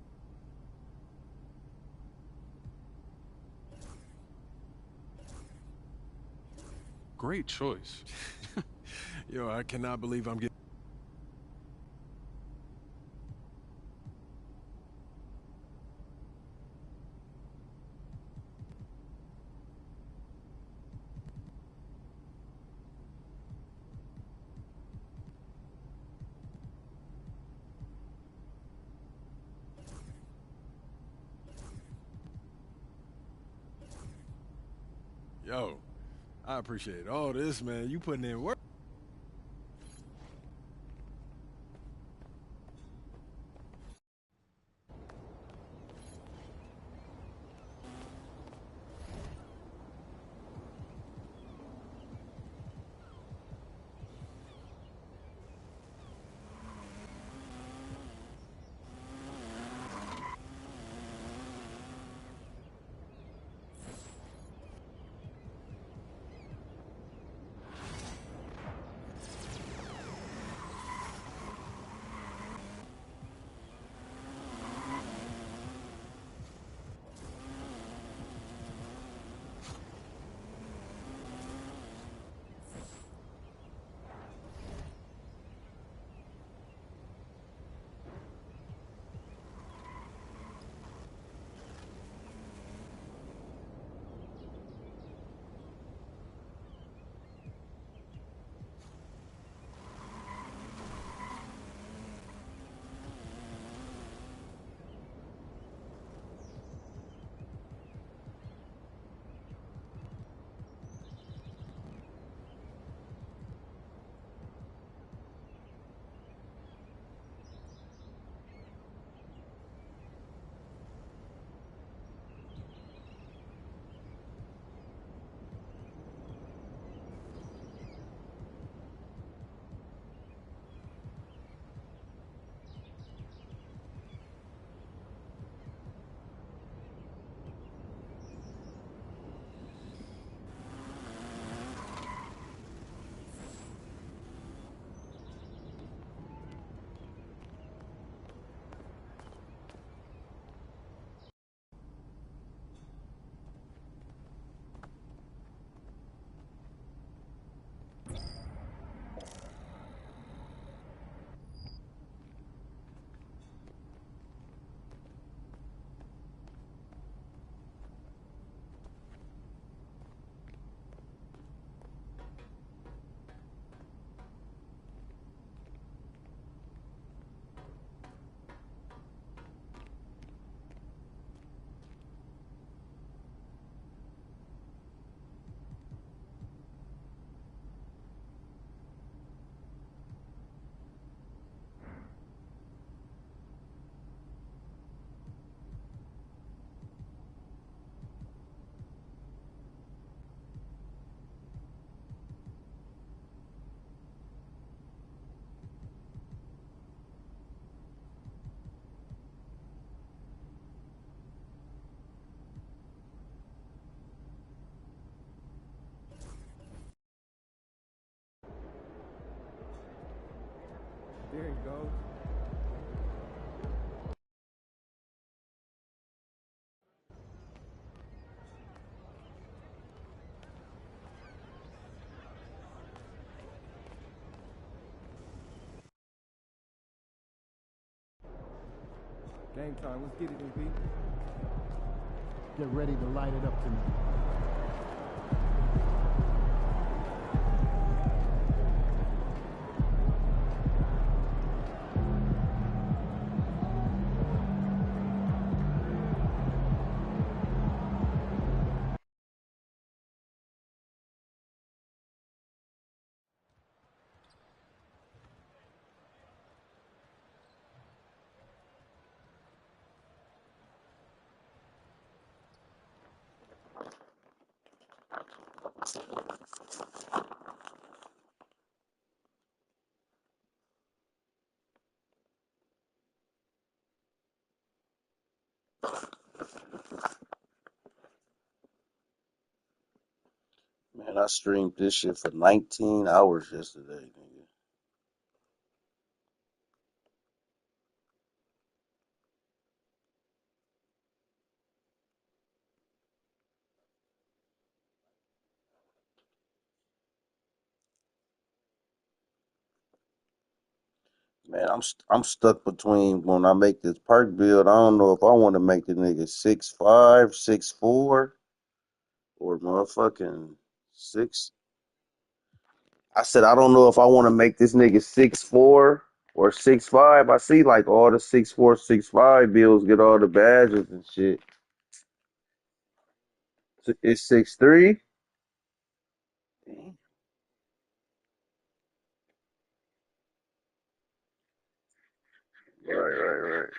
Great choice. Yo, I cannot believe I'm getting... Yo, I appreciate all this, man. You putting in work. There he goes. Game time. Let's get it, MP. Get ready to light it up tonight. Man, I streamed this shit for 19 hours yesterday, nigga. Man, I'm stuck between when I make this perk build. I don't know if I want to make the nigga 6'5", 6'4", or motherfucking six. I said I don't know if I want to make this nigga 6'4" or 6'5". I see like all the 6'4", 6'5" builds get all the badges and shit. It's 6'3". Right.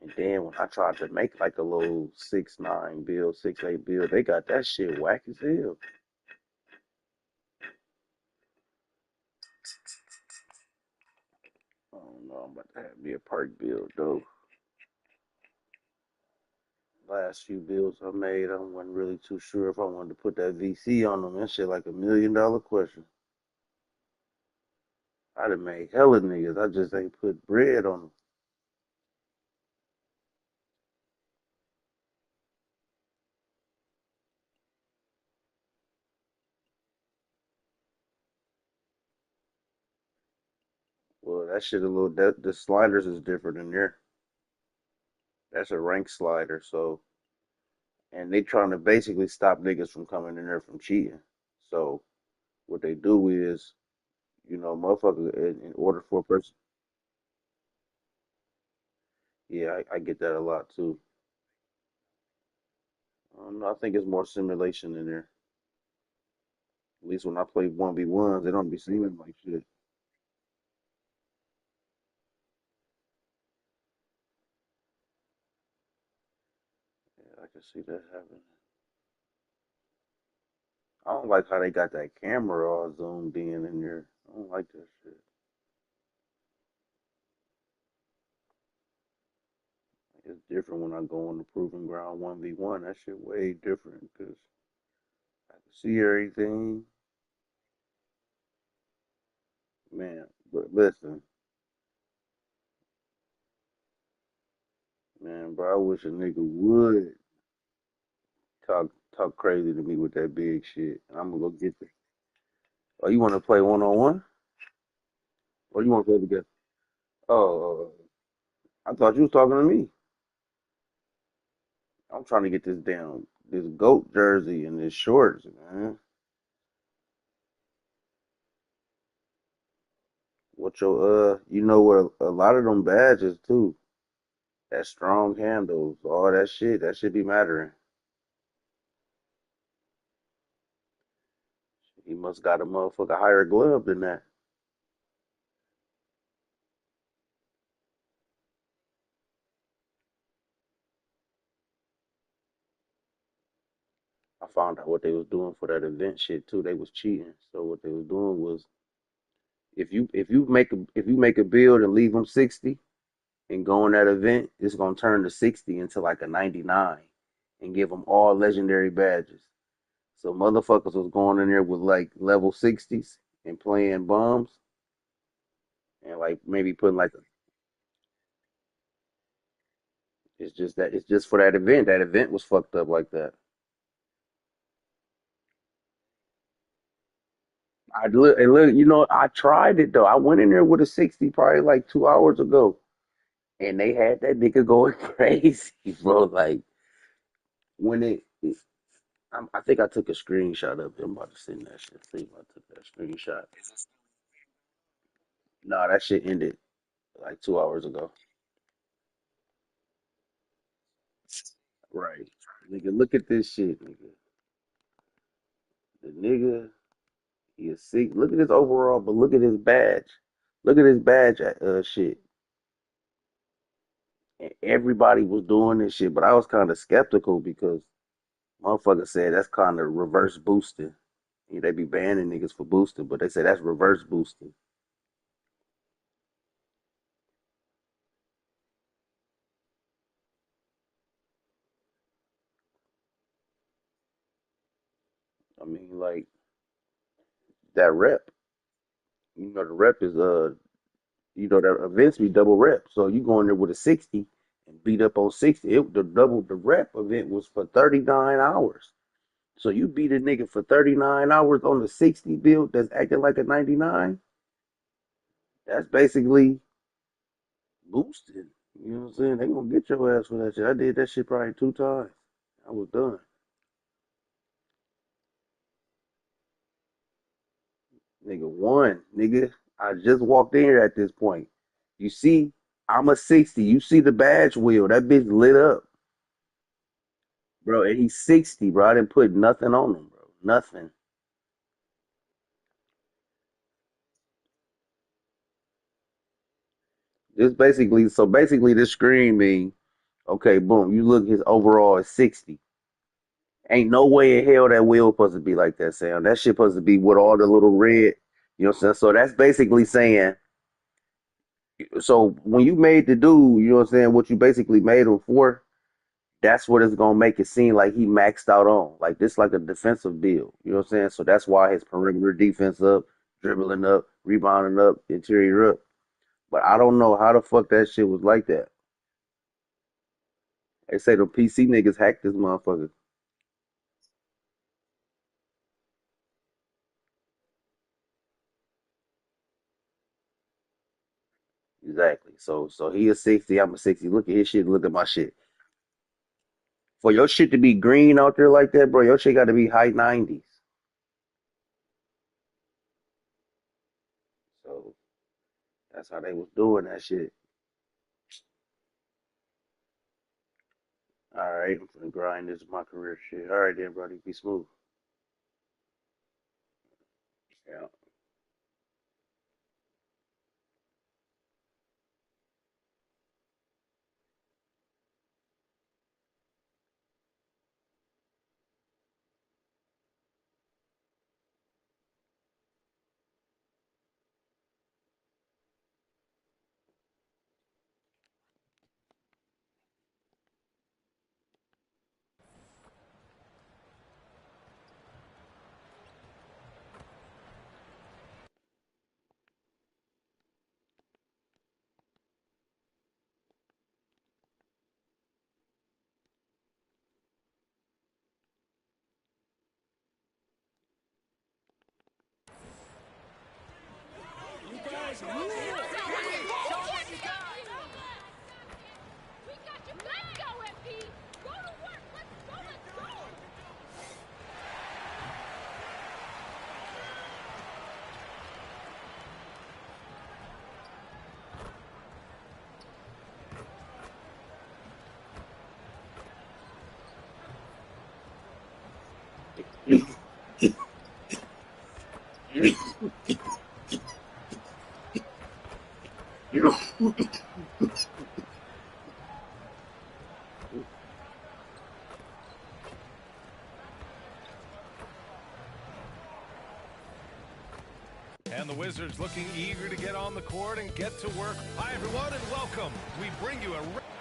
And then when I tried to make like a little 6'9" build, 6'8" build, they got that shit whack as hell. I don't know. I'm about to have me a perk build though. Last few builds I made, I wasn't really too sure if I wanted to put that VC on them. That shit like $1 million question. I done made hella niggas. I just ain't put bread on them. Well, that shit a little. The sliders is different in there. That's a rank slider. So, and they trying to basically stop niggas from coming in there from cheating. So, what they do is, motherfucker, in order for a person, yeah, I get that a lot too. I think it's more simulation in there. At least when I play 1v1s, they don't be seeming like shit. Yeah, I can see that happening. I don't like how they got that camera all zoomed in there. I don't like that shit. It's different when I go on the proving ground 1v1. That shit way different because I can see everything. Man, but listen, man, bro, I wish a nigga would talk crazy to me with that big shit. And I'm gonna go get the. Oh, you want to play 1-on-1? Or you want to play together? Oh, I thought you was talking to me. I'm trying to get this goat jersey and this shorts, man. What your you know what a lot of them badges too. That strong handles, all that should be mattering. He must got a motherfucker higher glove than that. I found out what they was doing for that event shit too. They was cheating. So what they was doing was if you make a build and leave them 60 and go on that event, it's gonna turn the 60 into like a 99 and give them all legendary badges. So motherfuckers was going in there with like level 60s and playing bombs and like maybe putting like it's just for that event. That event was fucked up like that. And look, you know, I tried it though. I went in there with a 60 probably like 2 hours ago, and they had that nigga going crazy, bro. Like when I think I took a screenshot of it. I'm about to send that shit. See if I took that screenshot. Nah, that shit ended like 2 hours ago. Right, nigga. Look at this shit, nigga. The nigga, he is sick. Look at his overall, but look at his badge. Look at his badge, shit. And everybody was doing this shit, but I was kind of skeptical because motherfucker said that's kind of reverse boosting. Yeah, they be banning niggas for boosting, but they say that's reverse boosting. I mean, like that rep. You know, the rep is you know, that events be double rep. So you go in there with a 60 and beat up on 60. The rep event was for 39 hours. So you beat a nigga for 39 hours on the 60 build that's acting like a 99. That's basically boosted. You know what I'm saying? They gonna get your ass for that shit. I did that shit probably 2 times. I was done. Nigga, one, nigga. I just walked in here at this point. You see, I'm a 60. You see the badge wheel. That bitch lit up, bro. And he's 60, bro. I didn't put nothing on him, bro. Nothing. So basically, this screen mean, okay, boom, you look, his overall is 60. Ain't no way in hell that wheel supposed to be like that, Sam. That shit supposed to be with all the little red, you know what I'm saying? So that's basically saying, so when you made the dude, you know what I'm saying, what you basically made him for, that's what it's gonna make it seem like he maxed out on. Like this like a defensive build. You know what I'm saying? So that's why his perimeter defense up, dribbling up, rebounding up, interior up. But I don't know how the fuck that shit was like that. They say the PC niggas hacked this motherfucker. Exactly. So he a 60, I'm a 60. Look at his shit, look at my shit. For your shit to be green out there like that, bro, your shit gotta be high 90s. So that's how they was doing that shit. All right, I'm gonna grind this my career shit. All right then, buddy, be smooth. Yeah. And the Wizards looking eager to get on the court and get to work. Hi, everyone, and welcome. We bring you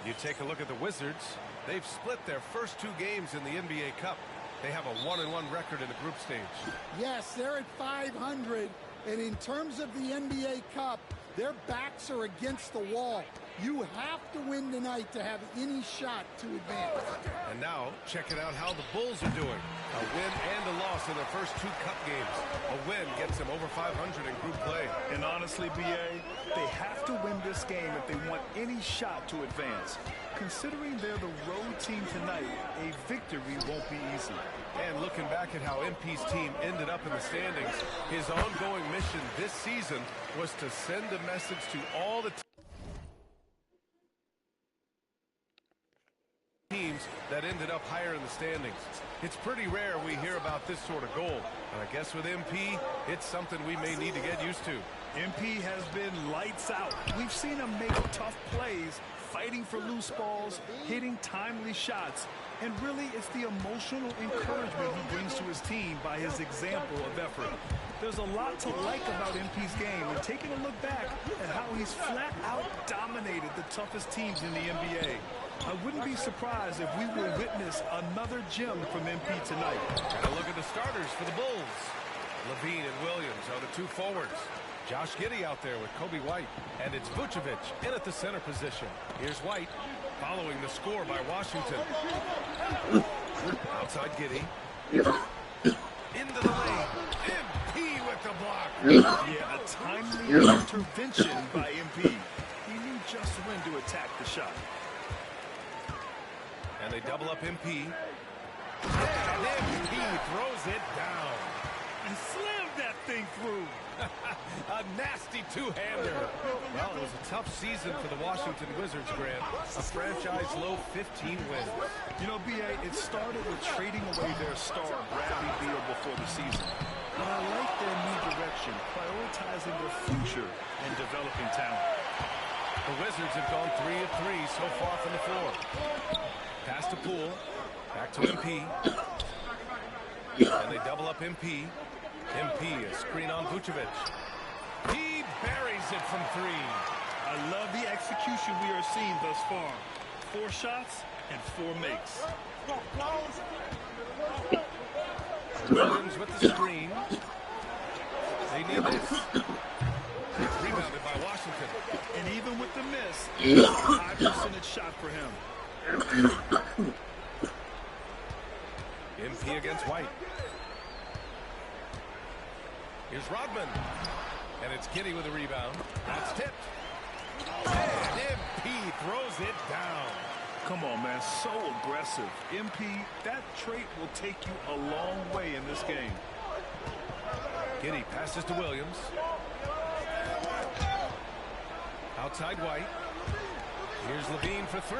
You take a look at the Wizards. They've split their first 2 games in the NBA Cup. They have a 1-1 record in the group stage. Yes, they're at 500, and in terms of the NBA Cup, their backs are against the wall. You have to win tonight to have any shot to advance. And now, checking out how the Bulls are doing. A win and a loss in their first 2 cup games. A win gets them over 500 in group play. And honestly, BA, they have to win this game if they want any shot to advance. Considering they're the road team tonight, a victory won't be easy. And looking back at how MP's team ended up in the standings, his ongoing mission this season was to send a message to all the teams that ended up higher in the standings. It's pretty rare we hear about this sort of goal. And I guess with MP, it's something we may need to get used to. MP has been lights out. We've seen him make tough plays, fighting for loose balls, hitting timely shots. And really, it's the emotional encouragement he brings to his team by his example of effort. There's a lot to like about MP's game, and taking a look back at how he's flat out dominated the toughest teams in the NBA. I wouldn't be surprised if we will witness another gem from MP tonight. And a look at the starters for the Bulls. Levine and Williams are the 2 forwards. Josh Giddey out there with Kobe White. And it's Vucevic in at the center position. Here's White following the score by Washington. Outside Giddey. Into the lane. MP with the block. Yeah, a timely intervention by MP. He knew just when to attack the shot. And they double up MP. And MP throws it down. And slammed that thing through. A nasty 2-hander. Well, it was a tough season for the Washington Wizards, Grant. A franchise low 15 wins. You know, BA, it started with trading away their star, Bradley Beal, before the season. But I like their new direction, prioritizing their future and developing talent. The Wizards have gone 3 of 3 so far from the floor. Pass to Poole. Back to MP. And they double up MP. MP, a screen on Vucevic. He buries it from 3. I love the execution we are seeing thus far. 4 shots and 4 makes. Williams with the screen. They need this. Rebounded by Washington. And even with the miss, a high percentage shot for him. MP against White. Here's Rodman. And it's Giddey with a rebound. That's tipped. And MP throws it down. Come on, man. So aggressive. MP, that trait will take you a long way in this game. Giddey passes to Williams. Outside White. Here's Levine for 3.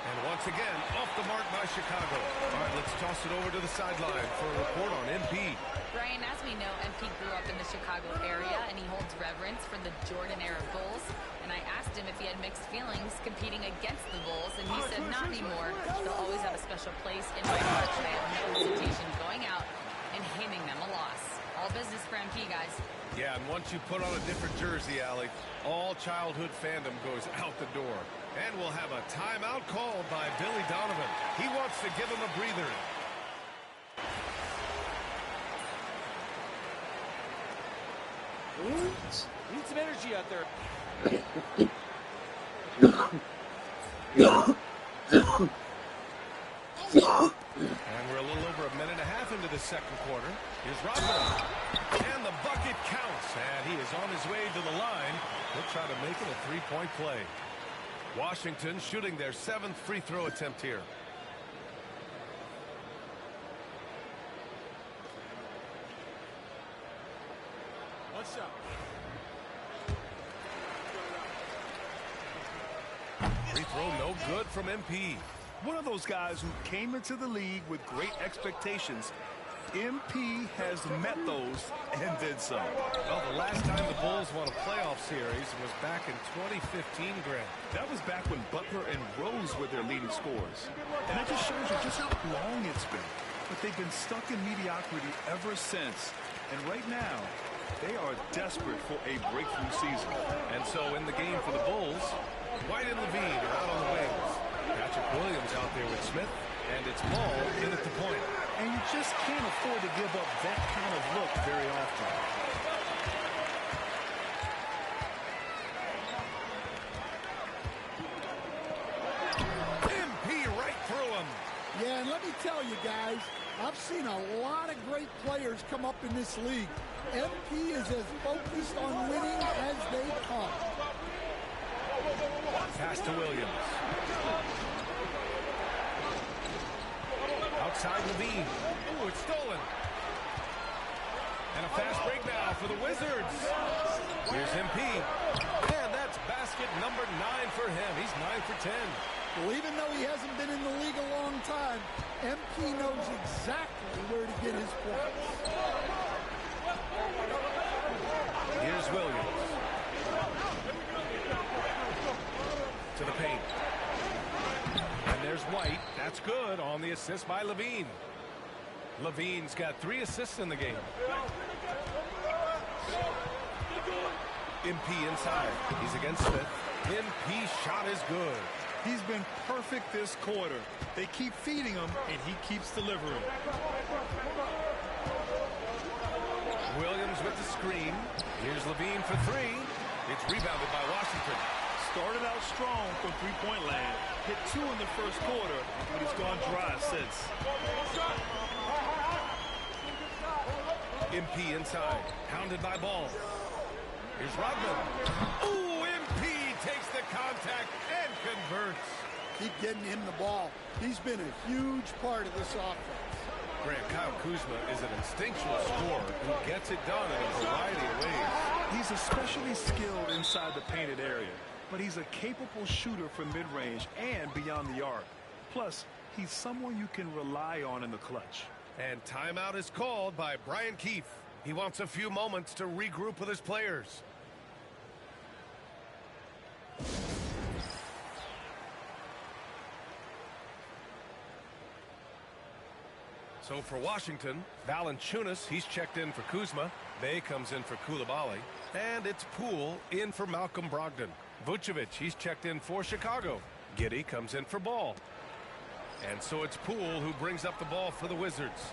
And once again, off the mark by Chicago. All right, let's toss it over to the sideline for a report on MP. Brian, as we know, MP grew up in the Chicago area, and he holds reverence for the Jordan-era Bulls. And I asked him if he had mixed feelings competing against the Bulls, and he said not anymore. They'll always have a special place in my heart, and I have no hesitation going out and handing them a loss. All business for MP, guys. Yeah, and once you put on a different jersey, Allie, all childhood fandom goes out the door. And we'll have a timeout called by Billy Donovan. He wants to give him a breather. Need some energy out there. And we're a little over a minute and a half into the second quarter. Here's Rodman. And the bucket counts. And he is on his way to the line. He'll try to make it a three-point play. Washington shooting their 7th free throw attempt here. One shot. Free throw no good from MP. One of those guys who came into the league with great expectations. MP has met those and then some. Well, the last time the Bulls won a playoff series was back in 2015, Grant. That was back when Butler and Rose were their leading scorers. And that just shows you just how long it's been. But they've been stuck in mediocrity ever since. And right now, they are desperate for a breakthrough season. And so in the game for the Bulls, White and Levine are out on the wings. Patrick Williams out there with Smith. And it's Ball in at the point. And you just can't afford to give up that kind of look very often. come up in this league. MP is as focused on winning as they come. Pass to Williams. Outside Levine. Ooh, it's stolen. And a fast break now for the Wizards. Here's MP. And that's basket number 9 for him. He's 9 for 10. Well, even though he hasn't been in the league a long time, MP knows exactly where to get his points. Here's Williams. To the paint. And there's White. That's good on the assist by Levine. Levine's got 3 assists in the game. MP inside. He's against Smith. MP shot is good. He's been perfect this quarter. They keep feeding him, and he keeps delivering. Williams with the screen. Here's Levine for 3. It's rebounded by Washington. Started out strong from three-point land. Hit 2 in the first quarter, but he's gone dry since. MP inside. Pounded by Ball. Here's Rodman. Ooh, MP takes the contact and converts. Keep getting him the ball. He's been a huge part of this offense. Grant, Kyle Kuzma is an instinctual scorer who gets it done in a variety of ways. He's especially skilled inside the painted area, but he's a capable shooter from mid-range and beyond the arc. Plus, he's someone you can rely on in the clutch. And timeout is called by Brian Keefe. He wants a few moments to regroup with his players. So for Washington, Valanciunas, he's checked in for Kuzma. Bay comes in for Coulibaly. And it's Poole in for Malcolm Brogdon. Vucevic, he's checked in for Chicago. Giddey comes in for Ball. And so it's Poole who brings up the ball for the Wizards.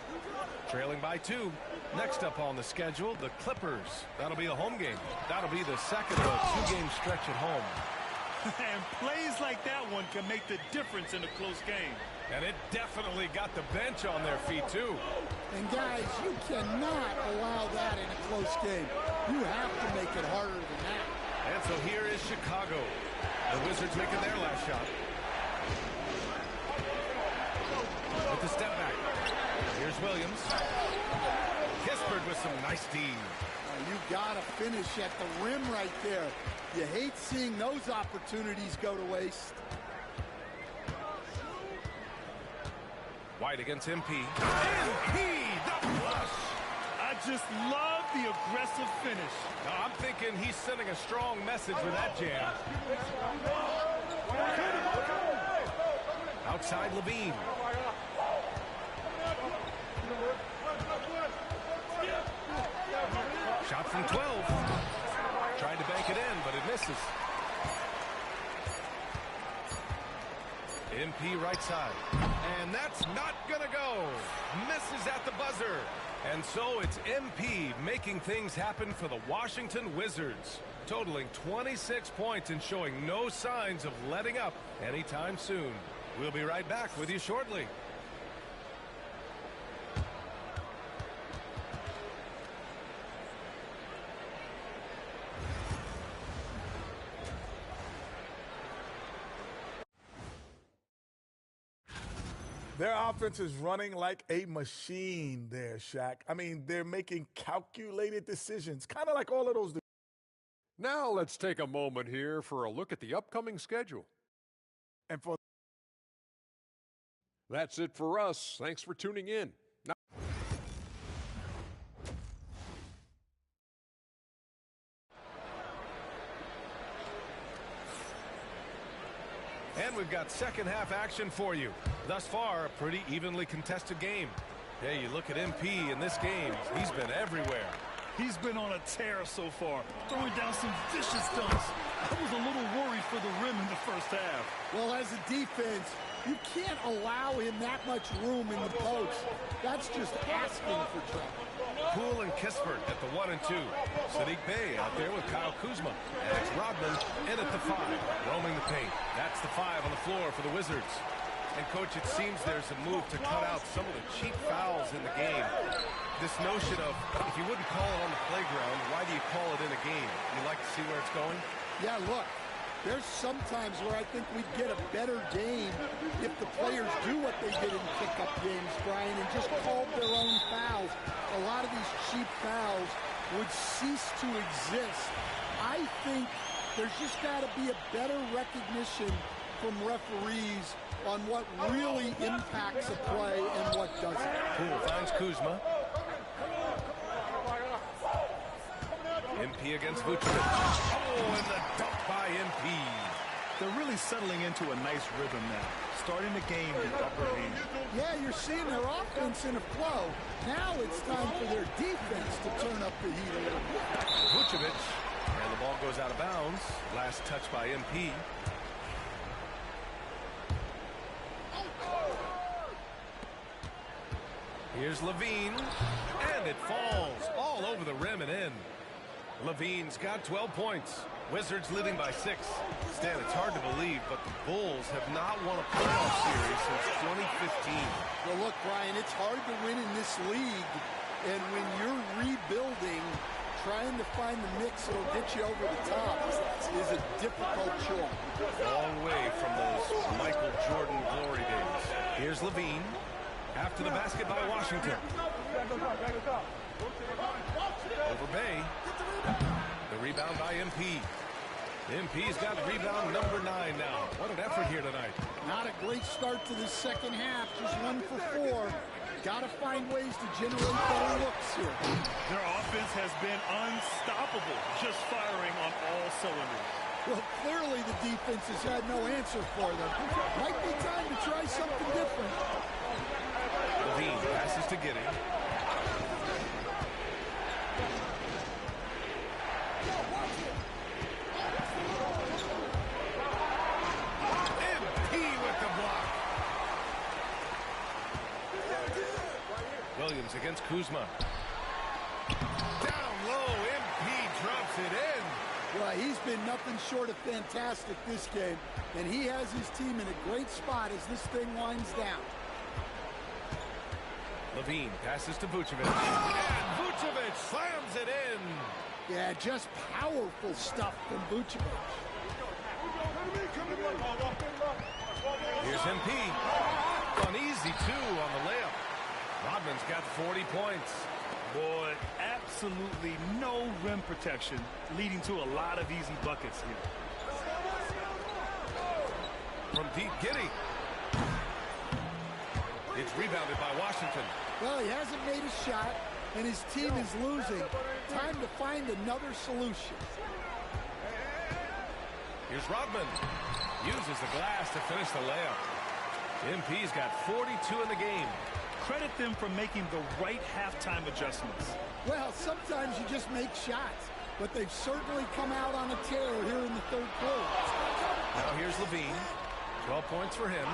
Trailing by 2. Next up on the schedule, the Clippers. That'll be a home game. That'll be the second of a 2-game stretch at home. And plays like that one can make the difference in a close game. And it definitely got the bench on their feet, too. And, guys, you cannot allow that in a close game. You have to make it harder than that. And so here is Chicago. The Wizards making their last shot. With the step back. Here's Williams. Kispert with some nice D. You got to finish at the rim right there. You hate seeing those opportunities go to waste. White against MP. MP, the flush. I just love the aggressive finish. Now, I'm thinking he's sending a strong message with that jam. Outside Levine. Shot from 12. Tried to bank it in, but it misses. MP right side. And that's not going to go. Misses at the buzzer. And so it's MP making things happen for the Washington Wizards, totaling 26 points and showing no signs of letting up anytime soon. We'll be right back with you shortly. Their offense is running like a machine there, Shaq. I mean, they're making calculated decisions, kind of like all of those. Now let's take a moment here for a look at the upcoming schedule. And for that's it for us. Thanks for tuning in. Now and we've got second half action for you. Thus far, a pretty evenly contested game. Yeah, you look at MP in this game, he's been everywhere. He's been on a tear so far, throwing down some vicious dunks. I was a little worried for the rim in the first half. Well, as a defense, you can't allow him that much room in the post. That's just asking for trouble. Poole and Kispert at the 1 and 2. Sadiq Bey out there with Kyle Kuzma. And it's Rodman in at the 5, roaming the paint. That's the 5 on the floor for the Wizards. And, Coach, it seems there's a move to cut out some of the cheap fouls in the game. This notion of, if you wouldn't call it on the playground, why do you call it in a game? You like to see where it's going? Yeah, look, there's sometimes where I think we'd get a better game if the players do what they did in pickup games, Brian, and just called their own fouls. A lot of these cheap fouls would cease to exist. I think there's just got to be a better recognition from referees on what really impacts a play and what doesn't. Cool, finds Kuzma. MP against Vucevic. Oh, and the dunk by MP. They're really settling into a nice rhythm now, starting the game in upper hand. Yeah, you're seeing their offense in a flow. Now it's time for their defense to turn up the heat a little bit. Vucevic, and the ball goes out of bounds. Last touch by MP. Here's Levine, and it falls all over the rim and in. Levine's got 12 points. Wizards leading by 6. Stan, it's hard to believe, but the Bulls have not won a playoff series since 2015. Well, look, Brian, it's hard to win in this league, and when you're rebuilding, trying to find the mix that'll get you over the top is a difficult chore. Long way from those Michael Jordan glory days. Here's Levine. After the basket by Washington. Over Bay. The rebound by MP. MP's got rebound number 9 now. What an effort here tonight. Not a great start to the second half. Just 1 for 4. Got to find ways to generate better looks here. Their offense has been unstoppable, just firing on all cylinders. Well, clearly the defense has had no answer for them. Might be time to try something different. Levine passes to Giddey. MP with the block. Williams against Kuzma. Down low, MP drops it in. Well, he's been nothing short of fantastic this game, and he has his team in a great spot as this thing winds down. Levine passes to Vucevic. And Vucevic slams it in. Yeah, just powerful stuff from Vucevic. Here's MP. An easy 2 on the layup. Rodman's got 40 points. Boy, absolutely no rim protection, leading to a lot of easy buckets here. From deep, Giddey. It's rebounded by Washington. Well, he hasn't made a shot, and his team is losing. Time to find another solution. Here's Rodman. Uses the glass to finish the layup. MP's got 42 in the game. Credit them for making the right halftime adjustments. Well, sometimes you just make shots, but they've certainly come out on a tear here in the third quarter. Now here's Levine. 12 points for him.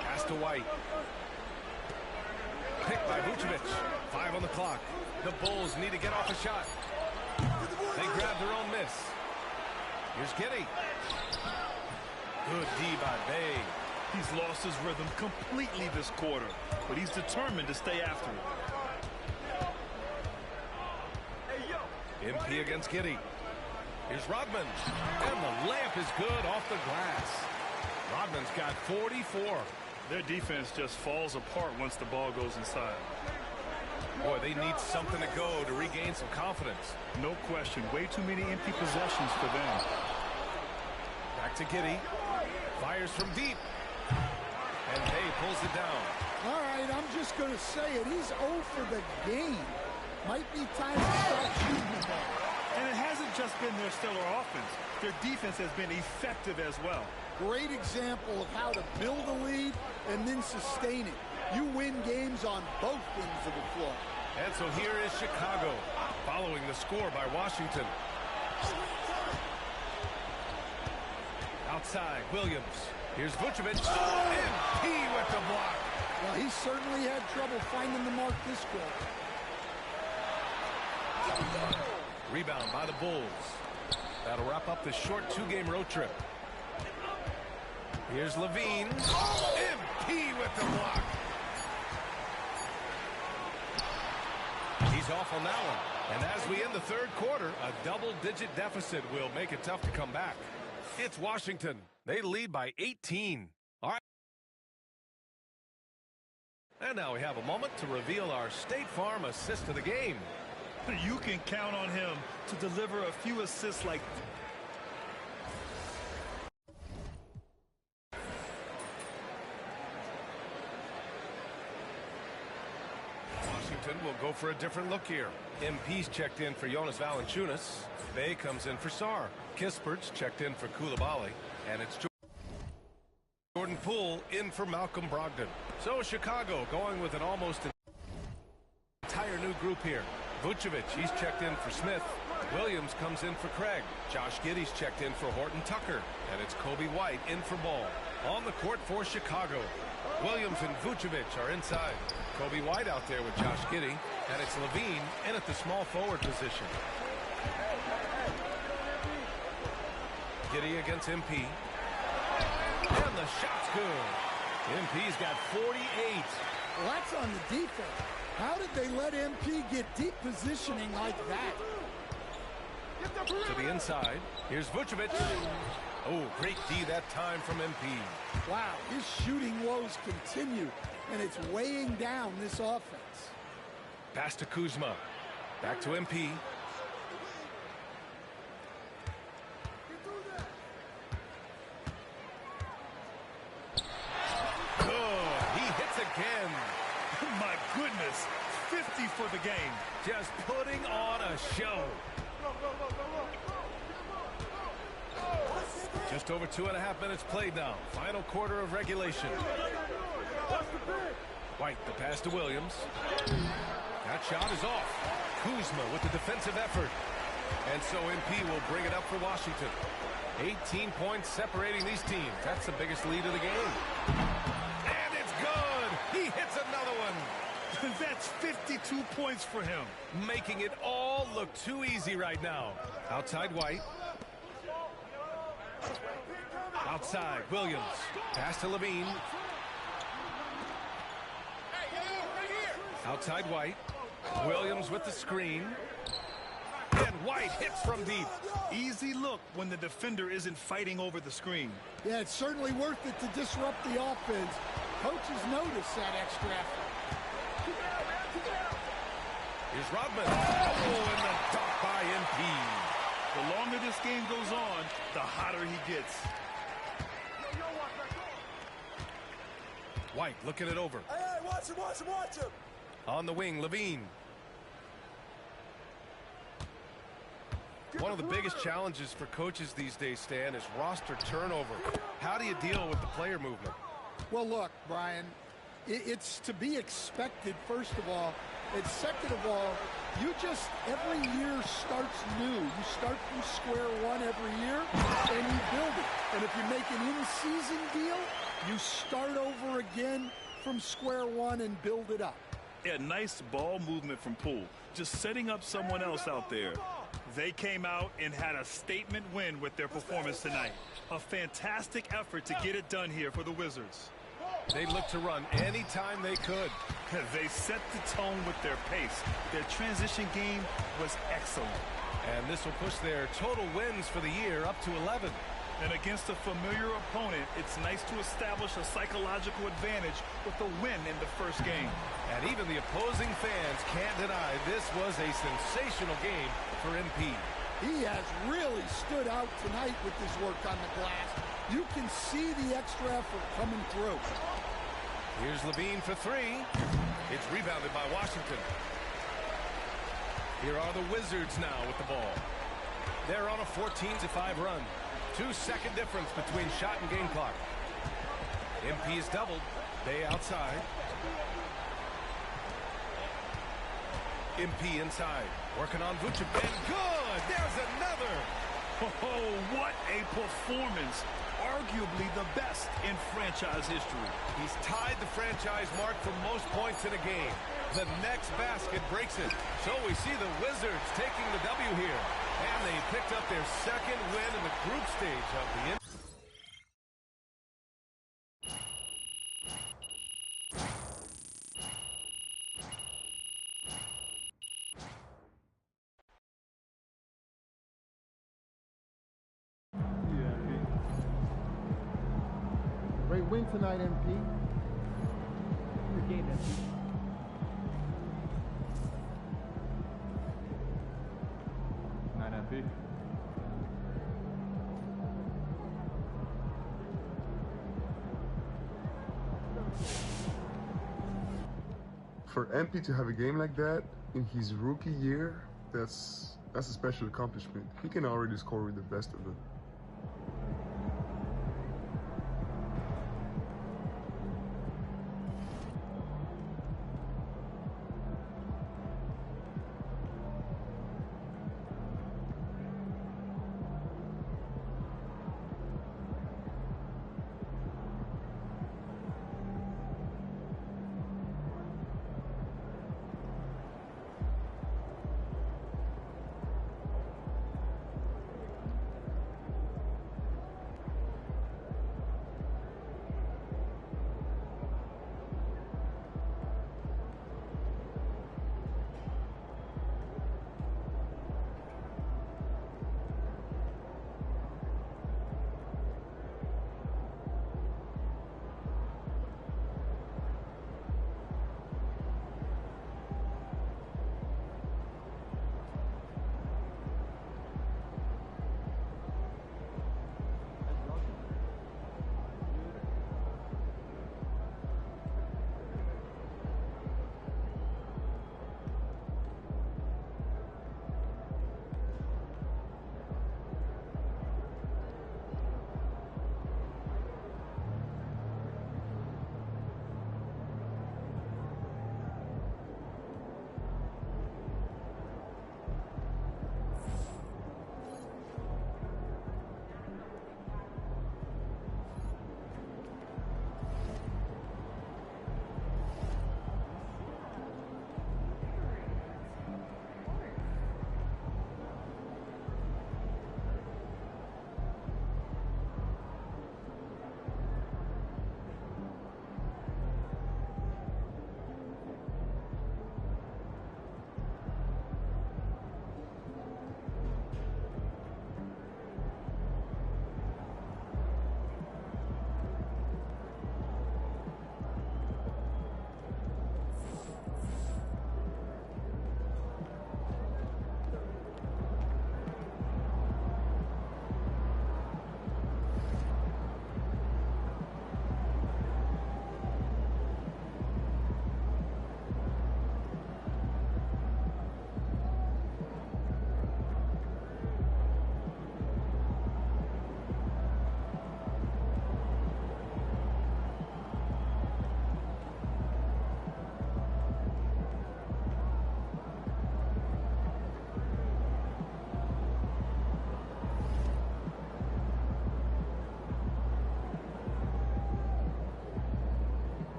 Pass to White. Picked by Vucevic. 5 on the clock. The Bulls need to get off a shot. They grab their own miss. Here's Giddey. Good D by Bay. He's lost his rhythm completely this quarter, but he's determined to stay after it. MP against Giddey. Here's Rodman. And the layup is good off the glass. Rodman's got 44. Their defense just falls apart once the ball goes inside. Boy, they need something to go to regain some confidence. No question. Way too many empty possessions for them. Back to Giddey. Fires from deep. And Bay pulls it down. All right, I'm just going to say it. He's 0 for the game. Might be time to start shooting the ball. And it hasn't just been their stellar offense. Their defense has been effective as well. Great example of how to build a lead and then sustain it. You win games on both ends of the floor. And so here is Chicago, following the score by Washington. Outside, Williams. Here's Vucevic. MP with the block. Well, he certainly had trouble finding the mark this quarter. Rebound by the Bulls. That'll wrap up the short 2-game road trip. Here's Levine. MP with the block. He's off on that one. And as we end the third quarter, a double-digit deficit will make it tough to come back. It's Washington. They lead by 18. All right. And now we have a moment to reveal our State Farm assist of the game. You can count on him to deliver a few assists like Washington will go for a different look here. MP's checked in for Jonas Valanciunas. Bay comes in for Sarr. Kispert's checked in for Koulibaly. And it's Jordan Poole in for Malcolm Brogdon. So Chicago going with an almost entire new group here. Vucevic, he's checked in for Smith. Williams comes in for Craig. Josh Giddey's checked in for Horton Tucker. And it's Kobe White in for Ball. On the court for Chicago. Williams and Vucevic are inside. Kobe White out there with Josh Giddey. And it's Levine in at the small forward position. Giddey against MP. And the shot's good. MP's got 48. Well, that's on the defense. How did they let MP get deep positioning like that? To the inside. Here's Vucevic. Oh, great D that time from MP. Wow, his shooting woes continue, and it's weighing down this offense. Pass to Kuzma. Back to MP. Good. He hits again. My goodness, 50 for the game. Just putting on a show. Just over 2.5 minutes played now. Final quarter of regulation. White, the pass to Williams. That shot is off. Kuzma with the defensive effort. And so MP will bring it up for Washington. 18 points separating these teams. That's the biggest lead of the game. And it's good. He hits another one. That's 52 points for him. Making it all look too easy right now. Outside White. Outside Williams. Pass to Levine. Outside White. Williams with the screen. And White hits from deep. Easy look when the defender isn't fighting over the screen. Yeah, it's certainly worth it to disrupt the offense. Coaches notice that extra effort. Here's Rodman. Oh, and the dunk by MP. The longer this game goes on, the hotter he gets. White looking it over. Hey, watch him. On the wing, Levine. One of the biggest challenges for coaches these days, Stan, is roster turnover. How do you deal with the player movement? Well, look, Brian, it's to be expected, first of all. And second of all, you just, every year starts new. You start from square one every year, and you build it. And if you make an in-season deal, you start over again from square one and build it up. Yeah, nice ball movement from Poole. Just setting up someone else out there. They came out and had a statement win with their performance tonight. A fantastic effort to get it done here for the Wizards. They looked to run anytime they could. They set the tone with their pace. Their transition game was excellent. And this will push their total wins for the year up to 11. And against a familiar opponent, it's nice to establish a psychological advantage with a win in the first game. And even the opposing fans can't deny this was a sensational game for MP. He has really stood out tonight with his work on the glass. You can see the extra effort coming through. Here's Levine for three. It's rebounded by Washington. Here are the Wizards now with the ball. They're on a 14-5 run. 2-second difference between shot and game clock. MP is doubled. They outside. MP inside. Working on Vucevic. And good! There's another! Oh, what a performance. Arguably the best in franchise history. He's tied the franchise mark for most points in a game. The next basket breaks it. So we see the Wizards taking the W here. And they picked up their second win in the group stage of the win tonight, MP. Good game, MP. Night, MP. For MP to have a game like that in his rookie year, that's a special accomplishment. He can already score with the best of them.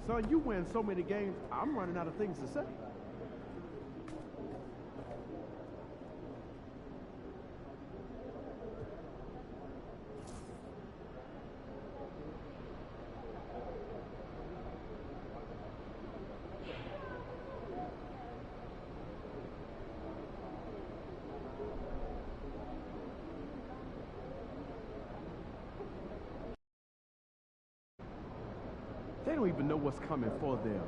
Son, you win so many games, I'm running out of things to say. They don't even know what's coming for them.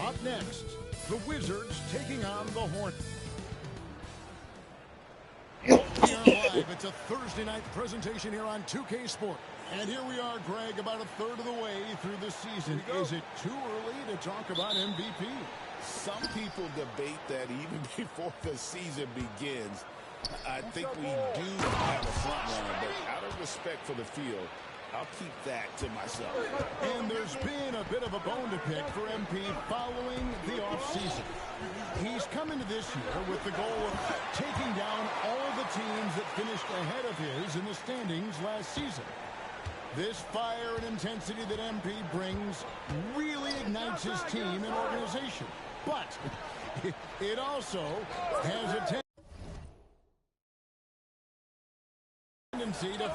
Up next, the Wizards taking on the Hornets. We are live. It's a Thursday night presentation here on 2K Sports. And here we are, Greg, about a third of the way through the season. Is it too early to talk about MVP? Some people debate that even before the season begins. I think we do have a front runner, but out of respect for the field, I'll keep that to myself. And there's been a bit of a bone to pick for MP following the offseason. He's come into this year with the goal of taking down all the teams that finished ahead of his in the standings last season. This fire and intensity that MP brings really ignites his team and organization. But it also has a tendency to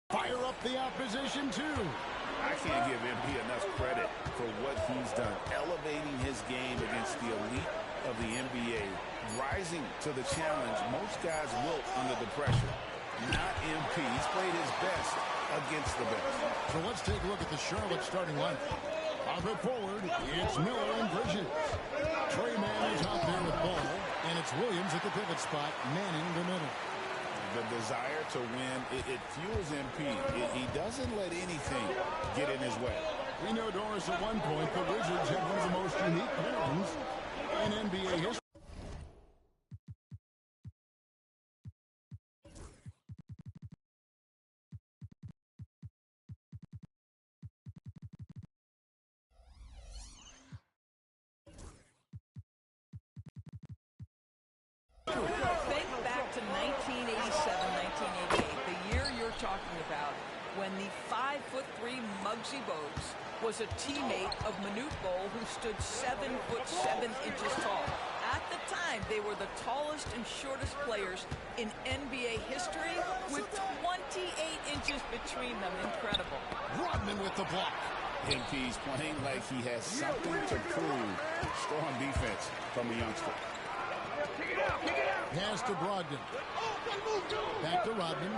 fire up the opposition, too. I can't give MP enough credit for what he's done, elevating his game against the elite of the NBA, rising to the challenge most guys wilt under the pressure. Not MP. He's played his best against the best. So let's take a look at the Charlotte starting lineup. Up at forward, it's Miller and Bridges. Trey Mann is out there with ball, and it's Williams at the pivot spot, manning the middle. The desire to win, it fuels MP. He doesn't let anything get in his way. We know, Doris, at one point, the Wizards had one of the most unique pairings in NBA history. Think back to 1987, 1988, the year you're talking about, when the 5'3" Muggsy Bogues was a teammate of Manute Bol, who stood 7'7" tall. At the time, they were the tallest and shortest players in NBA history, with 28 inches between them. Incredible. Rodman with the block. MP's playing like he has something to prove. Strong defense from the youngster. Pass to Brogdon. Back to Rodman.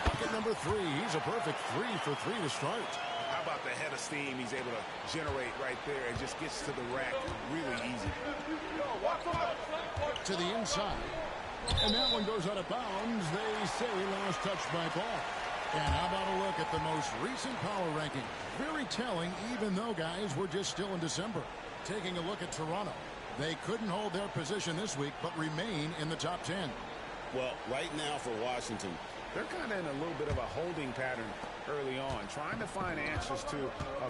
Bucket number 3. He's a perfect 3 for 3 to start. How about the head of steam he's able to generate right there and just gets to the rack really easy. To the inside. And that one goes out of bounds. They say last touch by Ball. And how about a look at the most recent power ranking? Very telling, even though, guys, we're just still in December. Taking a look at Toronto. They couldn't hold their position this week, but remain in the top 10. Well, right now for Washington, they're kind of in a little bit of a holding pattern early on, trying to find answers to a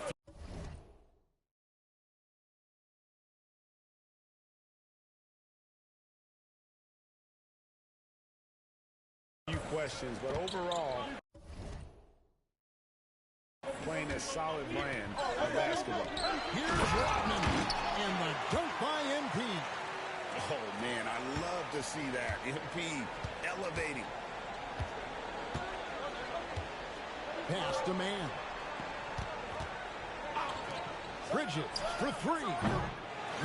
few questions, but overall, playing a solid brand of basketball. Here's Rodman, and the dunk by MP. Oh, man, I love to see that. MP elevating. Pass to Man. Bridges for 3.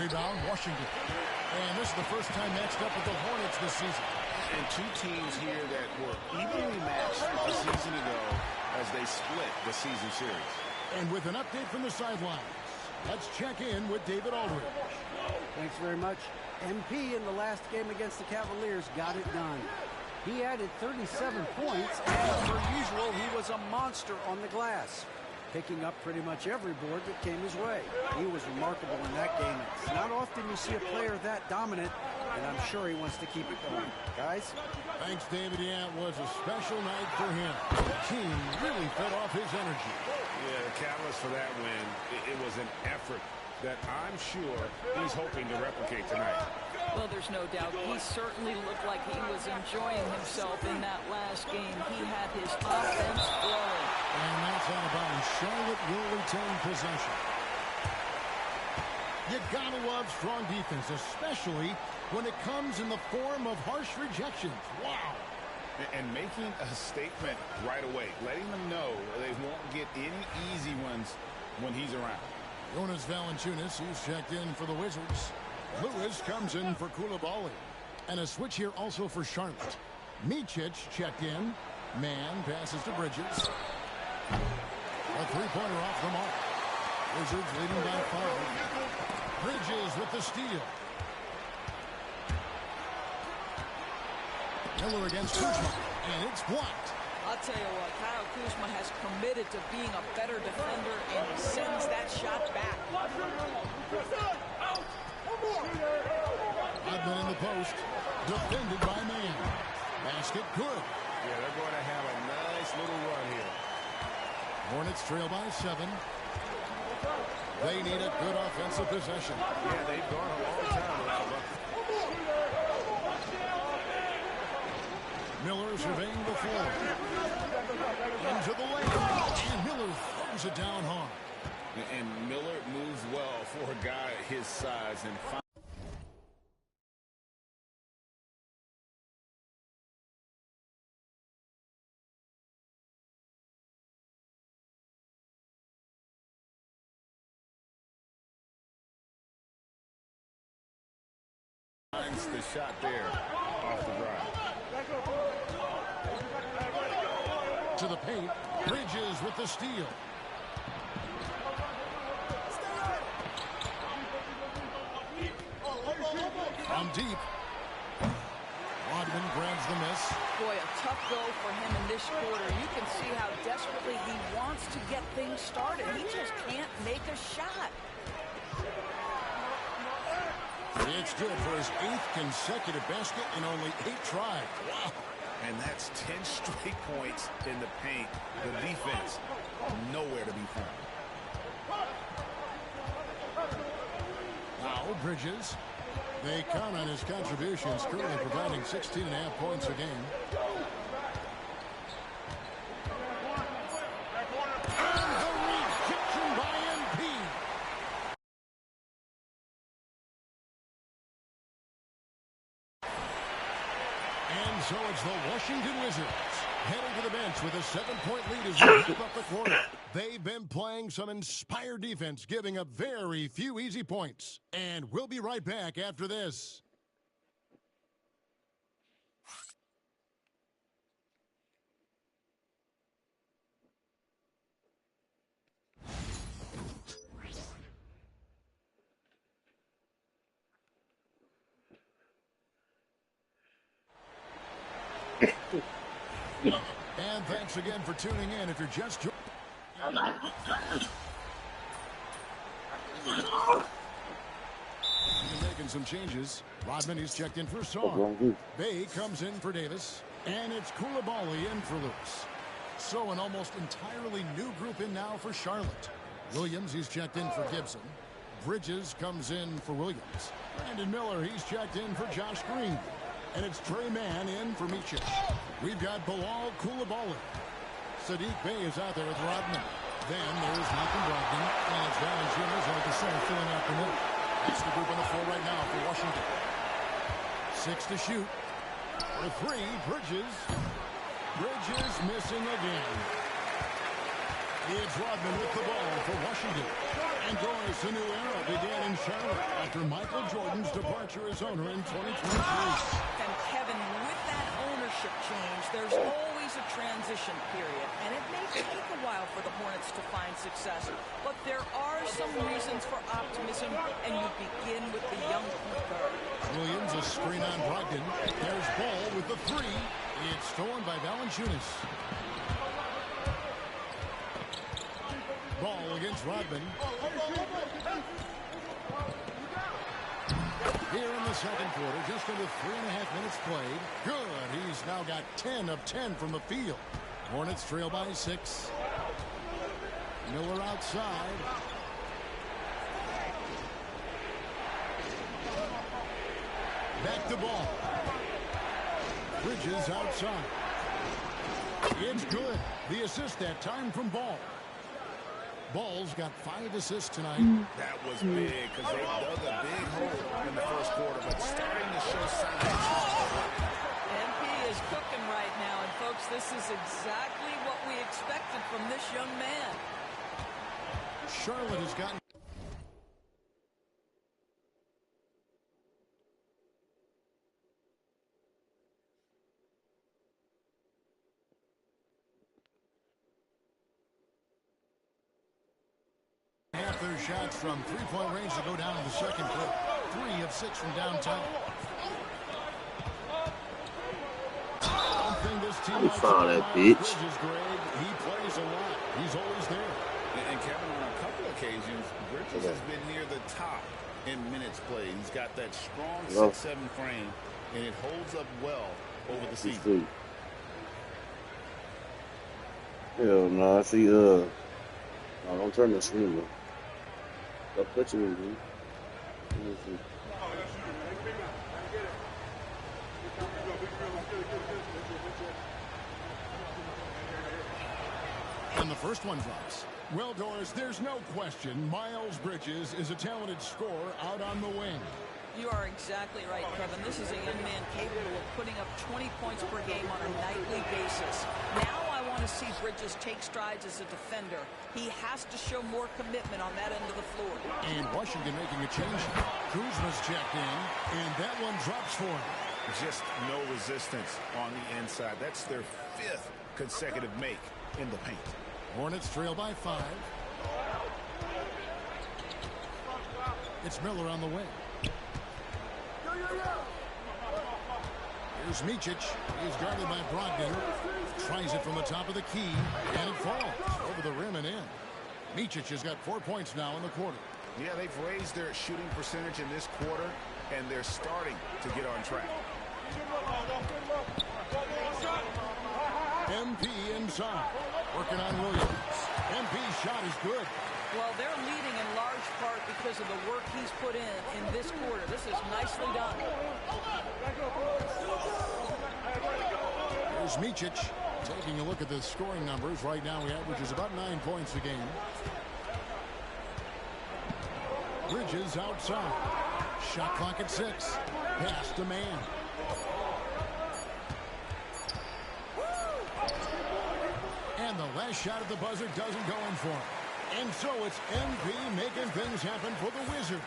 Rebound, Washington. And this is the first time matched up with the Hornets this season. And two teams here that were evenly matched a season ago as they split the season series. And with an update from the sidelines, let's check in with David Aldridge. Thanks very much. MP in the last game against the Cavaliers got it done. He added 37 points, and as per usual, he was a monster on the glass, picking up pretty much every board that came his way. He was remarkable in that game. It's not often you see a player that dominant, and I'm sure he wants to keep it going. Guys? Thanks, David. Yeah, it was a special night for him. The team really fed off his energy. Yeah, the catalyst for that win, it was an effort that I'm sure he's hoping to replicate tonight. Well, there's no doubt. He certainly looked like he was enjoying himself in that last game. He had his offense flowing. And that's out of bounds. Charlotte will retain possession. You gotta love strong defense, especially when it comes in the form of harsh rejections. Wow. And making a statement right away, letting them know they won't get any easy ones when he's around. Jonas Valanciunas, he's checked in for the Wizards. Lewis comes in for Koulibaly. And a switch here also for Charlotte. Micic checked in. Man passes to Bridges. A three-pointer off the mark. Wizards leading by 5. Bridges with the steal. Miller against Kuzma. And it's blocked. I'll tell you what, Kyle Kuzma has committed to being a better defender, and he sends that shot back. Rodman in the post. Defended by Man. Basket good. Yeah, they're going to have a nice little run here. Hornets trail by 7. They need a good offensive possession. Yeah, they've gone a long time without a bucket. Miller surveying the floor. Into the lane. And Miller throws it down hard. And Miller moves well for a guy his size and finds the shot there off the drive. To the paint. Bridges with the steal. From deep. Rodman grabs the miss. Boy, a tough go for him in this quarter. You can see how desperately he wants to get things started. He just can't make a shot. It's good for his 8th consecutive basket in only 8 tries. Wow. And that's 10 straight points in the paint. The defense, nowhere to be found. Now Bridges. They count on his contributions, currently providing 16.5 points a game. And the rejection by MP. And so it's the Washington Wizards heading to the bench with a 7-point lead as they wrap up the quarter. They've been playing some inspired defense, giving up very few easy points. And we'll be right back after this. And thanks again for tuning in. If you're just making some changes. Rodman is checked in for Song. Bay comes in for Davis. And it's Koulibaly in for Lewis. So an almost entirely new group in now for Charlotte. Williams, he's checked in for Gibson. Bridges comes in for Williams. Brandon Miller, he's checked in for Josh Green. And it's Trey Mann in for Micic. We've got Bilal Koulibaly. Sadiq Bey is out there with Rodman. Then there's Malcolm Brogdon. And it's Valanciunas at the center filling out the middle. That's the group on the floor right now for Washington. 6 to shoot. For 3, Bridges. Bridges missing again. It's Rodman with the ball for Washington. And boys, a new era began in Charlotte after Michael Jordan's departure as owner in 2023. And Kevin, with that ownership change, there's always a transition period. And it may take a while for the Hornets to find success. But there are some reasons for optimism, and you begin with the young point guard. Williams, a screen on Brogdon. There's Ball with the 3. It's stolen by Valanciunas. Ball against Rodman. Here in the second quarter, just under 3.5 minutes played. Good. He's now got 10 of 10 from the field. Hornets trail by 6. Miller outside. Back to ball. Bridges outside. It's good. The assist that time from Ball. Ball's got 5 assists tonight. That was big because they dug a big hole in the first quarter, but starting to show signs. MP is cooking right now, and folks, this is exactly what we expected from this young man. Charlotte has gotten... half their shots from three-point range to go down in the second quarter. 3 of 6 from downtown. One thing this team You saw that bitch. Bridges, Greg, he plays a lot. He's always there. And Kevin, on a couple occasions, Bridges has been near the top in minutes played. He's got that strong 6'7" frame, and it holds up well over the season. Hell no, see, no, don't turn the screen on. I'll put you in, dude. And the first one drops. Well, Doris, there's no question Miles Bridges is a talented scorer out on the wing. You are exactly right, Kevin. This is a young man capable of putting up 20 points per game on a nightly basis. Now I want to see Bridges take strides as a defender. He has to show more commitment on that end of the floor. And Washington making a change. Kuzma's checked in, and that one drops for him. Just no resistance on the inside. That's their 5th consecutive make in the paint. Hornets trail by 5. It's Miller on the wing. Here's Micic. He's guarded by Brogdon. Tries it from the top of the key, and it falls over the rim and in. Micic has got 4 points now in the quarter. Yeah, they've raised their shooting percentage in this quarter, and they're starting to get on track. MP inside. Working on Williams. MP's shot is good. Well, they're leading in large part because of the work he's put in this quarter. This is nicely done. Here's Micic. Taking a look at the scoring numbers. Right now he averages about 9 points a game. Bridges outside. Shot clock at 6. Pass to man. And the last shot at the buzzer doesn't go in for him. And so it's MP making things happen for the Wizards.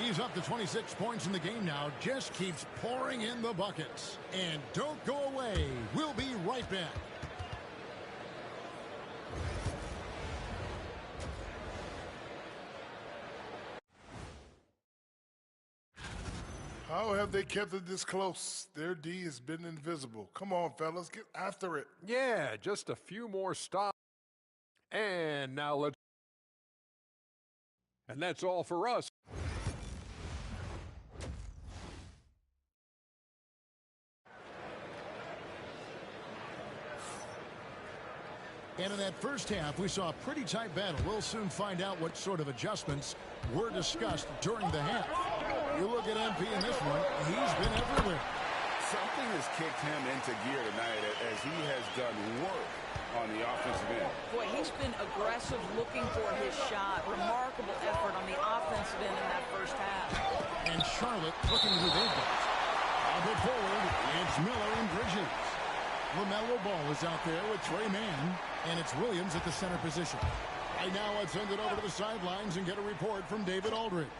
He's up to 26 points in the game now. Just keeps pouring in the buckets. And don't go away. We'll be right back. How have they kept it this close? Their D has been invisible. Come on, fellas, get after it. Yeah, just a few more stops. And now let's... And that's all for us. And in that first half, we saw a pretty tight battle. We'll soon find out what sort of adjustments were discussed during the half. You look at MP in this one, he's been everywhere. Something has kicked him into gear tonight as he has done work on the offensive end. Boy, he's been aggressive looking for his shot. Remarkable effort on the offensive end in that first half. And Charlotte looking who they've got. Double forward, it's Miller and Bridges. LaMelo Ball is out there with Trey Mann, and it's Williams at the center position. Right now, let's send it over to the sidelines and get a report from David Aldridge.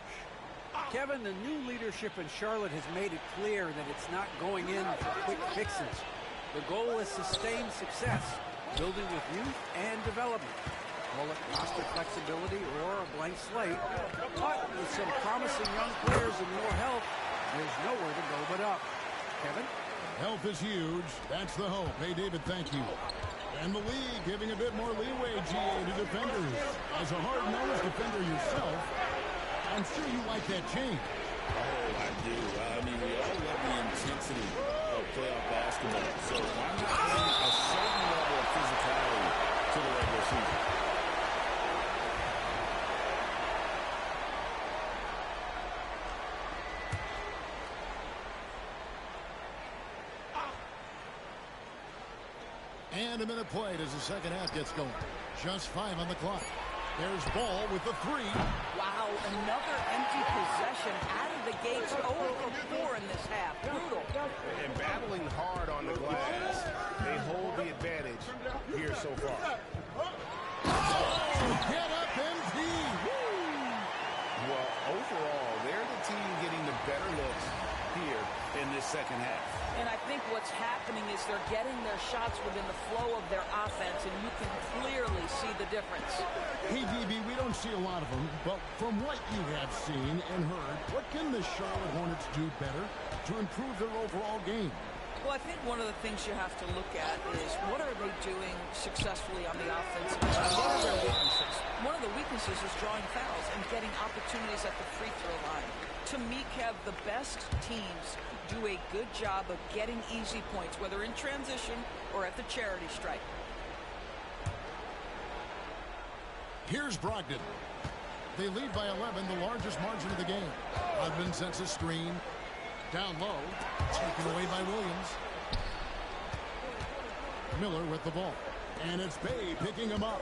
Kevin, the new leadership in Charlotte has made it clear that it's not going in for quick fixes. The goal is sustained success, building with youth and development. Call it roster flexibility or a blank slate. But with some promising young players and more help, there's nowhere to go but up. Kevin? Help is huge. That's the hope. Hey, David, thank you. And the league giving a bit more leeway, GA, to defenders. As a hard-nosed defender yourself, I'm sure you like that change. Oh, I do. I mean, we all love the intensity of playoff basketball. So why not bring a certain level of physicality to the regular season? And a minute played as the second half gets going. Just 5 on the clock. There's Ball with the 3. Wow, another empty possession out of the gates. 0 for 4 in this half. Brutal. And battling hard on the glass, they hold the advantage here so far. Get up, MP! Well, overall, they're the team getting the better looks here in this second half. And I think what's happening is they're getting their shots within the flow of their offense, and you can clearly see the difference. Hey, DB, we don't see a lot of them, but from what you have seen and heard, what can the Charlotte Hornets do better to improve their overall game? Well, I think one of the things you have to look at is what are they doing successfully on the offensive side? What are their weaknesses? One of the weaknesses is drawing fouls and getting opportunities at the free throw line. To me, Kev, the best teams do a good job of getting easy points, whether in transition or at the charity stripe. Here's Brogdon. They lead by 11, the largest margin of the game. Rodman sets a screen. Down low. Taken away by Williams. Miller with the ball. And it's Bay picking him up.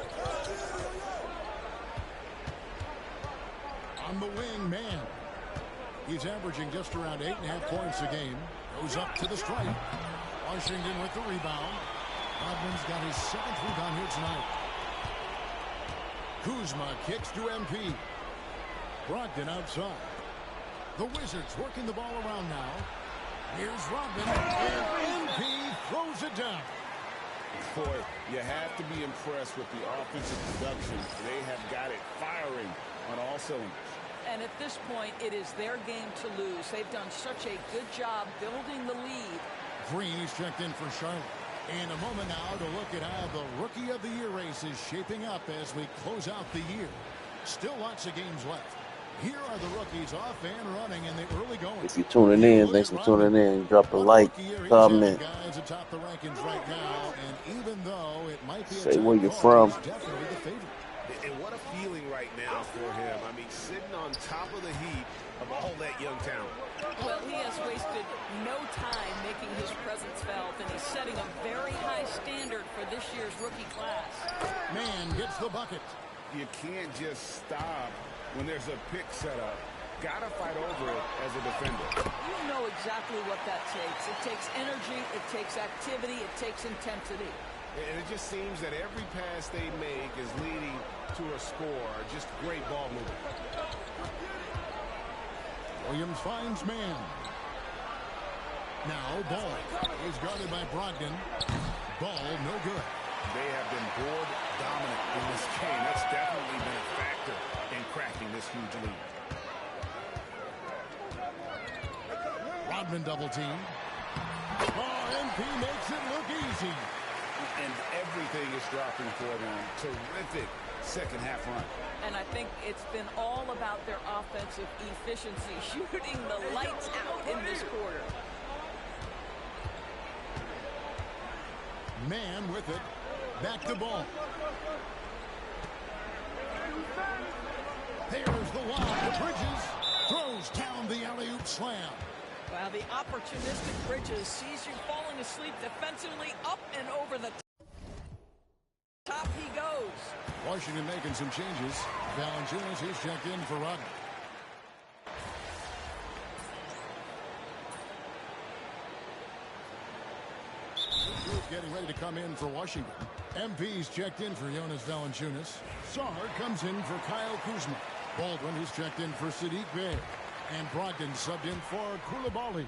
On the wing, man. He's averaging just around 8.5 points a game. Goes up to the stripe. Washington with the rebound. Rodman's got his 7th rebound here tonight. Kuzma kicks to MP. Brogdon outside. The Wizards working the ball around now. Here's Rodman. And MP throws it down. Boy, you have to be impressed with the offensive production. They have got it firing on all cylinders. And at this point, it is their game to lose. They've done such a good job building the lead. Green is checked in for Charlotte. In a moment now to look at how the Rookie of the Year race is shaping up as we close out the year. Still lots of games left. Here are the rookies off and running in the early going. If you're tuning in, thanks for tuning in. Drop a like, comment. Guys atop the rankings right now, and even though it might be Say where you're from. definitely the favorite. And what a feeling right now for him. I mean, sitting on top of the heap of all that young talent. Well, he has wasted no time making his presence felt, and he's setting a very high standard for this year's rookie class. Man gets the bucket. You can't just stop when there's a pick set up. Gotta fight over it as a defender. You know exactly what that takes. It takes energy, it takes activity, it takes intensity. And it just seems that every pass they make is leading to a score. Just great ball movement. Williams finds man. Now Ball is guarded by Brogdon. Ball no good. They have been board dominant in this game. That's definitely been a factor in cracking this huge lead. Rodman double team. Oh, MP makes it look easy. And everything is dropping for them. Terrific second half run. And I think it's been all about their offensive efficiency, shooting the lights out in this quarter. Man with it. Back to Ball. There's the lob. Bridges throws down the alley-oop slam. Wow, the opportunistic Bridges sees you falling asleep defensively, up and over the top he goes. Washington making some changes. Valanciunas is checked in for Rodman. Getting ready to come in for Washington. MP's checked in for Jonas Valanciunas. Sarr comes in for Kyle Kuzma. Baldwin is checked in for Sadiq Bey. And Brogdon subbed in for Koulibaly.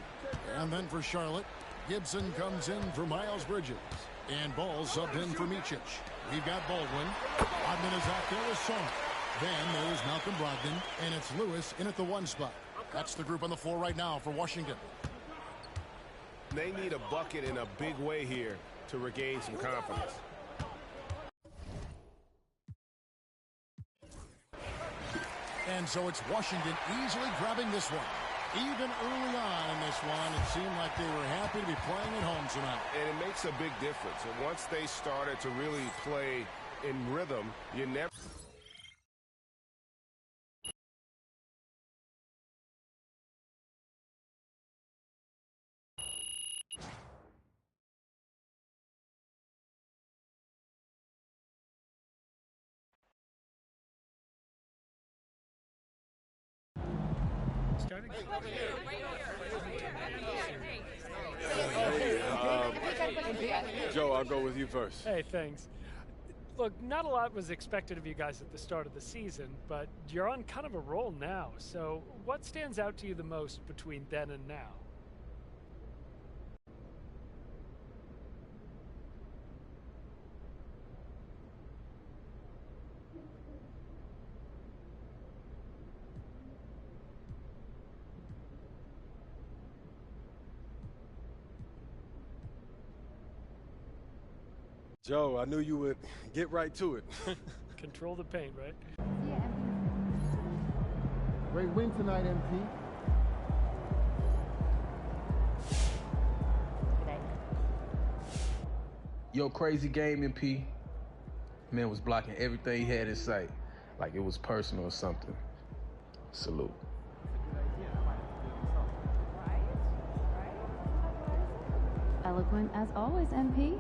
And then for Charlotte, Gibson comes in for Miles Bridges. And Ball subbed in for Micic. We've got Baldwin. Rodman is out there with Sarr. Then there's Malcolm Brogdon. And it's Lewis in at the 1 spot. That's the group on the floor right now for Washington. They need a bucket in a big way here to regain some confidence. And so it's Washington easily grabbing this one. Even early on in this one, it seemed like they were happy to be playing at home tonight. And it makes a big difference. And once they started to really play in rhythm, you never... starting? Joe, I'll go with you first. Hey, thanks. Look, not a lot was expected of you guys at the start of the season, but you're on kind of a roll now. So what stands out to you the most between then and now? Joe, I knew you would get right to it. Control the pain, right? Great win tonight, MP. Yo, crazy game, MP. Man was blocking everything he had in sight. Like it was personal or something. Salute. Eloquent as always, MP.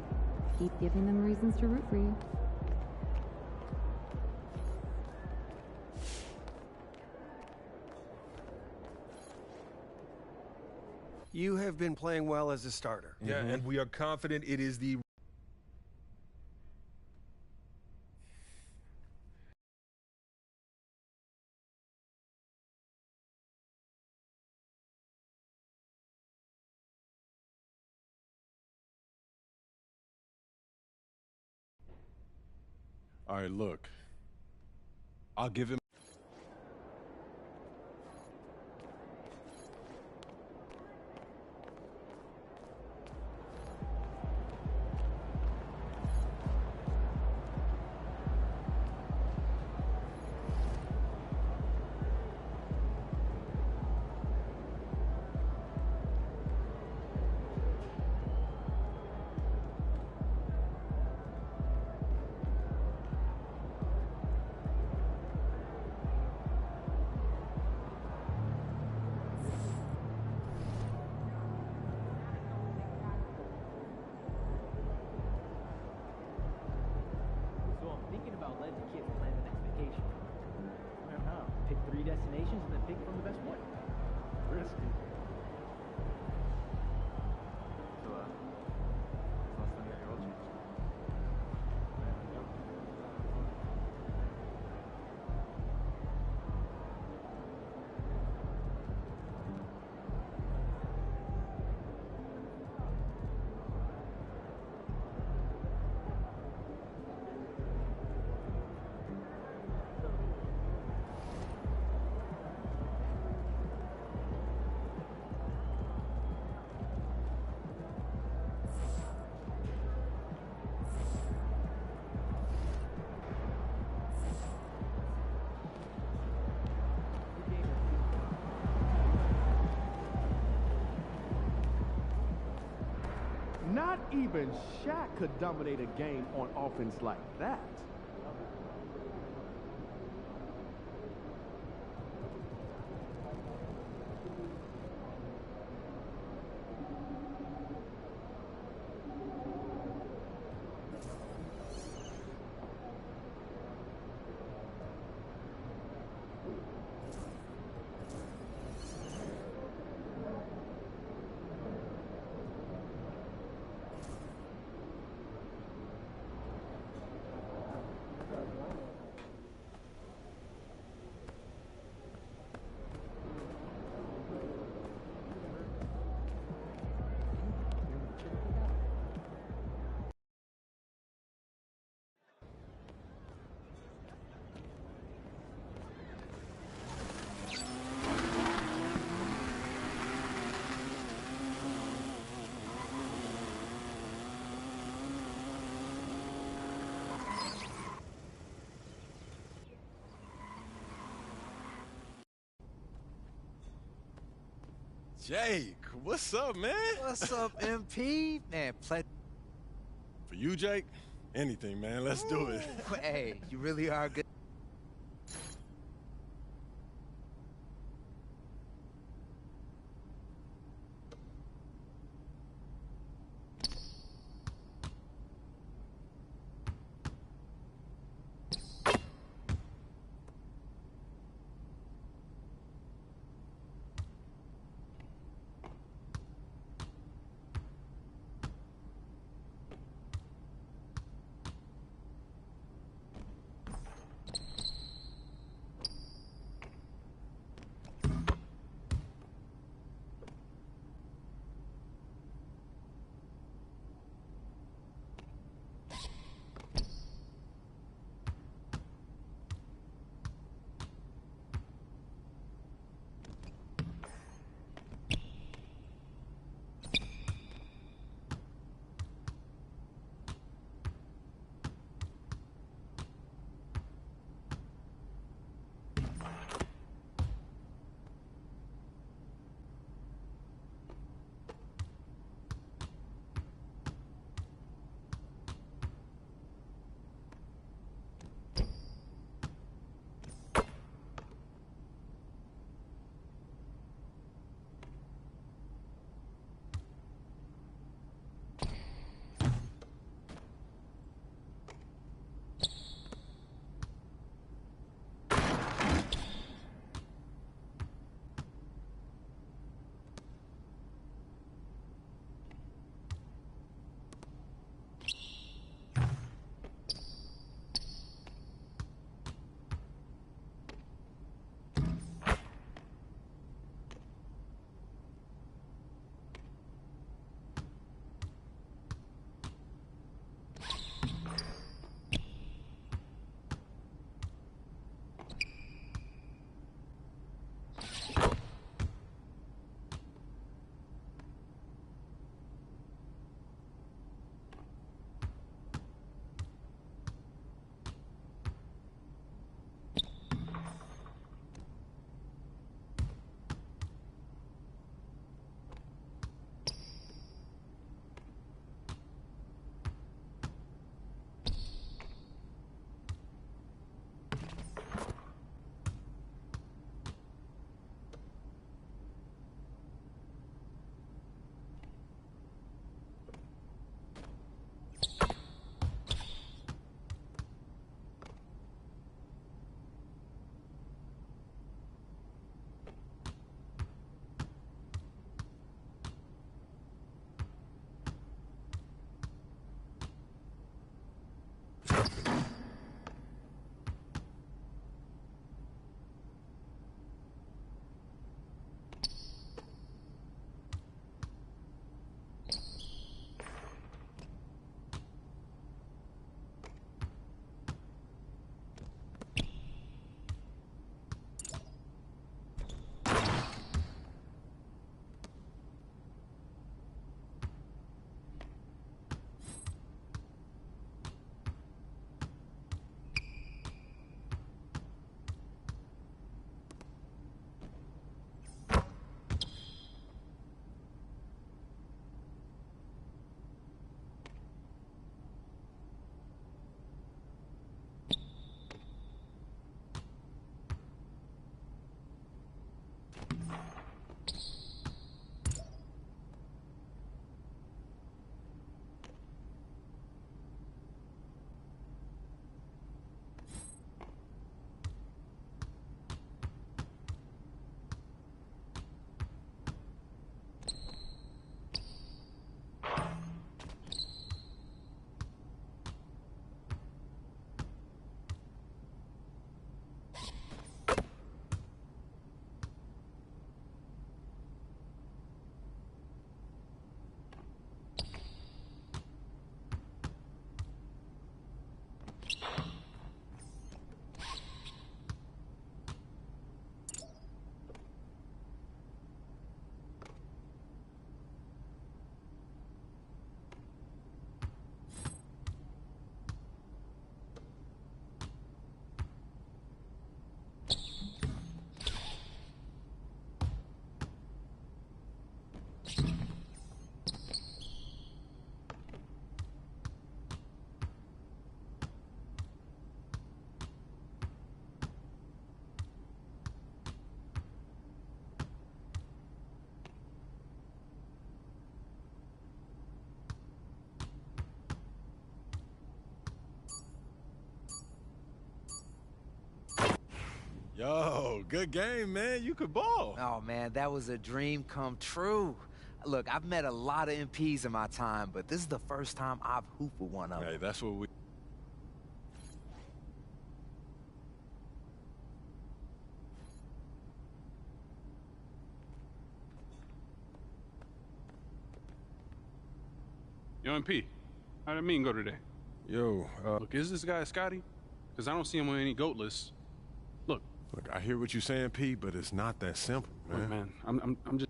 Keep giving them reasons to root for you. You have been playing well as a starter. Yeah, and we are confident it is the All right, look. I'll give him. So I'm thinking about letting the kids plan the next vacation. I don't know. Pick 3 destinations and then pick from the best one. Risky. So, last time you got your oil changed? Not even Shaq could dominate a game on offense like that. Jake, what's up, man? What's up, MP? Man, For you, Jake, anything, man. Let's do it. Hey, you really are good. Yo, good game, man. You could ball. Oh, man, that was a dream come true. Look, I've met a lot of MPs in my time, but this is the first time I've hooped with one of them. Hey, that's what we... Yo, MP, how'd that meeting go today? Yo, Look, is this guy Scotty? Because I don't see him on any GOAT lists. Look, I hear what you're saying, P, but it's not that simple, man. look, man, I'm just...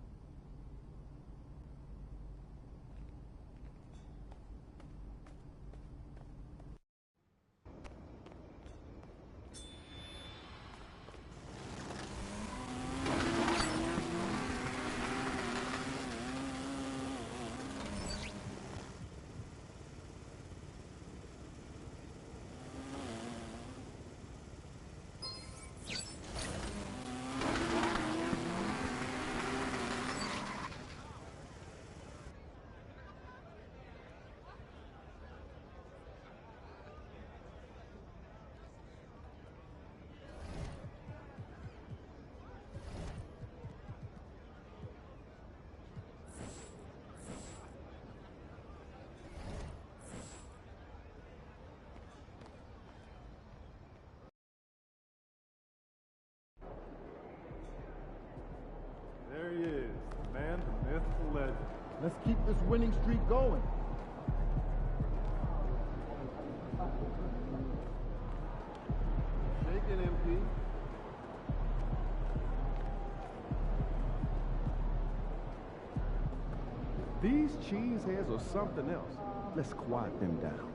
There he is, the man, the myth, the legend. Let's keep this winning streak going. Shaking, MP. These cheeseheads are something else. Let's quiet them down.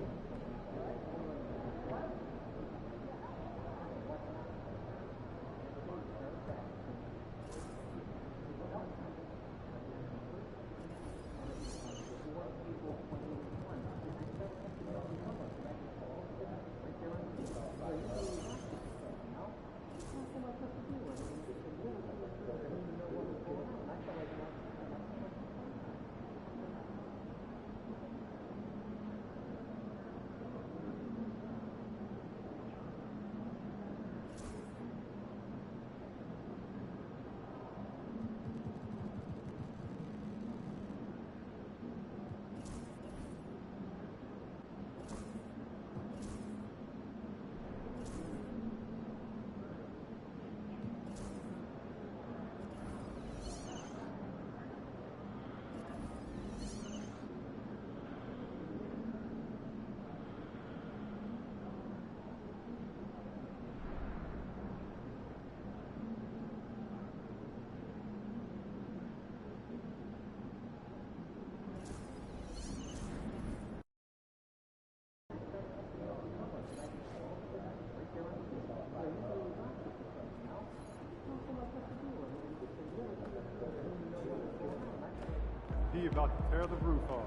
D about to tear the roof off.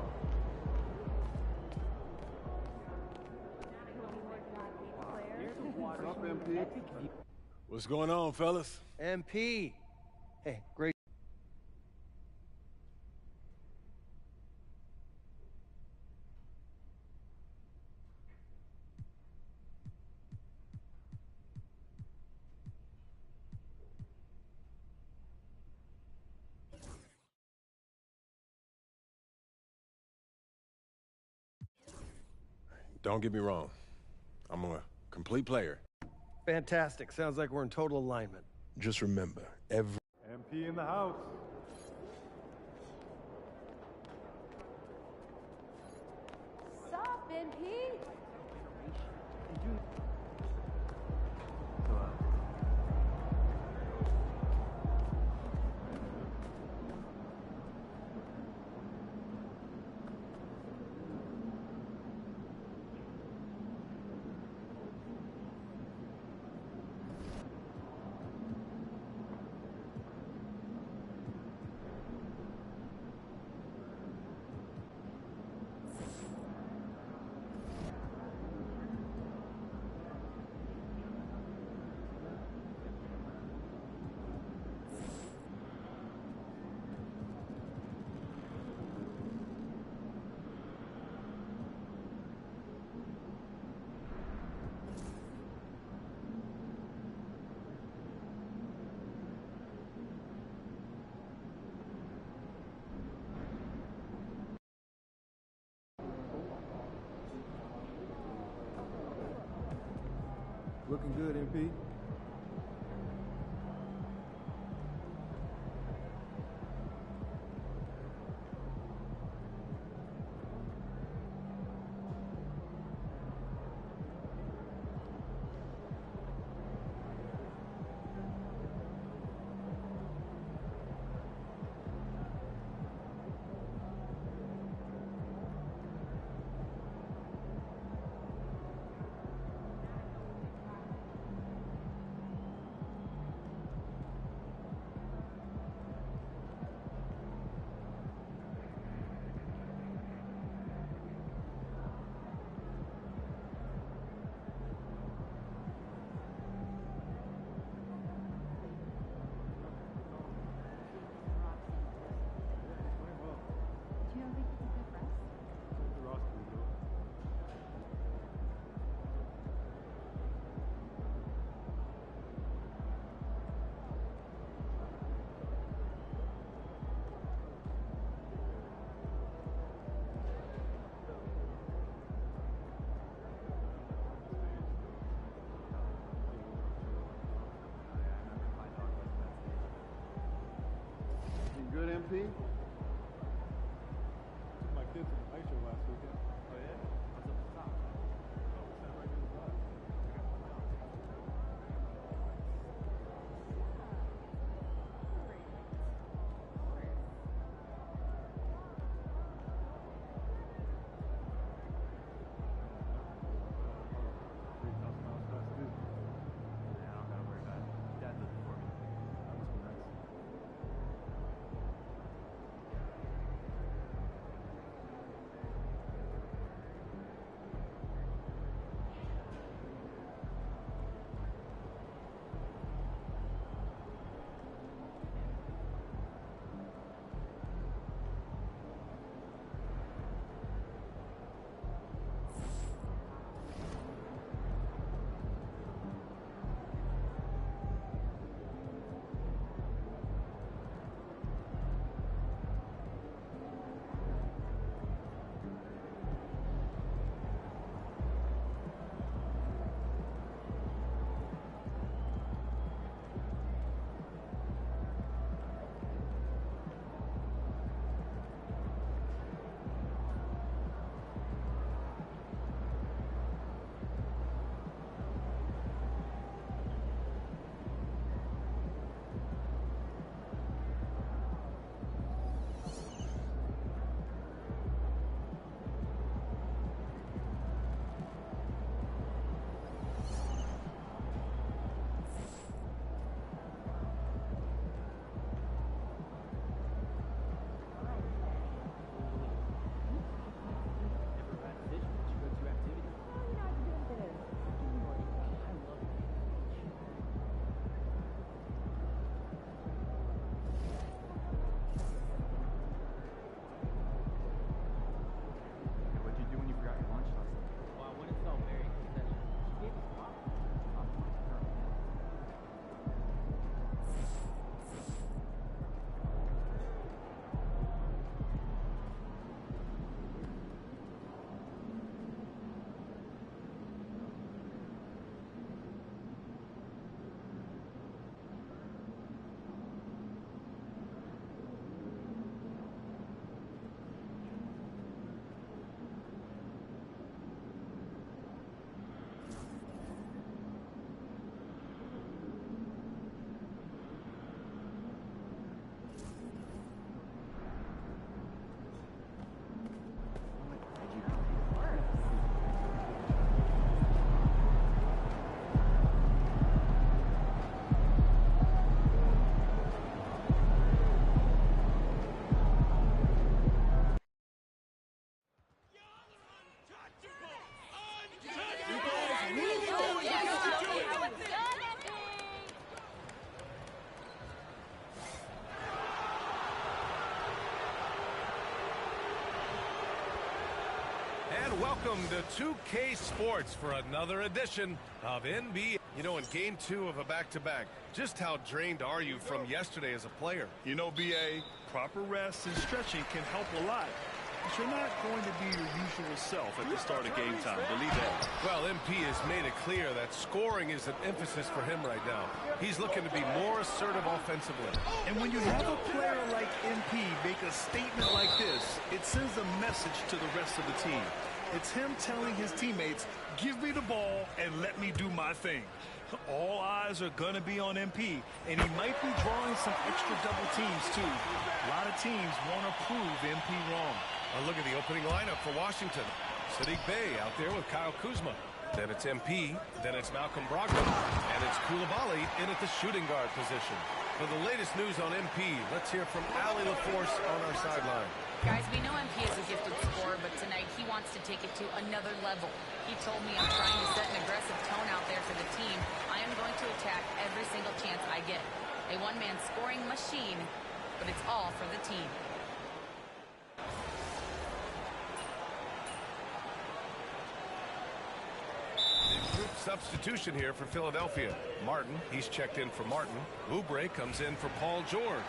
What's up, MP? What's going on, fellas? MP. Hey, great. Don't get me wrong. I'm a complete player. Fantastic. Sounds like we're in total alignment. Just remember, every... MP in the house. Sup, MP? looking good, MP. Good, MP? Took my kids to the ice show last weekend. Oh, yeah? What's up the top? Oh, we sat right near the drive. Welcome to 2K Sports for another edition of NBA. You know, in game 2 of a back-to-back, just how drained are you from yesterday as a player? You know, BA, proper rest and stretching can help a lot. but you're not going to be your usual self at the start of game time. Believe that. Well, MP has made it clear that scoring is an emphasis for him right now. He's looking to be more assertive offensively. And when you have a player like MP make a statement like this, it sends a message to the rest of the team. It's him telling his teammates, give me the ball and let me do my thing. All eyes are going to be on MP, and he might be drawing some extra double teams, too. A lot of teams want to prove MP wrong. A look at the opening lineup for Washington. Sadiq Bey out there with Kyle Kuzma. Then it's MP, then it's Malcolm Brogdon, and it's Koulibaly in at the shooting guard position. For the latest news on MP, let's hear from Allie LaForce on our sideline. Guys, we know MP is a gifted scorer, but tonight he wants to take it to another level. He told me I'm trying to set an aggressive tone out there for the team. I am going to attack every single chance I get. A one-man scoring machine, but it's all for the team. Group substitution here for Philadelphia. Martin, he's checked in for Martin. Oubre comes in for Paul George.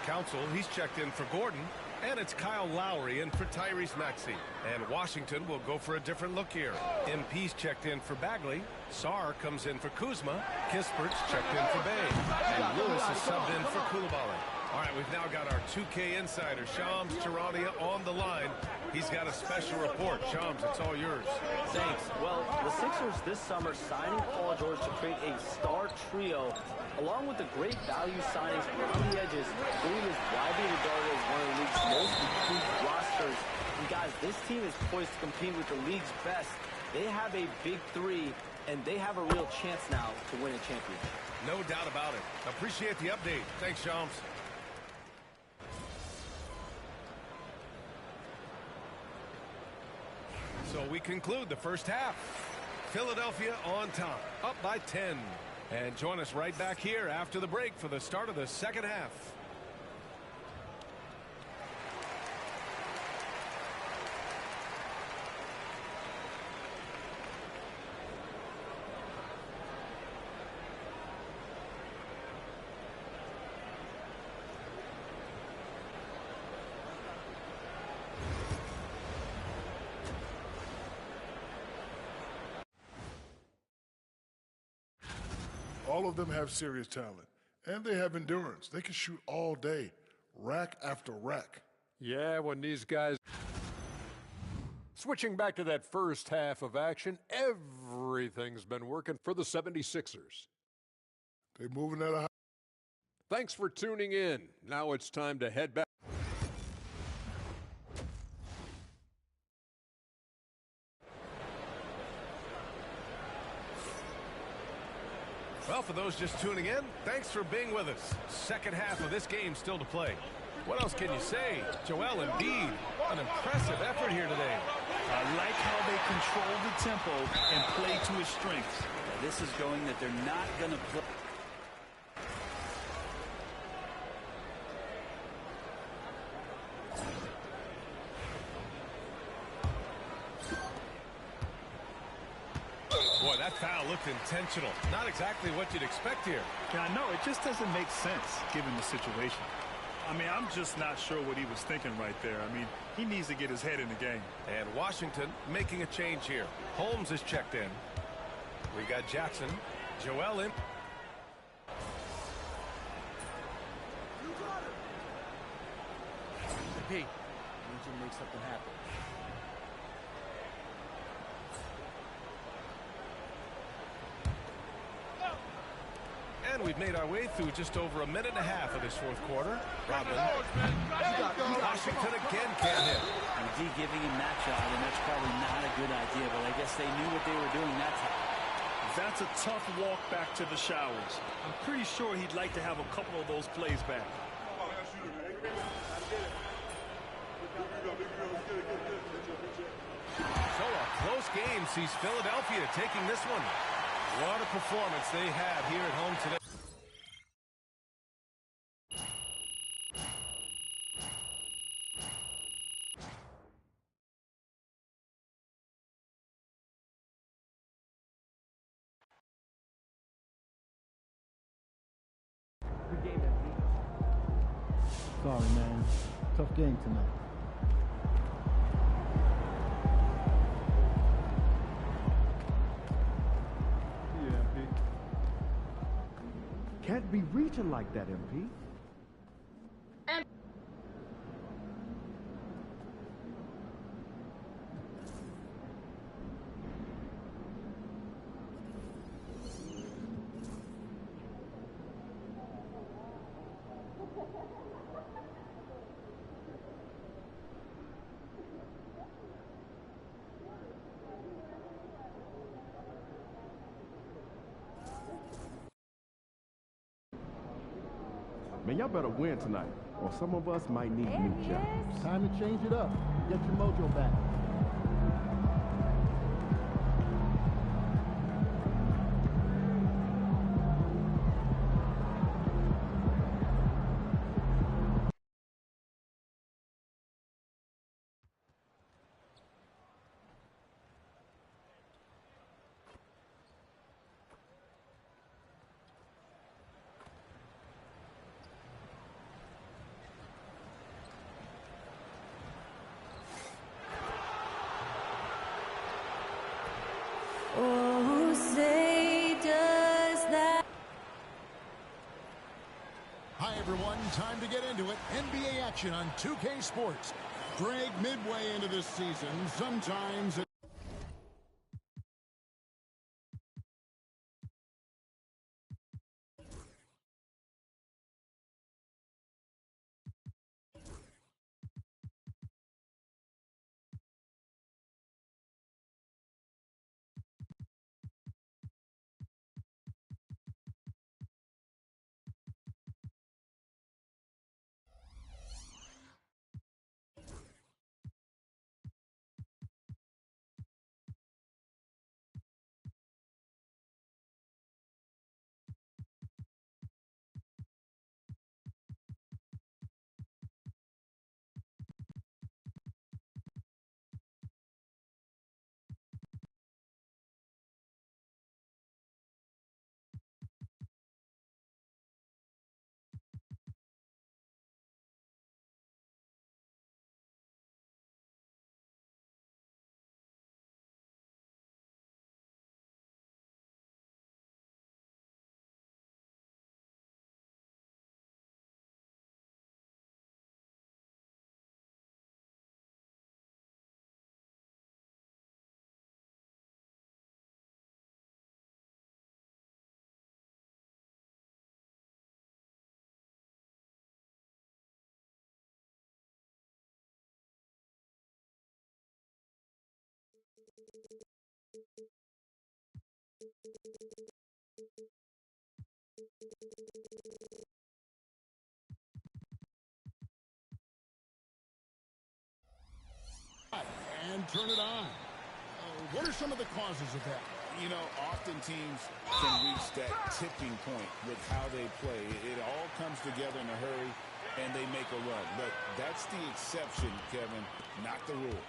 Council, he's checked in for Gordon. And it's Kyle Lowry in for Tyrese Maxey. And Washington will go for a different look here. MP's checked in for Bagley. Sarr comes in for Kuzma. Kispert's checked in for Bey. And Lewis is subbed in for Koulibaly. All right, we've now got our 2K insider, Shams Charania, on the line. He's got a special report. Shams, it's all yours. Thanks. Well, the Sixers this summer signing Paul George to create a star trio, along with the great value signings on the edges, really is widely regarded as one of the league's most complete rosters. And guys, this team is poised to compete with the league's best. They have a big three, and they have a real chance now to win a championship. No doubt about it. Appreciate the update. Thanks, Shams. So we conclude the first half. Philadelphia on top, up by 10. And join us right back here after the break for the start of the second half. All of them have serious talent, and they have endurance. They can shoot all day, rack after rack. Yeah, when these guys... Switching back to that first half of action, everything's been working for the 76ers. They're moving at a high... Thanks for tuning in. Now it's time to head back. Well, for those just tuning in, thanks for being with us. Second half of this game still to play. What else can you say? Joel Embiid, an impressive effort here today. I like how they control the tempo and play to his strengths. Yeah, this is going that they're not going to play. Boy, that foul looked intentional. Not exactly what you'd expect here. Yeah, I know. It just doesn't make sense given the situation. I mean, I'm just not sure what he was thinking right there. I mean, he needs to get his head in the game. And Washington making a change here. Holmes is checked in. We got Jackson. Joel in. Hey, I need you to make something happen. And we've made our way through just over a minute and a half of this fourth quarter. Rodman. Washington again can't hit. McGee giving him that shot, and that's probably not a good idea, but I guess they knew what they were doing that time. That's a tough walk back to the showers. I'm pretty sure he'd like to have a couple of those plays back. So a close game sees Philadelphia taking this one. What a performance they had here at home today. Good game, MP. Sorry, man. Tough game tonight. pitching like that, MP. Man, y'all better win tonight, or some of us might need new jobs. Time to change it up. Get your mojo back. Oh, say does that. Hi, everyone. Time to get into it. NBA action on 2K Sports. Greg, midway into this season, sometimes it and turn it on. What are some of the causes of that? You know, often teams can reach that tipping point with how they play. It all comes together in a hurry, and they make a run. But that's the exception, Kevin, not the rule.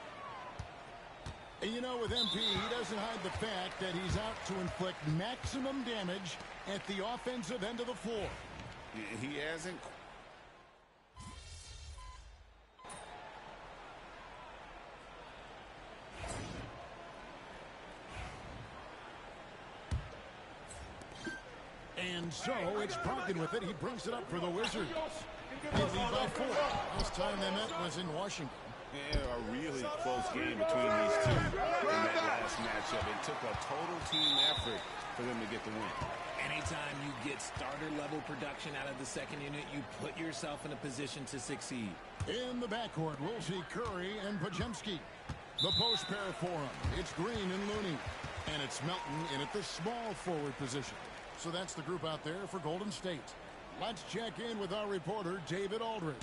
And you know, with MP, he doesn't hide the fact that he's out to inflict maximum damage at the offensive end of the floor. He hasn't. And so it's Brogdon with it. He brings it up for the Wizards. They lead by 4. Last time they met was in Washington. Yeah, a really close game between these two in that last matchup. It took a total team effort for them to get the win. Anytime you get starter-level production out of the second unit, you put yourself in a position to succeed. In the backcourt, we'll see Curry and Podziemski. The post pair for him. It's Green and Looney. And it's Melton in at the small forward position. So that's the group out there for Golden State. Let's check in with our reporter, David Aldridge.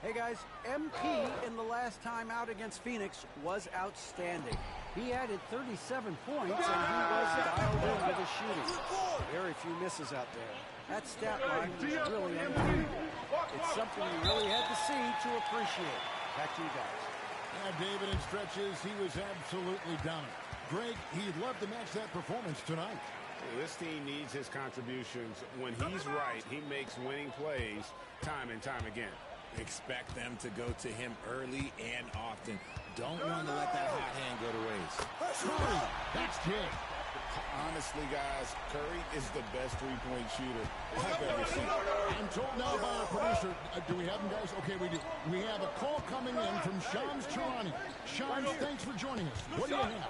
Hey guys, MP in the last time out against Phoenix was outstanding. He added 37 points and he was dialed in with his shooting. Very few misses out there. That stat line was really unbelievable. It's something you really had to see to appreciate. Back to you guys. David, in stretches, he was absolutely dominant. Greg, he'd love to match that performance tonight. This team needs his contributions. When he's right, he makes winning plays time and time again. Expect them to go to him early and often. Don't want to let that hot hand go to waste. Curry, that's big. Honestly, guys, Curry is the best three-point shooter I've ever seen. I'm told now by our producer, do we have him, guys? Okay, we do. We have a call coming in from Shams Charania. Shams, thanks for joining us. What do you have?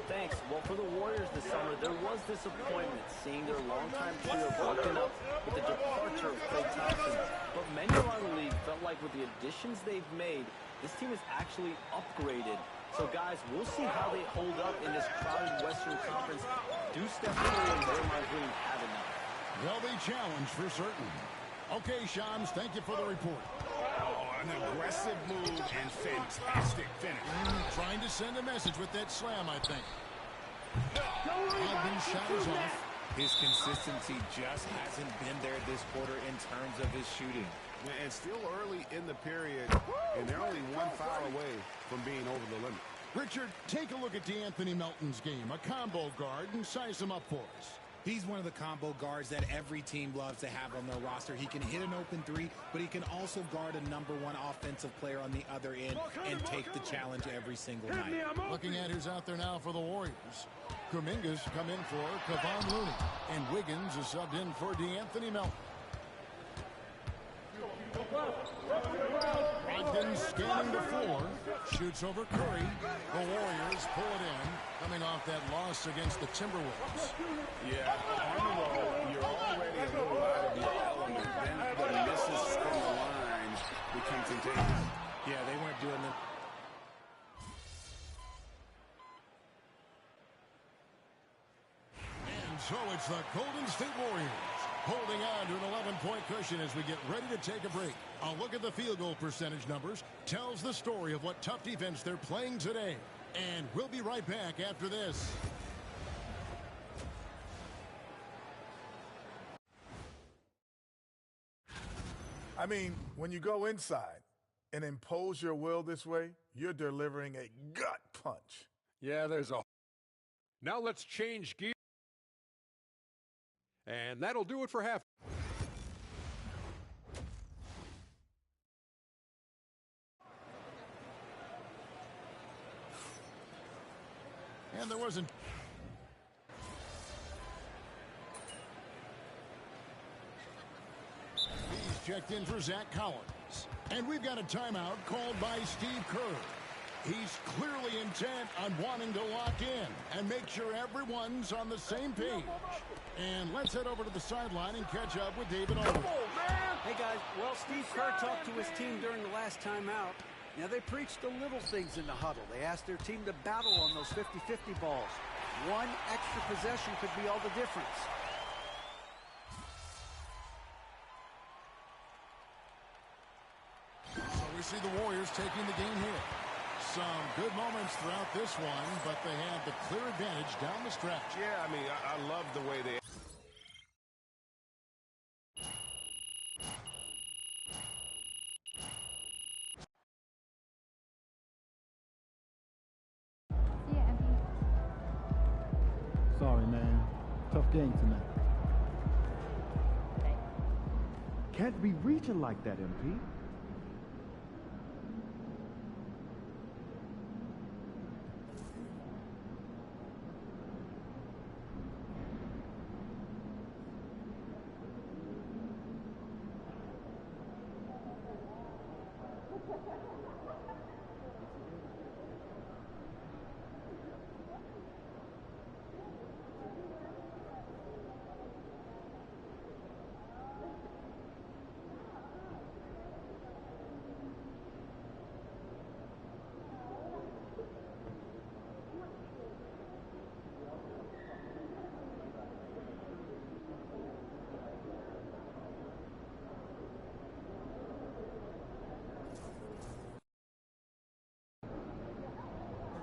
Thanks. Well, for the Warriors this summer, there was disappointment seeing their longtime trio broken up with the departure of Klay Thompson. But many around the league felt like with the additions they've made, this team is actually upgraded. So, guys, we'll see how they hold up in this crowded Western Conference. Do Steph Curry and Draymond Green have enough? They'll be challenged for certain. Okay, Shams, thank you for the report. Oh, an aggressive move and fantastic finish. Trying to send a message with that slam, I think. Ogden shot is off. His consistency just hasn't been there this quarter in terms of his shooting. And still early in the period, and they're only one foul away from being over the limit. Richard, take a look at DeAnthony Melton's game, a combo guard, and size him up for us. He's one of the combo guards that every team loves to have on their roster. He can hit an open three, but he can also guard a #1 offensive player on the other end and take the challenge every single night. Looking at who's out there now for the Warriors. Kuminga's come in for Kevon Looney, and Wiggins is subbed in for DeAnthony Melton. Ogden scanning the floor, shoots over Curry. The Warriors pull it in, coming off that loss against the Timberwolves. Yeah, on the road, you're already a little out of your element. Then the misses from the line become contagious. Yeah, they weren't doing them. And so it's the Golden State Warriors holding on to an 11-point cushion as we get ready to take a break. A look at the field goal percentage numbers tells the story of what tough defense they're playing today. And we'll be right back after this. I mean, when you go inside and impose your will this way, you're delivering a gut punch. Yeah, there's a... Now let's change gear. And that'll do it for half. And there wasn't... He's checked in for Zach Collins. And we've got a timeout called by Steve Kerr. He's clearly intent on wanting to lock in and make sure everyone's on the same page. And let's head over to the sideline and catch up with David Aldridge. Hey, guys. Well, Steve Kerr talked to his team during the last timeout. Now, they preached the little things in the huddle. They asked their team to battle on those 50-50 balls. One extra possession could be all the difference. So we see the Warriors taking the game here. Some good moments throughout this one, but they had the clear advantage down the stretch. Yeah, I mean, I love the way they... Sorry, man. Tough game tonight. Can't be reaching like that, MP.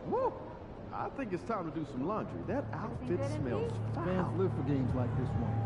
Woo! I think it's time to do some laundry. That outfit smells foul. Fans live for games like this one.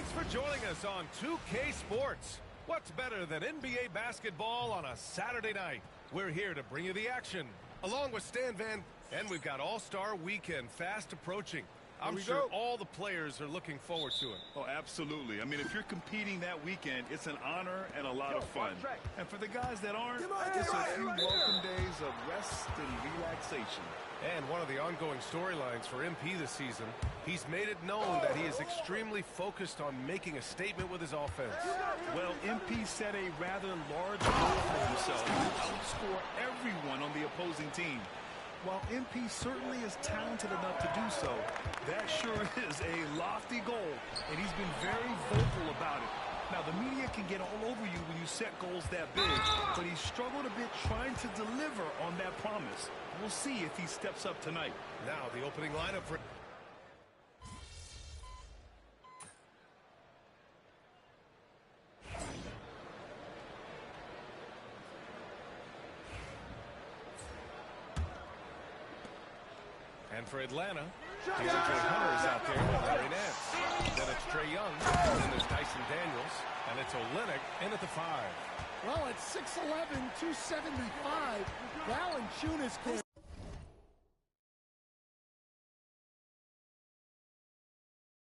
Thanks for joining us on 2K Sports. What's better than NBA basketball on a Saturday night? We're here to bring you the action, along with Stan Van, and we've got All-Star Weekend fast approaching. I'm sure all the players are looking forward to it. Oh, absolutely. I mean, if you're competing that weekend, it's an honor and a lot of fun. And for the guys that aren't, it's a few welcome days of rest and relaxation. And one of the ongoing storylines for MP this season, he's made it known that he is extremely focused on making a statement with his offense. Well, MP set a rather large goal for himself to outscore everyone on the opposing team. While MP certainly is talented enough to do so, that sure is a lofty goal, and he's been very vocal about it. Now, the media can get all over you when you set goals that big, but he struggled a bit trying to deliver on that promise. We'll see if he steps up tonight. Now, the opening lineup for... And for Atlanta, DJ Hunter is out there with Larry Nance. Then it's Trae Young, then there's Dyson Daniels, and it's Olynyk in at the 5. Well, at 6'11", 275, Valanciunas can...